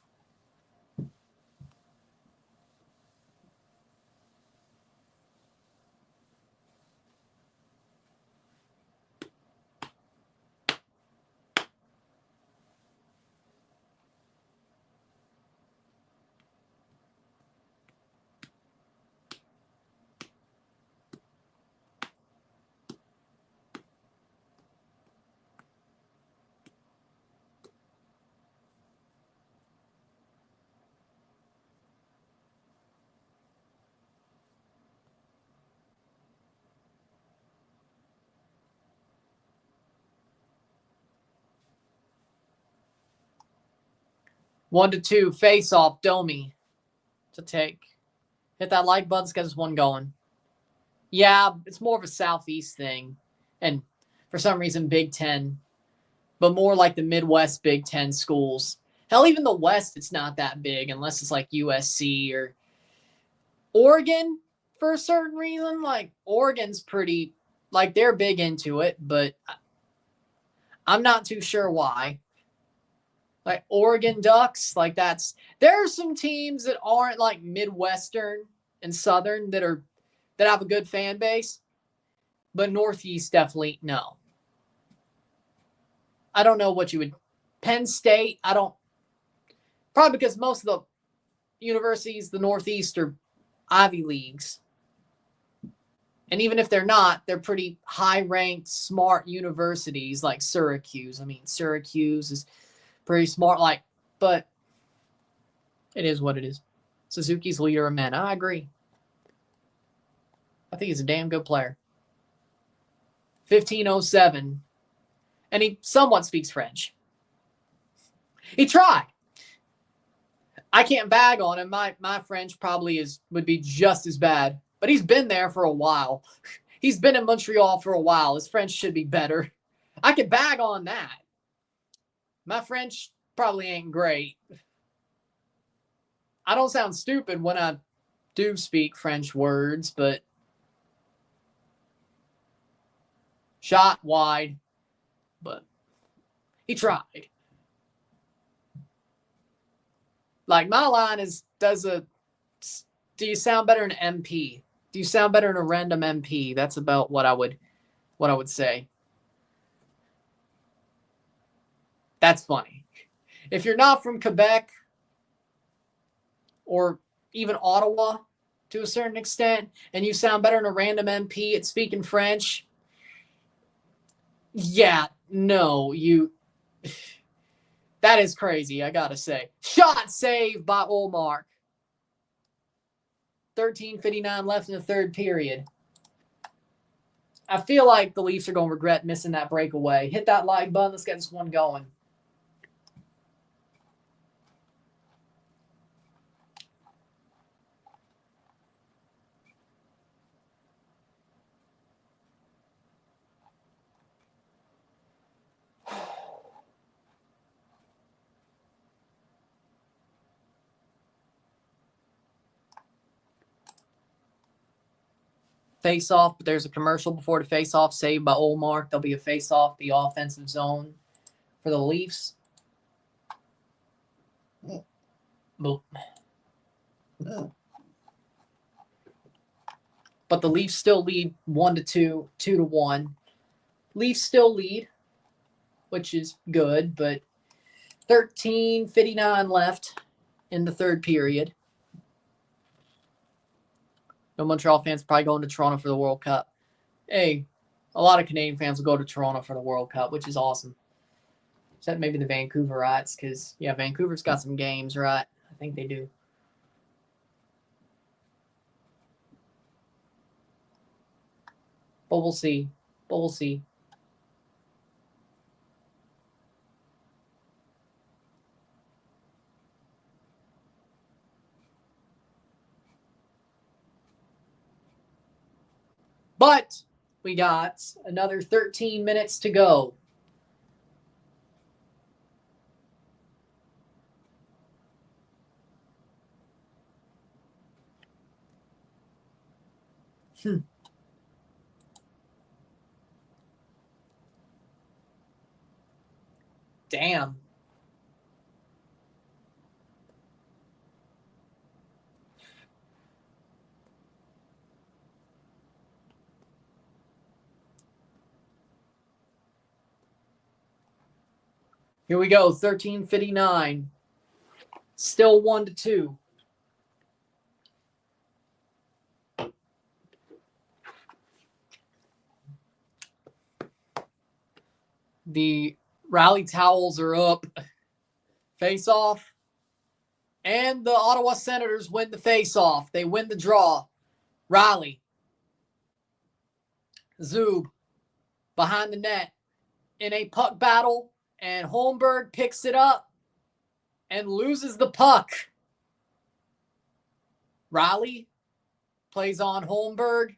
1-2 face off. Domi to take. Hit that like button. Let's get this one going. Yeah, it's more of a Southeast thing. And for some reason, Big Ten. But more like the Midwest Big Ten schools. Hell, even the West, it's not that big unless it's like USC or Oregon for a certain reason. Like, Oregon's pretty, like, they're big into it, but I'm not too sure why. Like, Oregon Ducks, like, there are some teams that aren't like Midwestern and Southern that have a good fan base, but Northeast definitely no. I don't know what you would. Penn State, probably because most of the universities, the Northeast, are Ivy Leagues. And even if they're not, they're pretty high-ranked, smart universities like Syracuse. I mean, Syracuse is pretty smart, but it is what it is. Suzuki's leader of men. I agree. I think he's a damn good player. 1507. And he somewhat speaks French. He tried. I can't bag on him. My French probably would be just as bad. But he's been there for a while. He's been in Montreal for a while. His French should be better. I could bag on that. My French probably ain't great. I don't sound stupid when I do speak French words, but shot wide. But he tried. Like, my line is, do you sound better in MP? Do you sound better in a random MP? That's about what I would say. That's funny. If you're not from Quebec or even Ottawa to a certain extent, and you sound better in a random MP at speaking French, yeah, no, that is crazy, I gotta say. Shot saved by Ullmark. 13:59 left in the third period. I feel like the Leafs are going to regret missing that breakaway. Hit that like button. Let's get this one going. Face off, but there's a commercial before the face off saved by Ullmark. There'll be a face off the offensive zone for the Leafs. But the Leafs still lead 1-2, 2-1. Leafs still lead, which is good, but 13:59 left in the third period. No Montreal fans probably going to Toronto for the World Cup. Hey, a lot of Canadian fans will go to Toronto for the World Cup, which is awesome. Except maybe the Vancouverites, because, yeah, Vancouver's got some games, right? I think they do. But we'll see. But we got another 13 minutes to go. Damn. Here we go, 13:59. Still 1-2. The rally towels are up. Face off. And the Ottawa Senators win the face off. They win the draw. Riley. Zub. Behind the net. In a puck battle. And Holmberg picks it up. and loses the puck. Riley plays on Holmberg.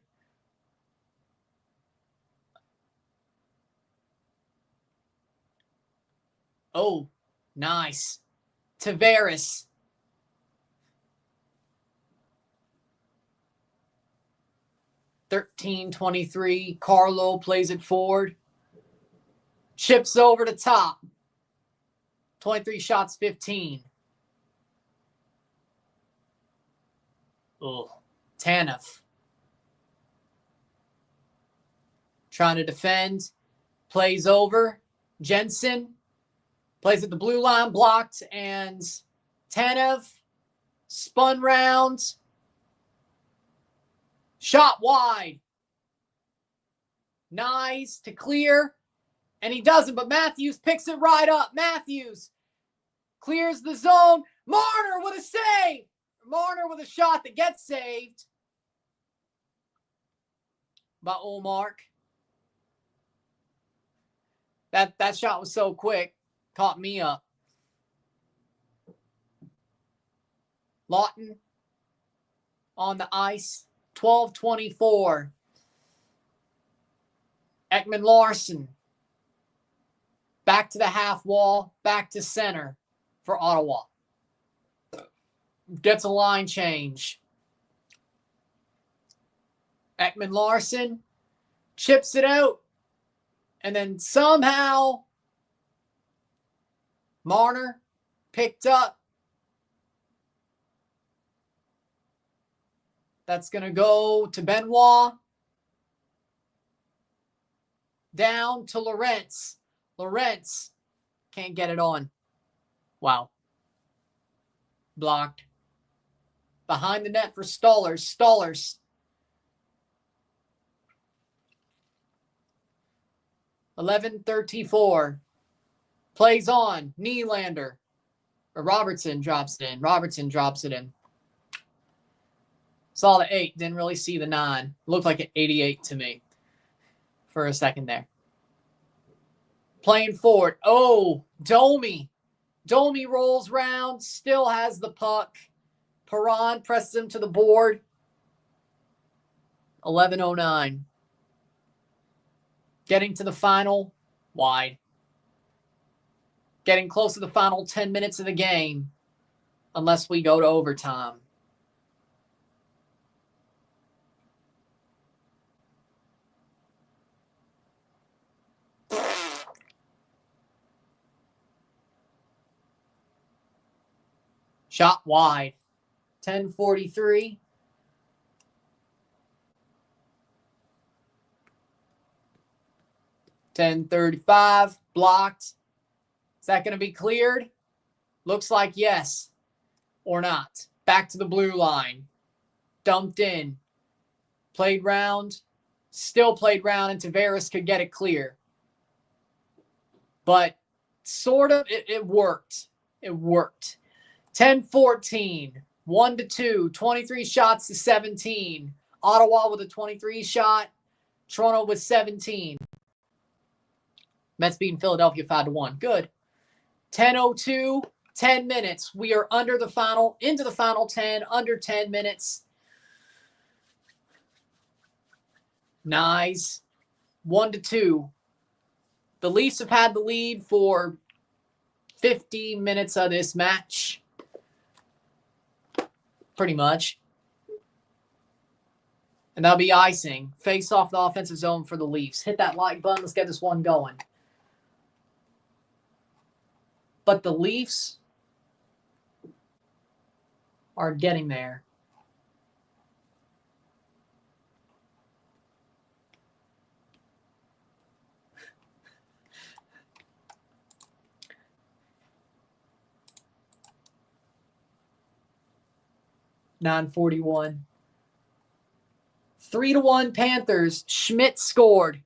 Oh, nice. Tavares. (13:23). Carlo plays it forward. Chips over the top. 23 shots, 15. Oh, Tanev. Trying to defend. Plays over. Jensen plays at the blue line, blocked, and Tanev spun round. Shot wide. Nice to clear. And he doesn't, but Matthews picks it right up. Matthews clears the zone. Marner with a save. Marner with a shot that gets saved by Ullmark. That shot was so quick. Caught me up. Lawton on the ice. 12:24. Ekman Larson. Back to the half wall. Back to center for Ottawa. Gets a line change. Ekman Larson chips it out. And then somehow Marner picked up. That's going to go to Benoit. Down to Lorentz. Lorentz can't get it on. Wow. Blocked. Behind the net for Stollers. Stollers. (11:34). Plays on. Nylander. Or Robertson drops it in. Robertson drops it in. Saw the 8. Didn't really see the 9. Looked like an 88 to me for a second there. Playing forward. Oh, Domi. Domi rolls round. Still has the puck. Perron presses him to the board. 11:09. Getting to the final. Wide. Getting close to the final 10 minutes of the game. Unless we go to overtime. Shot wide. 10:43. (10:35). Blocked. Is that going to be cleared? Looks like yes. Or not. Back to the blue line. Dumped in. Played round. Still played round, and Tavares could get it clear. But sort of, it worked. It worked. 10:14. 1-2. 23 shots to 17. Ottawa with a 23 shot. Toronto with 17. Mets beating Philadelphia 5-1. Good. 10:02. 10 minutes. We are into the final 10, under 10 minutes. Nice. 1-2. The Leafs have had the lead for 50 minutes of this match. Pretty much. And that'll be icing. Face off the offensive zone for the Leafs. Hit that like button. Let's get this one going. But the Leafs are getting there. (9:41). 3-1 Panthers. Schmidt scored.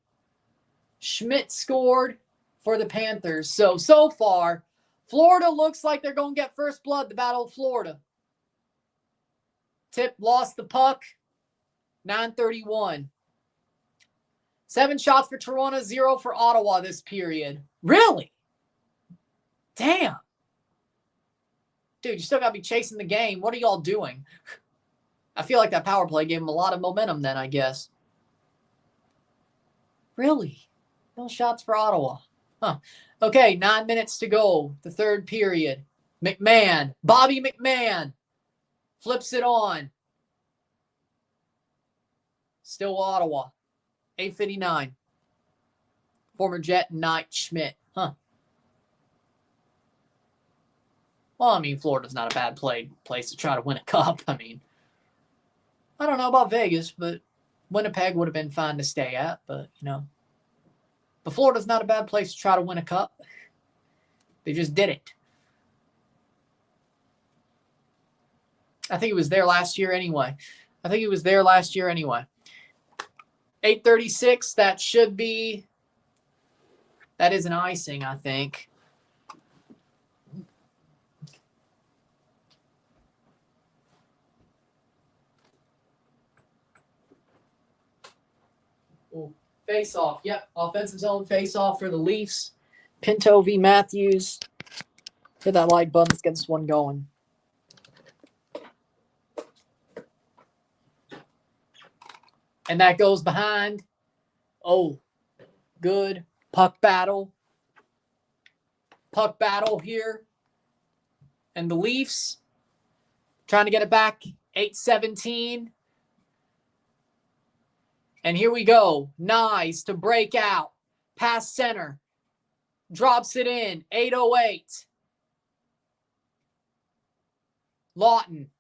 Schmidt scored for the Panthers. So far, Florida looks like they're going to get first blood, the Battle of Florida. Tip lost the puck. 9:31. 7 shots for Toronto, 0 for Ottawa this period. Really? Damn. dude, you still got to be chasing the game. What are y'all doing? I feel like that power play gave them a lot of momentum then, I guess. Really? No shots for Ottawa. Huh. Okay, 9 minutes to go. The third period. McMahon. Bobby McMahon. Flips it on. Still Ottawa. 8:59. Former Jet Knight Schmidt. Huh. Well, I mean, Florida's not a bad place to try to win a cup. I mean, I don't know about Vegas, but Winnipeg would have been fine to stay at. But, you know, but Florida's not a bad place to try to win a cup. They just did it. I think it was there last year anyway. 8:36, that is an icing, I think. Face off. Yep. Offensive zone face off for the Leafs. Pinto v. Matthews. Hit that like button. Let's get this one going. And that goes behind. Oh, good. Puck battle. Puck battle here. And the Leafs trying to get it back. 8:17. And here we go. Nice to break out. Pass center. Drops it in. 8:08. Lawton.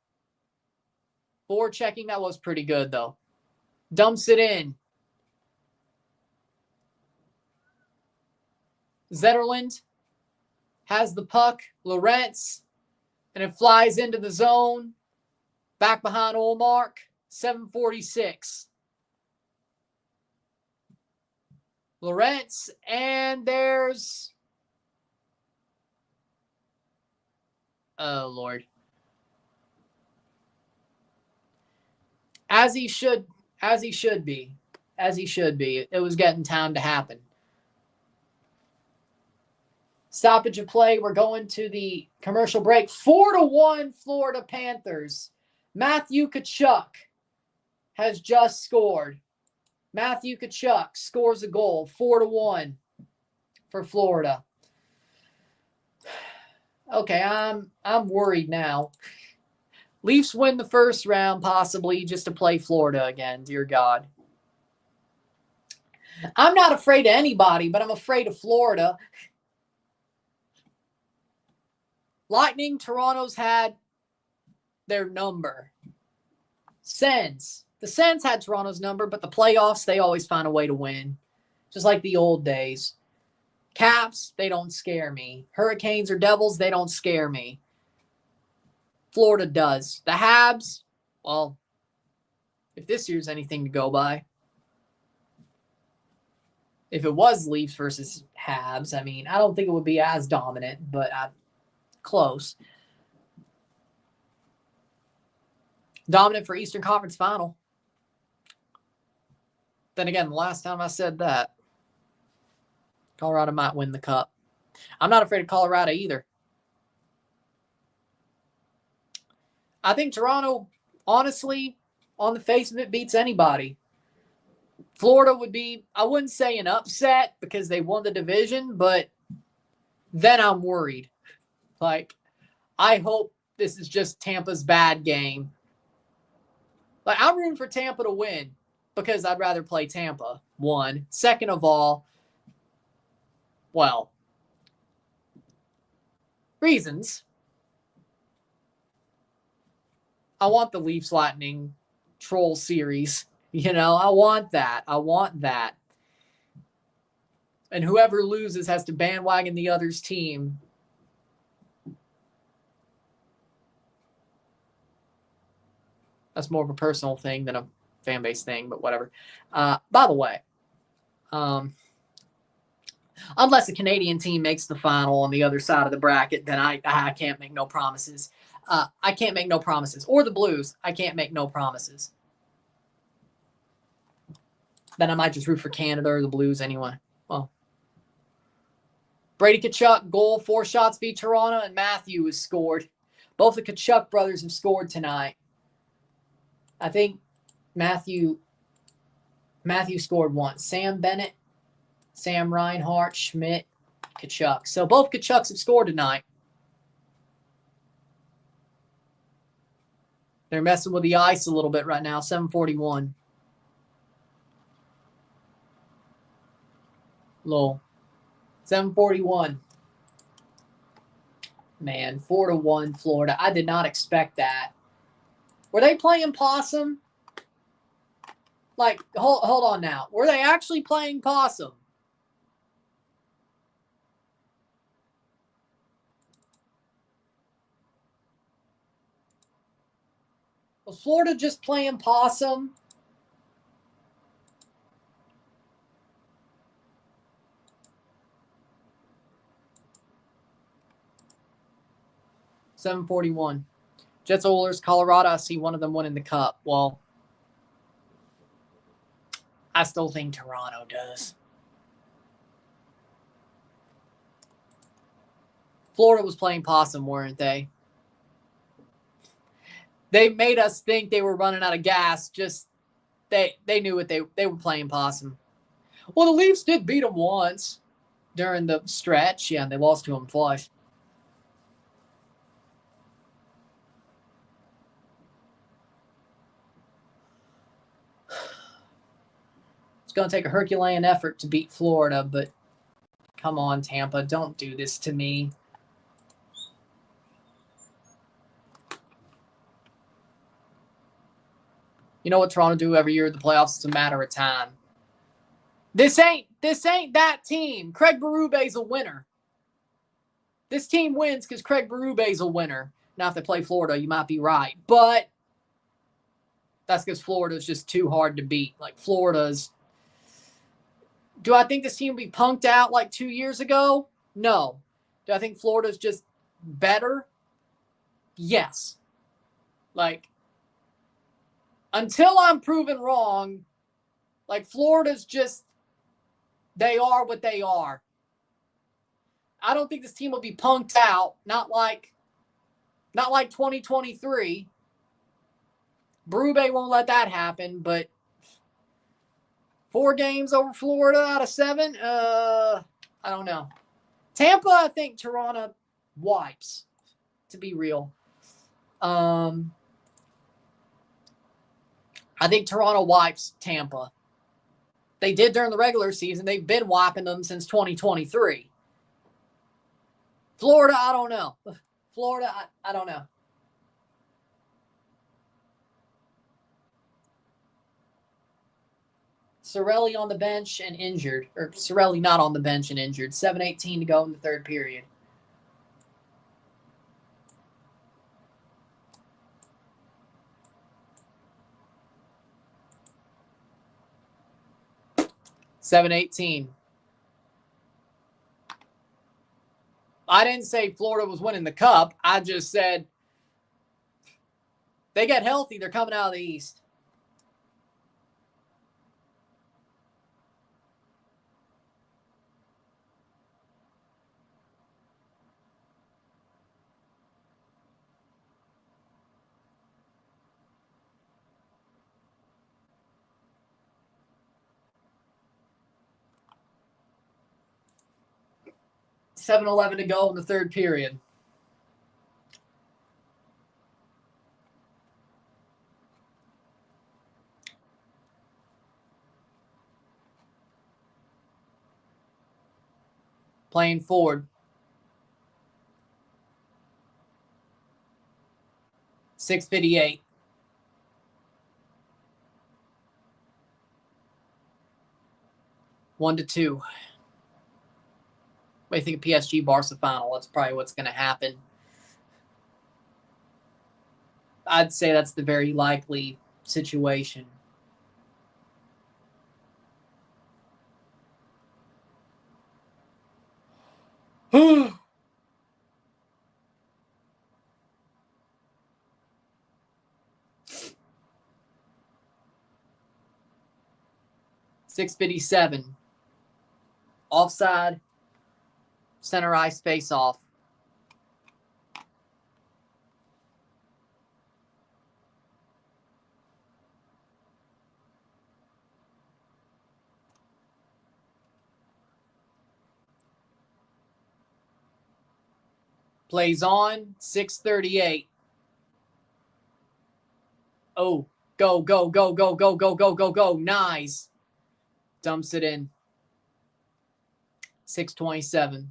Forechecking. That was pretty good, though. Dumps it in. Zetterlund has the puck. Lorentz. And it flies into the zone. Back behind Olmark. 7:46. Lorentz, and there's... Oh, Lord. As he should be. It was getting time to happen. Stoppage of play. We're going to the commercial break. 4-1 Florida Panthers. Matthew Tkachuk has just scored. Matthew Tkachuk scores a goal. 4-1 for Florida. Okay, I'm worried now. Leafs win the first round, possibly, just to play Florida again. Dear God. I'm not afraid of anybody, but I'm afraid of Florida. Lightning, Toronto's had their number. Sens. The Sens had Toronto's number, but the playoffs, they always find a way to win. Just like the old days. Caps, they don't scare me. Hurricanes or Devils, they don't scare me. Florida does. The Habs, well, if this year's anything to go by. If it was Leafs versus Habs, I mean, I don't think it would be as dominant, but close. Dominant for Eastern Conference Final. Then again, the last time I said that, Colorado might win the cup. I'm not afraid of Colorado either. I think Toronto, honestly, on the face of it, beats anybody. Florida would be, I wouldn't say an upset because they won the division, but then I'm worried. Like, I hope this is just Tampa's bad game. Like, I'm rooting for Tampa to win because I'd rather play Tampa, one. Second of all, well, reasons. I want the Leafs Lightning troll series. You know, I want that. And whoever loses has to bandwagon the other's team. That's more of a personal thing than a fan base thing, but whatever. By the way, unless a Canadian team makes the final on the other side of the bracket, then I can't make no promises. I can't make no promises. Or the Blues, I can't make no promises. Then I might just root for Canada or the Blues anyway. Well, Brady Tkachuk, goal, 4 shots beat Toronto, and Matthews scored. Both the Tkachuk brothers have scored tonight. I think Matthew scored once. Sam Bennett, Sam Reinhart, Schmidt, Tkachuk. So both Tkachuks have scored tonight. They're messing with the ice a little bit right now, 7:41. Lowell. 7:41. Man, 4-1 Florida. I did not expect that. Were they playing possum? Like, hold on now. Were they actually playing possum? Was Florida just playing possum? $7:41. Jets, Oilers, Colorado. I see one of them winning the cup. Well, I still think Toronto does. Florida was playing possum, weren't they? They made us think they were running out of gas. Just they knew what they were playing possum. Well, the Leafs did beat them once during the stretch. Yeah, and they lost to them twice. It's going to take a Herculean effort to beat Florida, but come on, Tampa, don't do this to me. You know what Toronto do every year in the playoffs? It's a matter of time. This ain't that team. Craig Berube's a winner. This team wins because Craig Berube's a winner. Now, if they play Florida, you might be right. But that's because Florida's just too hard to beat. Like, Florida's... Do I think this team will be punked out like 2 years ago? No. Do I think Florida's just better? Yes. Like, until I'm proven wrong, like, Florida's just... They are what they are. I don't think this team will be punked out. Not like 2023. Berube won't let that happen, but 4 games over Florida out of 7? I don't know. Tampa, I think Toronto wipes, to be real. I think Toronto wipes Tampa. They did during the regular season. They've been wiping them since 2023. Florida, I don't know. Florida, I don't know. Cirelli on the bench and injured. Or Cirelli not on the bench and injured. 7:18 to go in the third period. $7:18. I didn't say Florida was winning the cup. I just said they get healthy. They're coming out of the East. $7:11 to go in the third period. Playing forward. 6:58. One to 2. What do you think of PSG Barca final? That's probably what's going to happen. I'd say that's the very likely situation. $6:57. Offside. Center ice face off. Plays on. 6:38. Oh, go, go, go, go, go, go, go, go, go. Nice. Dumps it in. 6:27.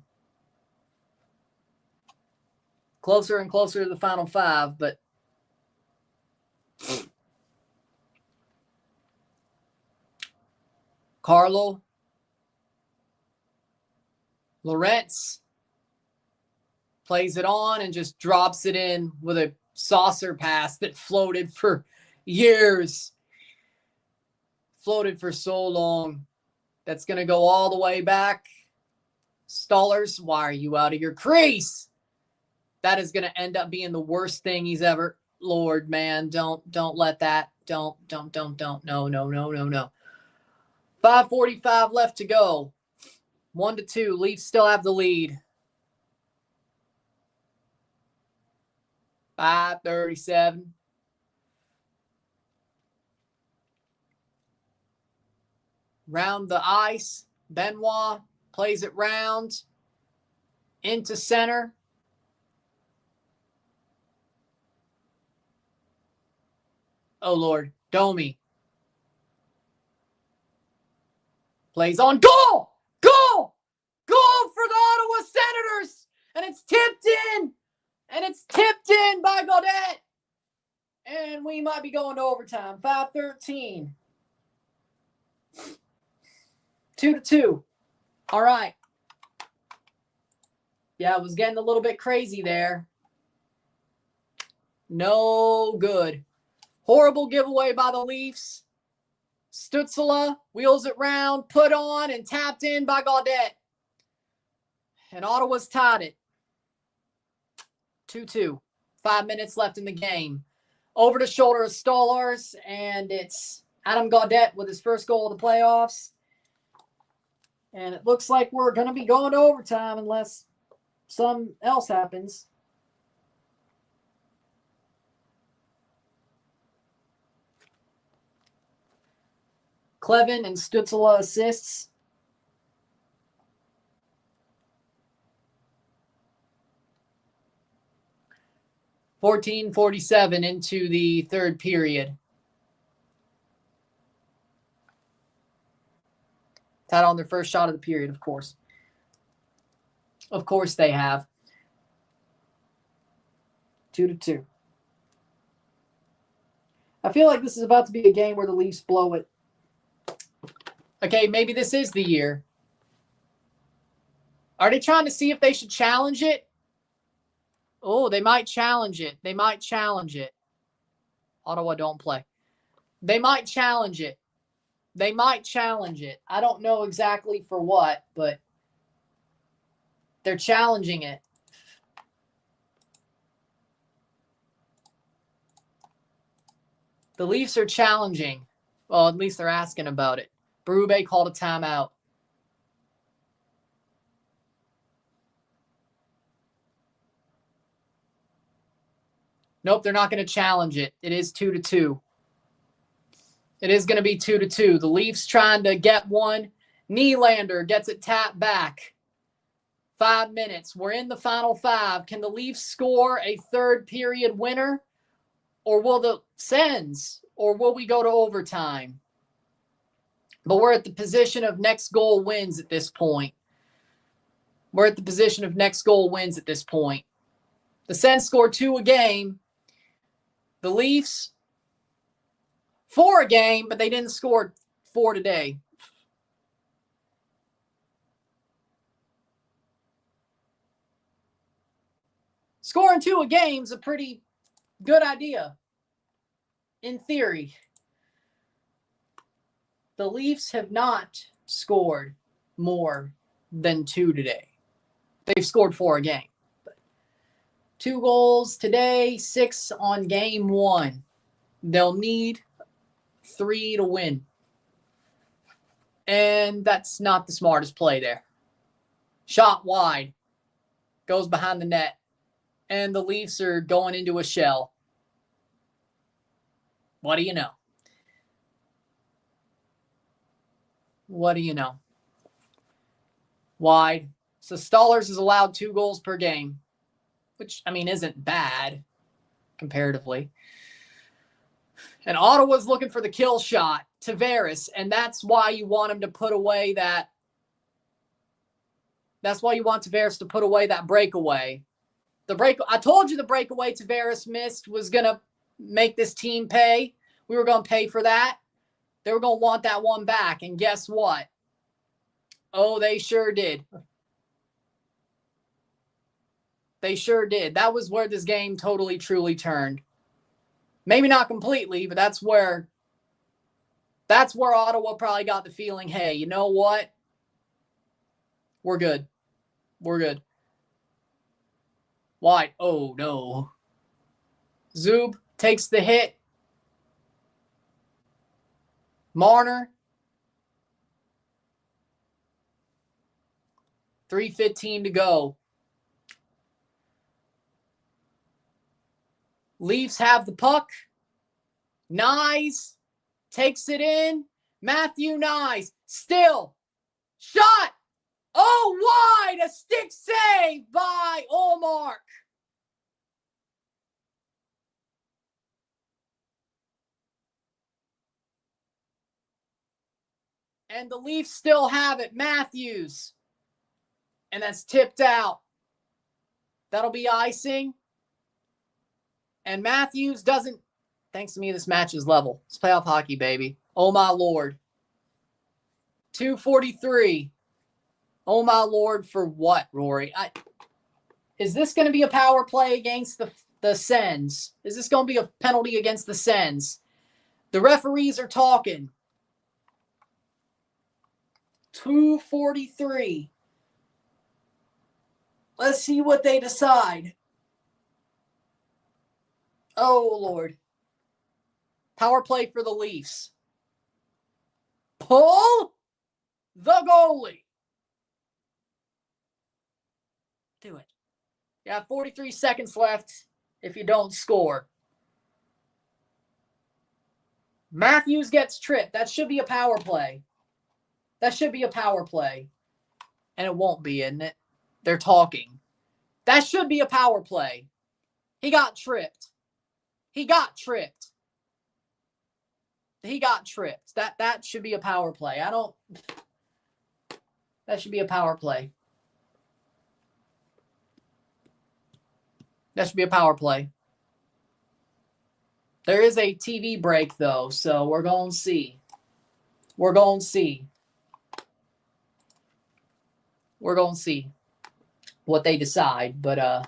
Closer and closer to the final five, but Carlo. Lawrence plays it on and just drops it in with a saucer pass that floated for years. Floated for so long. That's going to go all the way back. Stallers, why are you out of your crease? That is going to end up being the worst thing he's ever. Lord, man, don't let that. Don't. No. 5:45 left to go. 1-2. Leafs still have the lead. 5:37. Round the ice. Benoit plays it round. Into center. Oh, Lord. Domi. Plays on. Goal! Goal! Goal for the Ottawa Senators! And it's tipped in! And it's tipped in by Gaudette! And we might be going to overtime. 5:13. 2-2. All right. Yeah, it was getting a little bit crazy there. No good. Horrible giveaway by the Leafs. Stützle wheels it round, put on, and tapped in by Gaudette. And Ottawa's tied it. 2-2. 5 minutes left in the game. Over the shoulder of Stallers, and it's Adam Gaudette with his first goal of the playoffs. And it looks like we're going to be going to overtime unless something else happens. Clevin and Stützle assists. .47 into the third period. Tied on their first shot of the period, of course. Of course they have. 2-2. I feel like this is about to be a game where the Leafs blow it. Okay, maybe this is the year. Are they trying to see if they should challenge it? Oh, they might challenge it. They might challenge it. Ottawa don't play. They might challenge it. They might challenge it. I don't know exactly for what, but they're challenging it. The Leafs are challenging. Well, at least they're asking about it. Berube called a timeout. Nope, they're not going to challenge it. It is 2-2. It is going to be 2-2. The Leafs trying to get one. Nylander gets it tapped back. 5 minutes. We're in the final five. Can the Leafs score a third period winner? Or will the Sens? Or will we go to overtime? But we're at the position of next goal wins at this point. We're at the position of next goal wins at this point. The Sens score 2 a game. The Leafs 4 a game, but they didn't score 4 today. Scoring 2 a game is a pretty good idea, in theory. The Leafs have not scored more than 2 today. They've scored 4 a game. But 2 goals today, 6 on game 1. They'll need 3 to win. And that's not the smartest play there. Shot wide. Goes behind the net. And the Leafs are going into a shell. What do you know? What do you know? Wide. So Stallers is allowed 2 goals per game. which, I mean, isn't bad comparatively. And Ottawa's looking for the kill shot, Tavares, and that's why you want him to put away that. That's why you want Tavares to put away that breakaway. I told you the breakaway Tavares missed was going to make this team pay. We were going to pay for that. They were going to want that one back. And guess what? Oh, they sure did. They sure did. That was where this game totally, truly turned. Maybe not completely, but that's where Ottawa probably got the feeling, hey, you know what? We're good. We're good. Wide. Oh, no. Zub takes the hit. Marner. 3:15 to go. Leafs have the puck. Nyes takes it in. Matthew Nyes still. Shot. Oh, wide. A stick save by Ullmark. And the Leafs still have it. Matthews. And that's tipped out. That'll be icing. And Matthews doesn't. Thanks to me, this match is level. It's playoff hockey, baby. Oh, my Lord. 2:43. Oh, my Lord, for what, Rory? Is this going to be a power play against the Sens? Is this going to be a penalty against the Sens? The referees are talking. 2:43. Let's see what they decide. Oh, Lord. Power play for the Leafs. Pull the goalie. Do it. You have 43 seconds left if you don't score. Matthews gets tripped. That should be a power play. That should be a power play. And it won't be, isn't it? They're talking. That should be a power play. He got tripped. He got tripped. He got tripped. That should be a power play. That should be a power play. That should be a power play. There is a TV break, though, so we're going to see. We're going to see. We're going to see what they decide, but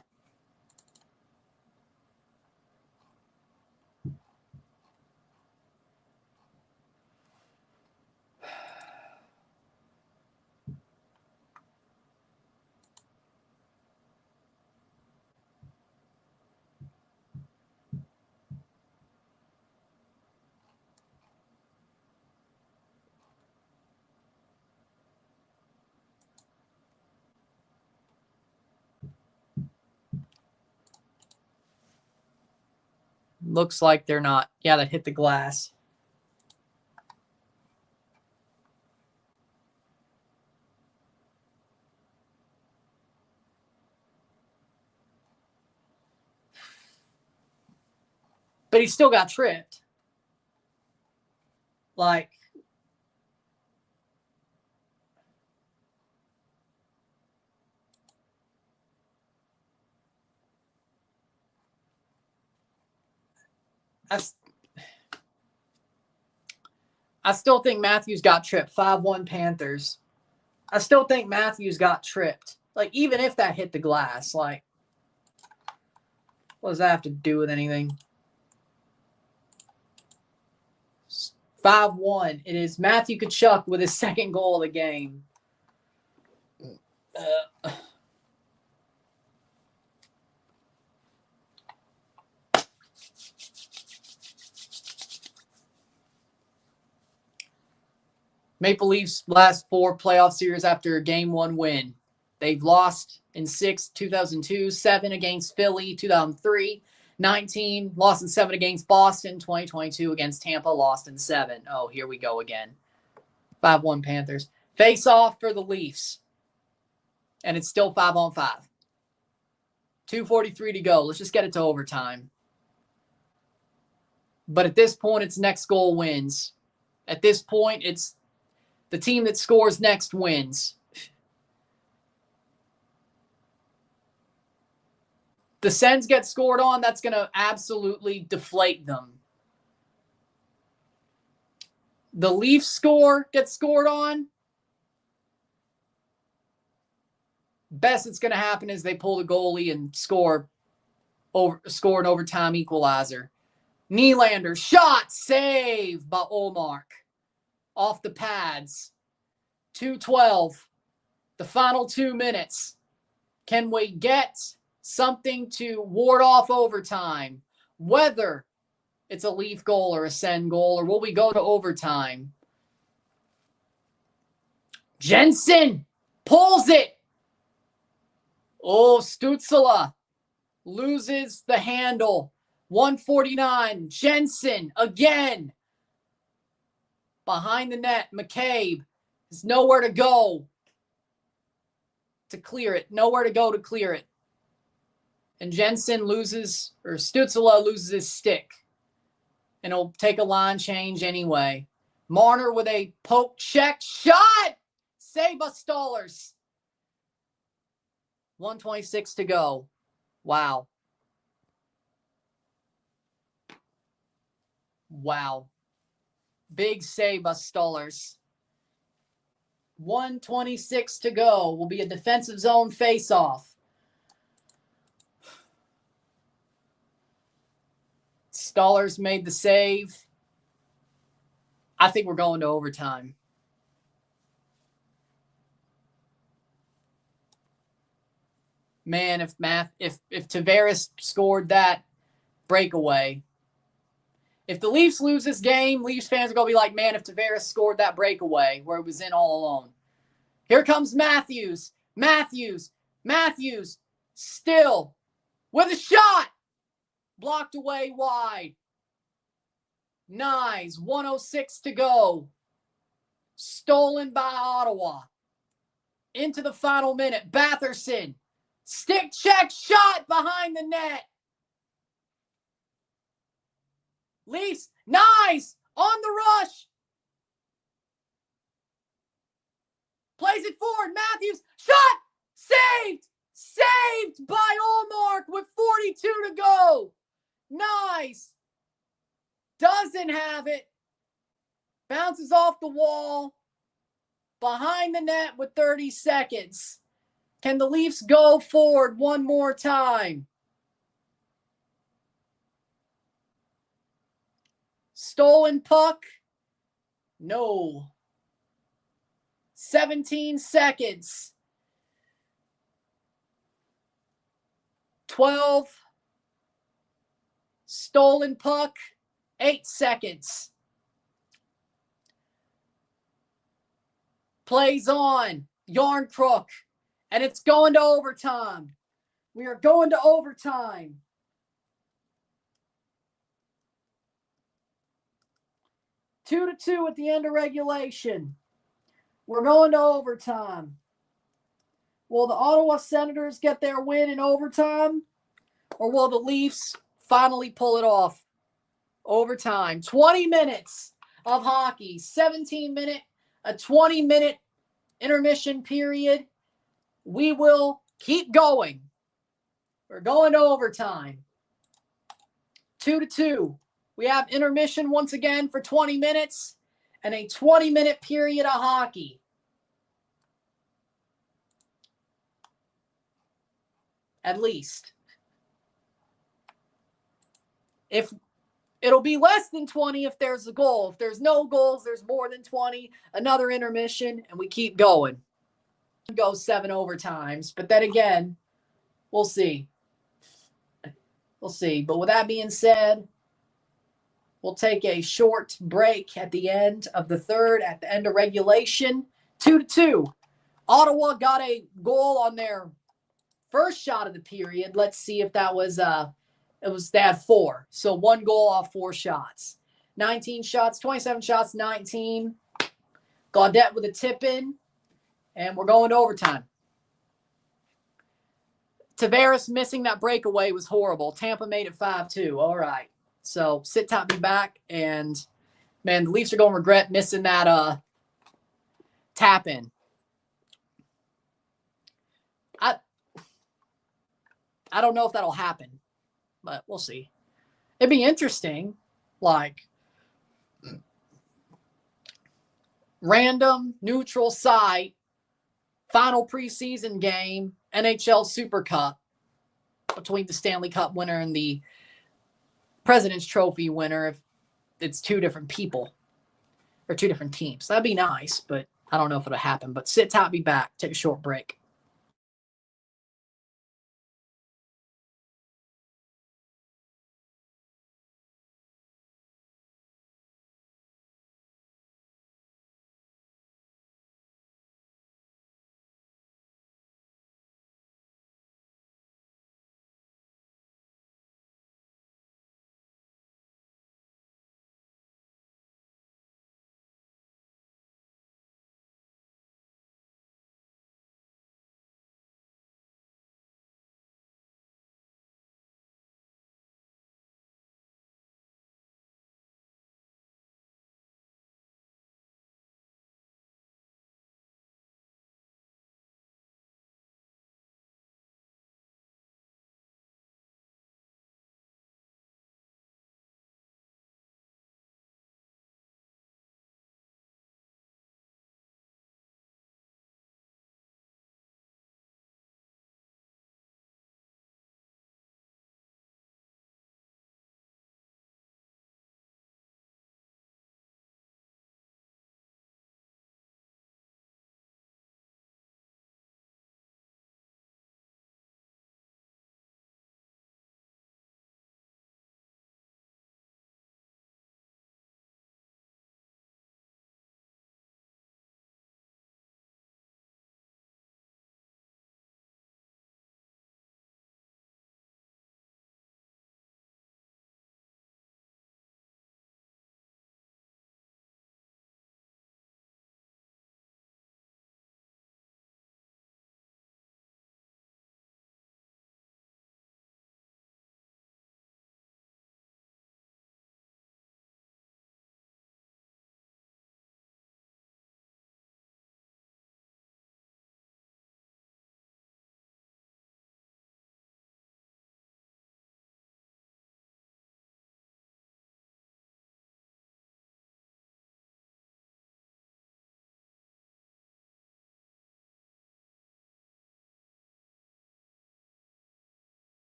looks like they're not. Yeah, that hit the glass. But he still got tripped. Like, I still think Matthews got tripped. 5-1 Panthers. I still think Matthews got tripped. Like, even if that hit the glass, like, what does that have to do with anything? 5-1. It is Matthew Tkachuk with his second goal of the game. Maple Leafs last 4 playoff series after a Game 1 win. They've lost in 6, 2002, 7 against Philly, 2003, 19, lost in 7 against Boston, 2022 against Tampa, lost in 7. Oh, here we go again. 5-1 Panthers. Face off for the Leafs. And it's still 5-on-5. 2:43 to go. Let's just get it to overtime. But at this point, it's next goal wins. At this point, it's the team that scores next wins. The Sens get scored on, that's going to absolutely deflate them. The Leafs gets scored on. Best that's going to happen is they pull the goalie and score an overtime equalizer. Nylander, shot, save by Ullmark. Off the pads. 2:12. The final 2 minutes. Can we get something to ward off overtime? Whether it's a Leaf goal or a Sen goal, or will we go to overtime? Jensen pulls it. Oh, Stützle loses the handle. 149. Jensen again. Behind the net. McCabe has nowhere to go to clear it. Nowhere to go to clear it. And Jensen Stützle loses his stick. And he'll take a line change anyway. Marner with a poke check shot. Save by Stolarz. 1:26 to go. Wow. Wow. Big save by Stolarz. 1:26 to go. Will be a defensive zone face-off. Stolarz made the save. I think we're going to overtime. Man, if Tavares scored that breakaway, if the Leafs lose this game, Leafs fans are going to be like, man, if Tavares scored that breakaway where it was in all alone. Here comes Matthews. Matthews still with a shot. Blocked away wide. Nyes, 1:06 to go. Stolen by Ottawa. Into the final minute. Batherson. Stick check shot behind the net. Leafs. Nyes on the rush. Plays it forward. Matthews. Shot. Saved. Saved by Ullmark with 42 to go. Nice. Doesn't have it. Bounces off the wall. Behind the net with 30 seconds. Can the Leafs go forward one more time? Stolen puck. No. 17 seconds. 12. Stolen puck. 8 seconds. Plays on. Yarncrook. And it's going to overtime. We are going to overtime. 2-2 at the end of regulation. We're going to overtime. Will the Ottawa Senators get their win in overtime? Or will the Leafs finally pull it off? Overtime. 20 minutes of hockey. 17-minute, a 20-minute intermission period. We will keep going. We're going to overtime. 2-2. We have intermission once again for 20 minutes and a 20-minute period of hockey. At least. If it'll be less than 20 if there's a goal. If there's no goals, there's more than 20. Another intermission, and we keep going. Go 7 overtimes, but then again, we'll see. We'll see. But with that being said, we'll take a short break at the end of the third, at the end of regulation. 2-2. Ottawa got a goal on their first shot of the period. Let's see if that was they had 4. So 1 goal off 4 shots. 19 shots, 27 shots, 19. Gaudette with a tip in. And we're going to overtime. Tavares missing that breakaway was horrible. Tampa made it 5-2. All right. So sit tight, be back. And, man, the Leafs are going to regret missing that tap in. I don't know if that'll happen, but we'll see. It'd be interesting, like, random neutral site, final preseason game, NHL Super Cup between the Stanley Cup winner and the President's Trophy winner if it's two different people or two different teams. That'd be nice, but I don't know if it'll happen. But sit tight, be back. Take a short break.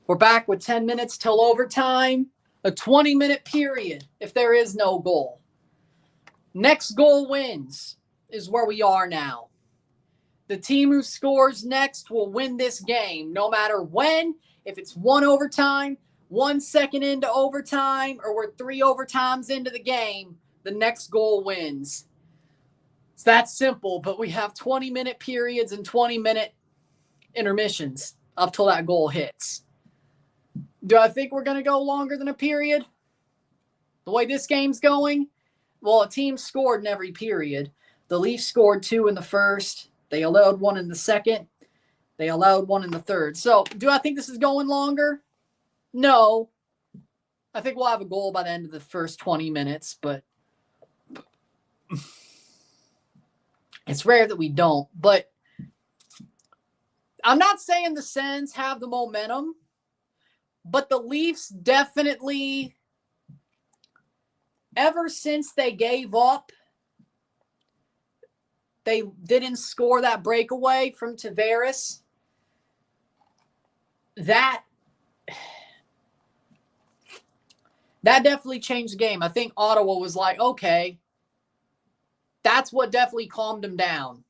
We're back with 10 minutes till overtime, a 20-minute period if there is no goal. Next goal wins is where we are now. The team who scores next will win this game, no matter when, if it's one overtime, 1 second into overtime, or we're 3 overtimes into the game, the next goal wins. It's that simple, but we have 20-minute periods and 20-minute intermissions up till that goal hits. Do I think we're going to go longer than a period? The way this game's going? Well, a team scored in every period. The Leafs scored 2 in the first. They allowed 1 in the second. They allowed 1 in the third. So, do I think this is going longer? No. I think we'll have a goal by the end of the first 20 minutes, but it's rare that we don't. But I'm not saying the Sens have the momentum, but the Leafs definitely, ever since they gave up, they didn't score that breakaway from Tavares. That definitely changed the game. I think Ottawa was like, okay, that's what definitely calmed them down,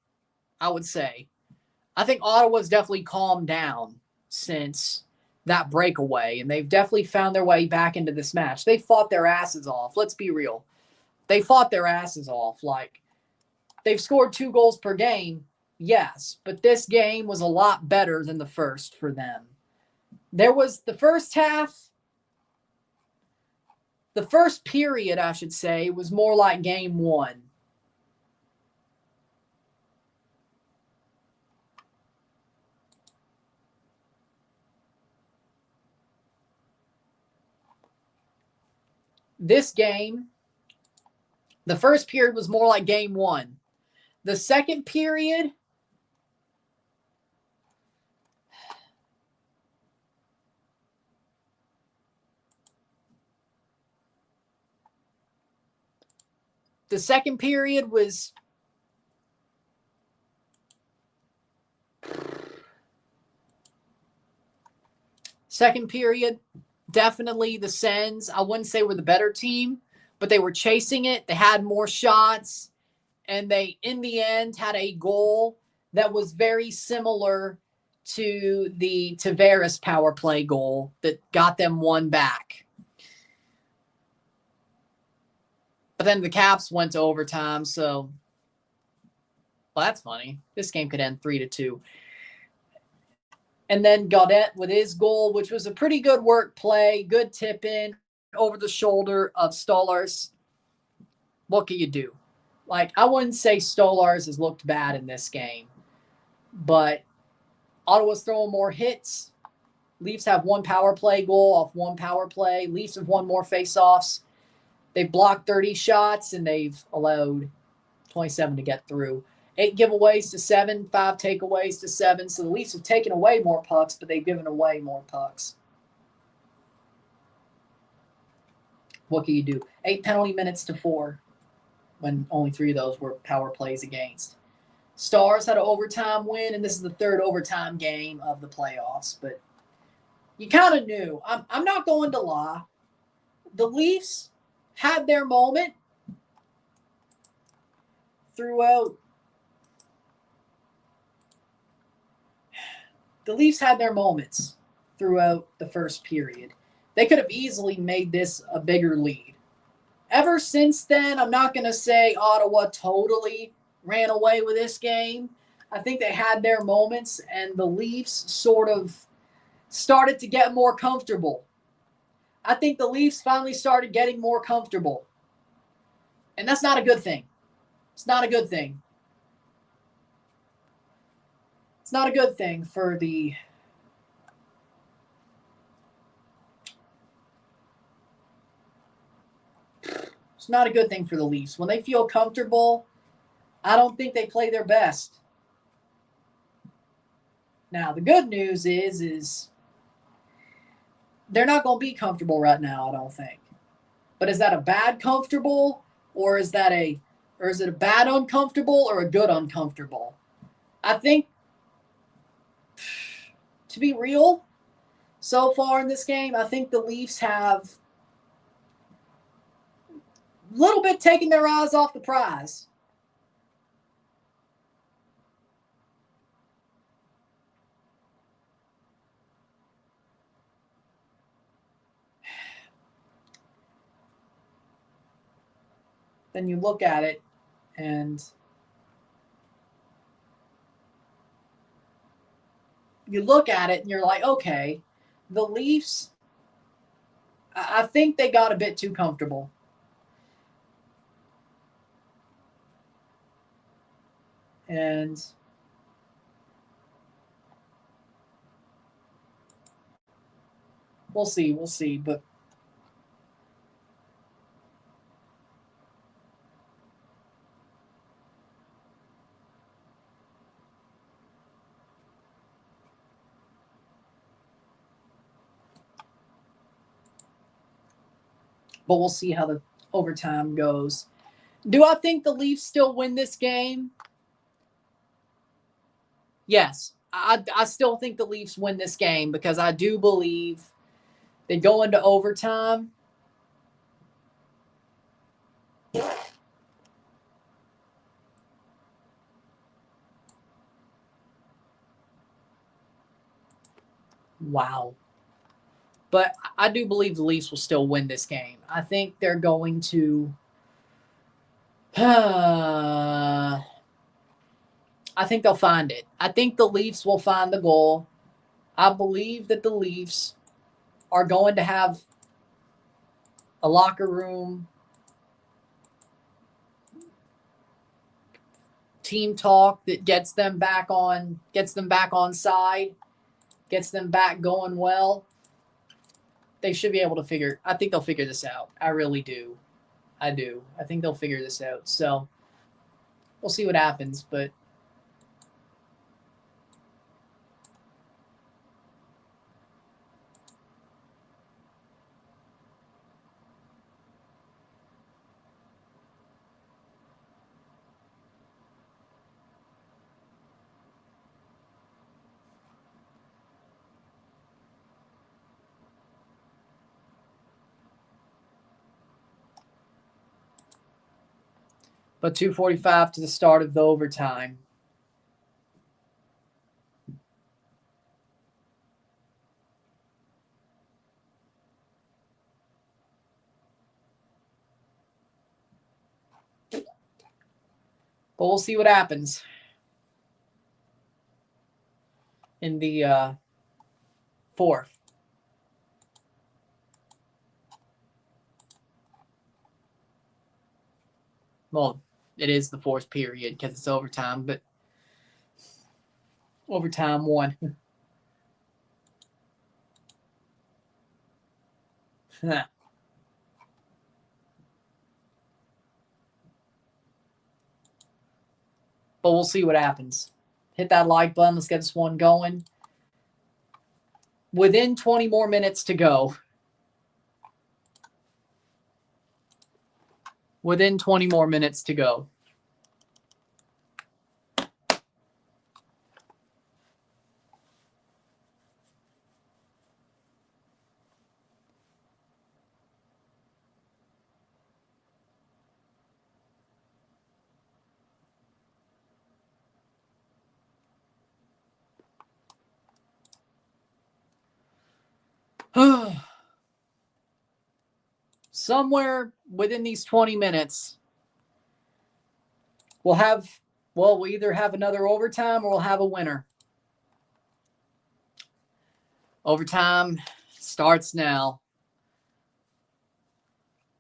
I would say. I think Ottawa's definitely calmed down since that breakaway, and they've definitely found their way back into this match. They fought their asses off. Let's be real. They fought their asses off. Like, they've scored 2 goals per game, yes, but this game was a lot better than the first for them. There was the first half, the first period, I should say, was more like game 1. This game, the first period was more like game 1. The second period, was definitely the Sens. I wouldn't say were the better team, but they were chasing it. They had more shots, and they, in the end, had a goal that was very similar to the Tavares power play goal that got them one back. But then the Caps went to overtime, so well, that's funny. This game could end 3-2. And then Gaudet with his goal, which was a pretty good work play, good tip in over the shoulder of Stolarz. What can you do? Like, I wouldn't say Stolarz has looked bad in this game, but Ottawa's throwing more hits. Leafs have 1 power play goal off 1 power play. Leafs have won more faceoffs. They've blocked 30 shots, and they've allowed 27 to get through. 8 giveaways to 7, 5 takeaways to 7. So the Leafs have taken away more pucks, but they've given away more pucks. What can you do? 8 penalty minutes to 4, when only 3 of those were power plays against. Stars had an overtime win, and this is the 3rd overtime game of the playoffs. But you kind of knew. I'm not going to lie. The Leafs had their moment throughout. The Leafs had their moments throughout the first period. They could have easily made this a bigger lead. Ever since then, I'm not going to say Ottawa totally ran away with this game. I think they had their moments, and the Leafs sort of started to get more comfortable. I think the Leafs finally started getting more comfortable. And that's not a good thing. It's not a good thing. It's not a good thing for the It's not a good thing for the Leafs. When they feel comfortable, I don't think they play their best. Now, the good news is they're not going to be comfortable right now, I don't think. But is that a bad comfortable, or is it a bad uncomfortable, or a good uncomfortable? I think, to be real, so far in this game, I think the Leafs have a little bit taken their eyes off the prize. Then you look at it, and you're like, okay, the Leafs, I think they got a bit too comfortable. And we'll see. But we'll see how the overtime goes. Do I think the Leafs still win this game? Yes. I still think the Leafs win this game, because I do believe they go into overtime. Wow. But I do believe the Leafs will still win this game. I think they're going to. I think they'll find it. I think the Leafs will find the goal. I believe that the Leafs are going to have a locker room team talk that gets them back on side, gets them back going well. They should be able to figure. I think they'll figure this out. I really do. I do. I think they'll figure this out. So we'll see what happens, but but 2:45 to the start of the overtime. But we'll see what happens in the fourth. Well, it is the fourth period because it's overtime, but overtime one. But we'll see what happens. Hit that like button. Let's get this one going. Within 20 more minutes to go. Within 20 more minutes to go. Somewhere within these 20 minutes, we'll either have another overtime or we'll have a winner. Overtime starts now.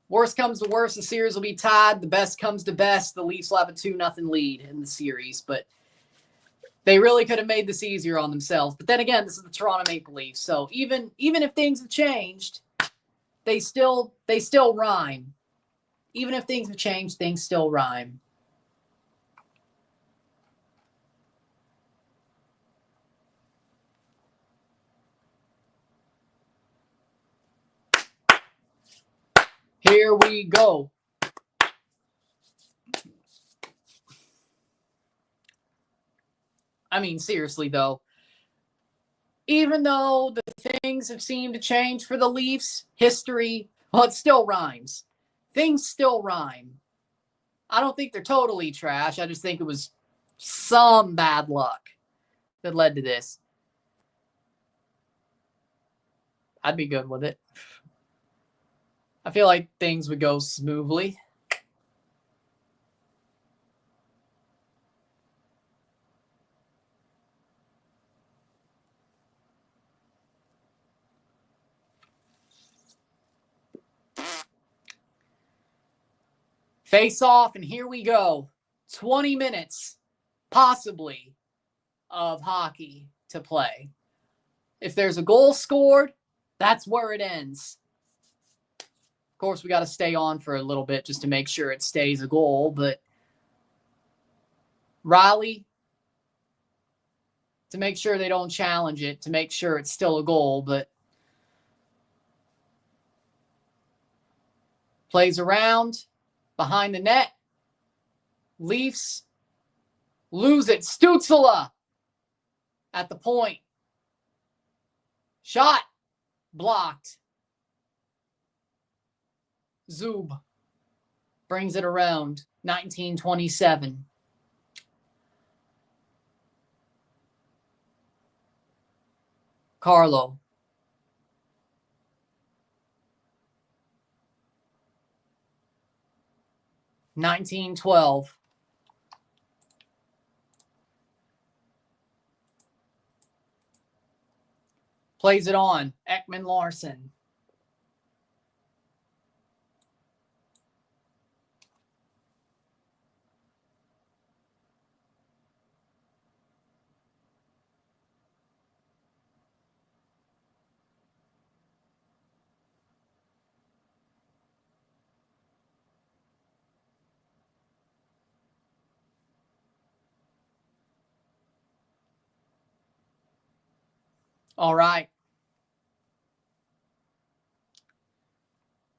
Worst comes to worst, the series will be tied. The best comes to best. The Leafs will have a 2-0 lead in the series, but they really could have made this easier on themselves. But then again, this is the Toronto Maple Leafs, so even if things have changed, they still rhyme. Even if things have changed, things still rhyme. Here we go. I mean, seriously, though, even though the things have seemed to change for the Leafs, history, well, it still rhymes. Things still rhyme. I don't think they're totally trash. I just think it was some bad luck that led to this. I'd be good with it. I feel like things would go smoothly. Face off, and here we go. 20 minutes, possibly, of hockey to play. If there's a goal scored, that's where it ends. Of course, we got to stay on for a little bit just to make sure it stays a goal, but Riley, to make sure they don't challenge it, to make sure it's still a goal, but plays around, behind the net. Leafs lose it. Stützle at the point. Shot blocked. Zub brings it around. 1927. Carlo. $19.12. Plays it on. Ekman Larson. All right.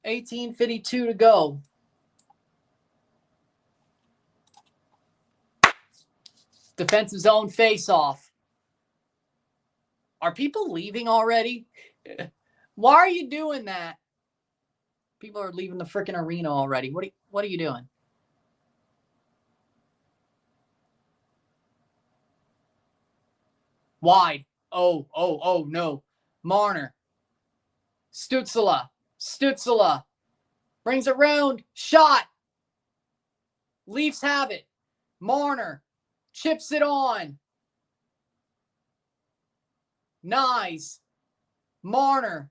18:52 to go. Defensive zone face-off. Are people leaving already? Why are you doing that? People are leaving the freaking arena already. What are you doing? Wide. Oh, no. Marner. Stützle. Brings it round. Shot. Leafs have it. Marner. Chips it on. Nice. Marner.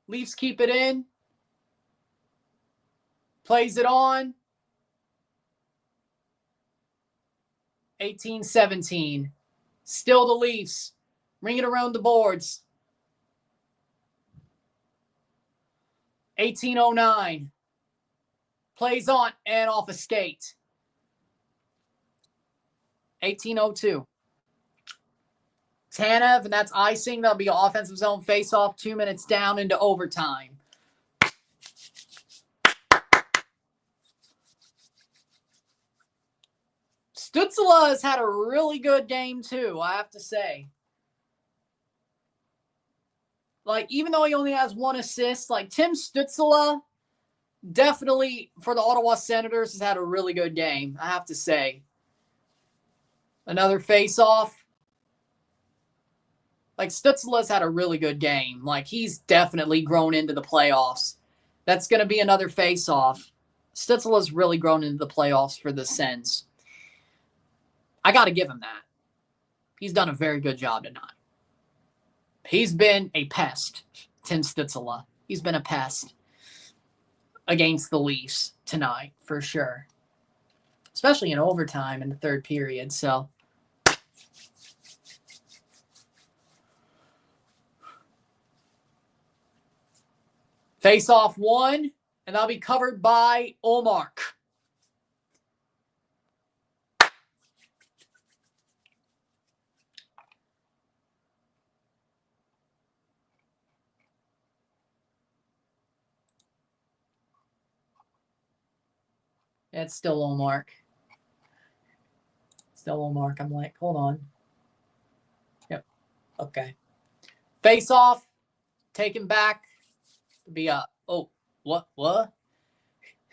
Leafs keep it in. Plays it on. 18-17. Still the Leafs. Ring it around the boards. 18-09. Plays on and off a skate. 18-02. Tanev, and that's icing. That'll be an offensive zone face-off. 2 minutes down into overtime. Stützle has had a really good game, too, I have to say. Like, even though he only has one assist, like, Tim Stützle definitely, for the Ottawa Senators, has had a really good game, I have to say. Another face-off. Like, Stützle's had a really good game. Like, he's definitely grown into the playoffs. That's going to be another face-off. Stützle's really grown into the playoffs for the Sens. I got to give him that. He's done a very good job tonight. He's been a pest, Tim Stützle. He's been a pest against the Leafs tonight, for sure. Especially in overtime in the third period, so... Face-off one, and that'll be covered by Ullmark. It's still Ullmark. Still Ullmark. I'm like, hold on. Yep. Okay. Face-off, taken back. Be up. Oh, what?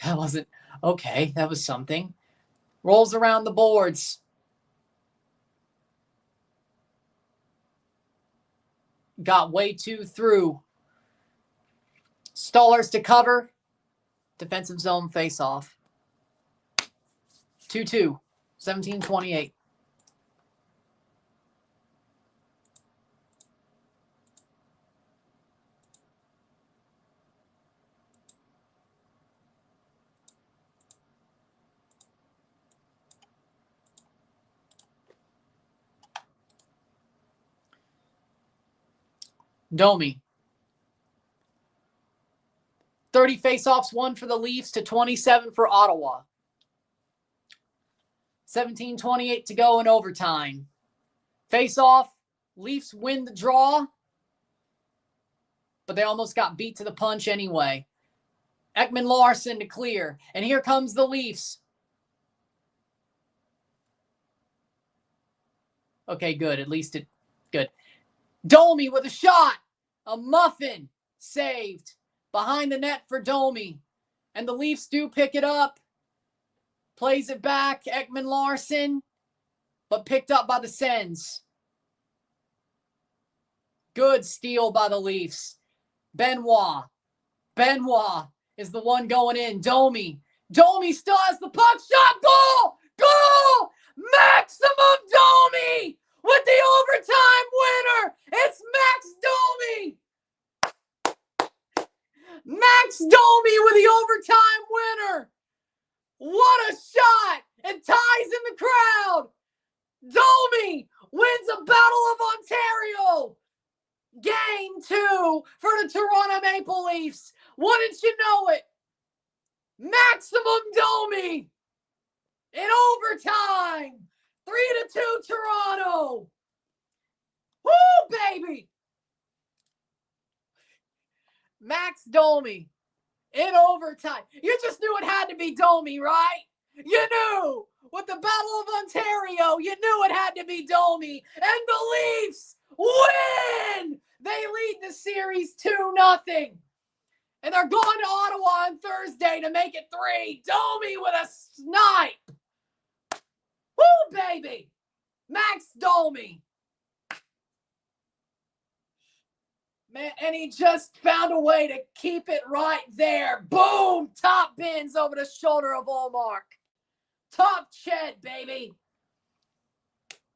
That wasn't okay. That was something. Rolls around the boards. Got way too through. Stallers to cover. Defensive zone face-off. 2-2. 17-28. Domi. 30 faceoffs won for the Leafs to 27 for Ottawa. 17-28 to go in overtime. Face-off. Leafs win the draw, but they almost got beat to the punch anyway. Ekman Larson to clear, and here comes the Leafs. Okay, good. At least it good. Domi with a shot. A muffin saved behind the net for Domi. And the Leafs do pick it up. Plays it back. Ekman Larson. but picked up by the Sens. Good steal by the Leafs. Benoit is the one going in. Domi still has the puck shot. Goal! Maximum Domi with the overtime winner. It's Max Domi with the overtime winner. What a shot! And ties in the crowd. Domi wins a Battle of Ontario. Game 2 for the Toronto Maple Leafs. Wouldn't you know it? Maximum Domi in overtime. 3-2 Toronto. Woo, baby. Max Domi in overtime. You just knew it had to be Domi, right? You knew. With the Battle of Ontario, you knew it had to be Domi. And the Leafs win! They lead the series 2-0. And they're going to Ottawa on Thursday to make it 3. Domi with a snipe. Woo, baby. Max Domi. Man, and he just found a way to keep it right there. Boom! Top bins over the shoulder of Ullmark. Top Ched, baby.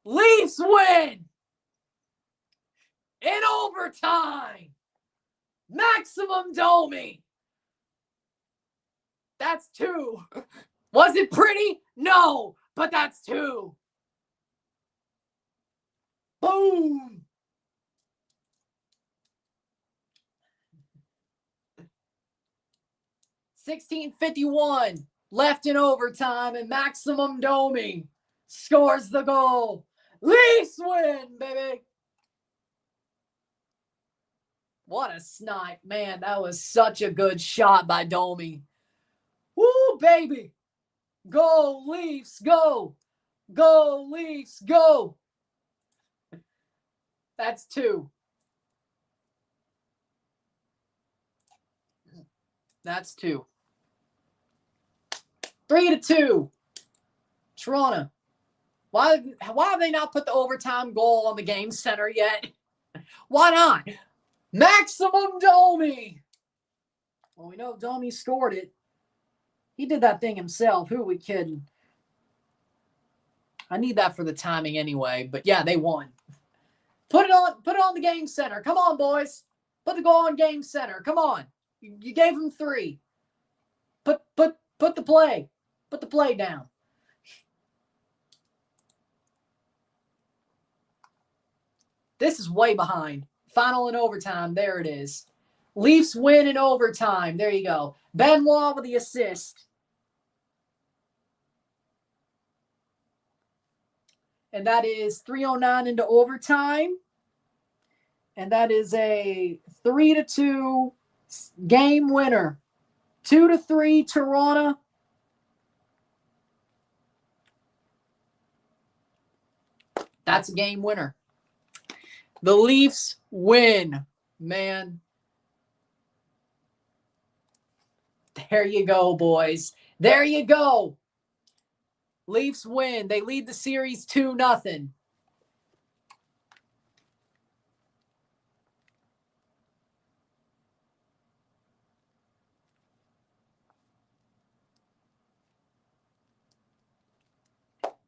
Leafs win. In overtime. Maximum Domi. That's 2. Was it pretty? No, but that's 2. Boom. $16:51 left in overtime, and Maximum Domi scores the goal. Leafs win, baby. What a snipe, man. That was such a good shot by Domi. Woo, baby. Go, Leafs, go. Go, Leafs, go. That's 2. That's 2. 3-2. Toronto. Why have they not put the overtime goal on the game center yet? Why not? Maximum Domi. Well, we know Domi scored it. He did that thing himself. Who are we kidding? I need that for the timing anyway. But yeah, they won. Put it on the game center. Come on, boys. Put the goal on game center. Come on. You gave them 3. Put the play. Put the play down. This is way behind. Final in overtime. There it is. Leafs win in overtime. There you go. Benoit with the assist. And that is 3:09 into overtime. And that is a 3-2 game winner. 2-3 Toronto. That's a game winner. The Leafs win, man. There you go, boys. There you go. Leafs win. They lead the series 2-0.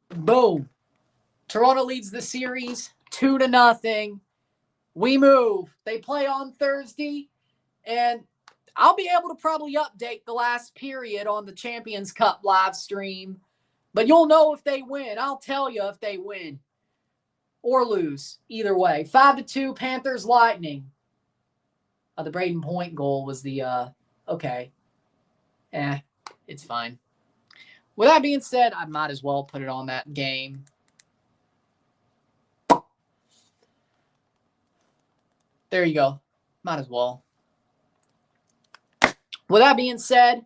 Boom. Toronto leads the series 2-0. We move. They play on Thursday, and I'll be able to probably update the last period on the Champions Cup live stream, but you'll know if they win. I'll tell you if they win or lose. Either way. 5-2 Panthers Lightning. The Braden Point goal was the okay. It's fine. With that being said, I might as well put it on that game. There you go. Might as well. With that being said,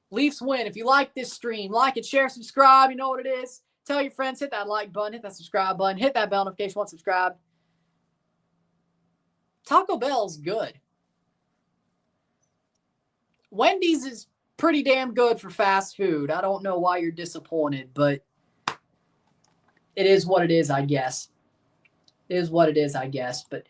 Leafs win. If you like this stream, like it, share, subscribe. You know what it is. Tell your friends, hit that like button, hit that subscribe button, hit that bell notification once subscribed. Taco Bell's good. Wendy's is pretty damn good for fast food. I don't know why you're disappointed, but it is what it is, I guess. It is what it is, I guess. But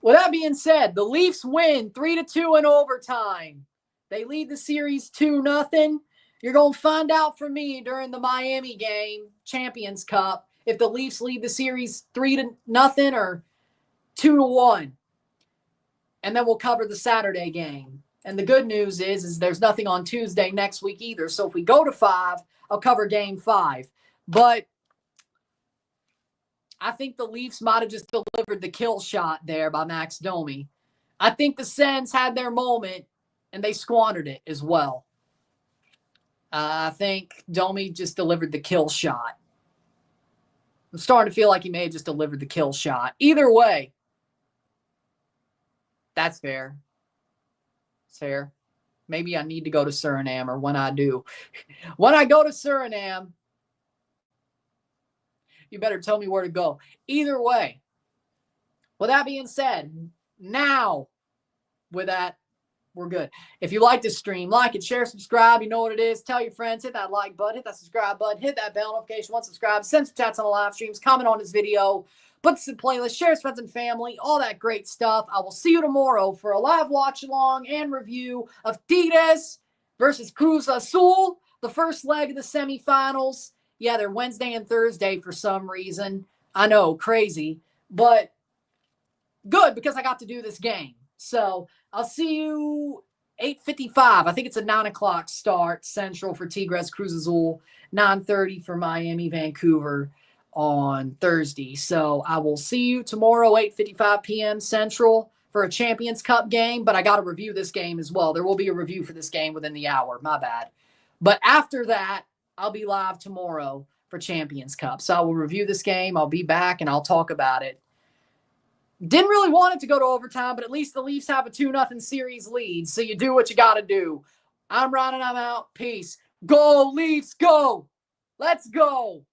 with that being said, the Leafs win 3-2 in overtime. They lead the series 2-0. You're going to find out from me during the Miami game, Champions Cup, if the Leafs lead the series 3-0 or 2-1. And then we'll cover the Saturday game. And the good news is there's nothing on Tuesday next week either. So if we go to 5, I'll cover game 5. But I think the Leafs might have just delivered the kill shot there by Max Domi. I think the Sens had their moment, and they squandered it as well. I think Domi just delivered the kill shot. I'm starting to feel like he may have just delivered the kill shot. Either way, that's fair. It's fair. Maybe I need to go to Suriname, or when I do. When I go to Suriname, you better tell me where to go. Either way, with that being said, now, with that, we're good. If you like this stream, like it, share, subscribe. You know what it is. Tell your friends. Hit that like button. Hit that subscribe button. Hit that bell notification. Once subscribed. Send some chats on the live streams. Comment on this video. Put this in playlist. Share with friends and family. All that great stuff. I will see you tomorrow for a live watch-along and review of Tigres versus Cruz Azul, the first leg of the semifinals. Yeah, they're Wednesday and Thursday for some reason. I know, crazy. But good, because I got to do this game. So I'll see you 8:55. I think it's a 9 o'clock start Central for Tigres Cruz Azul, 9:30 for Miami Vancouver on Thursday. So I will see you tomorrow, 8:55 p.m. Central for a Champions Cup game. But I got to review this game as well. There will be a review for this game within the hour. My bad. But after that, I'll be live tomorrow for Champions Cup. So I will review this game. I'll be back and I'll talk about it. Didn't really want it to go to overtime, but at least the Leafs have a 2-0 series lead. So you do what you got to do. I'm Ron and I'm out. Peace. Go, Leafs, go. Let's go.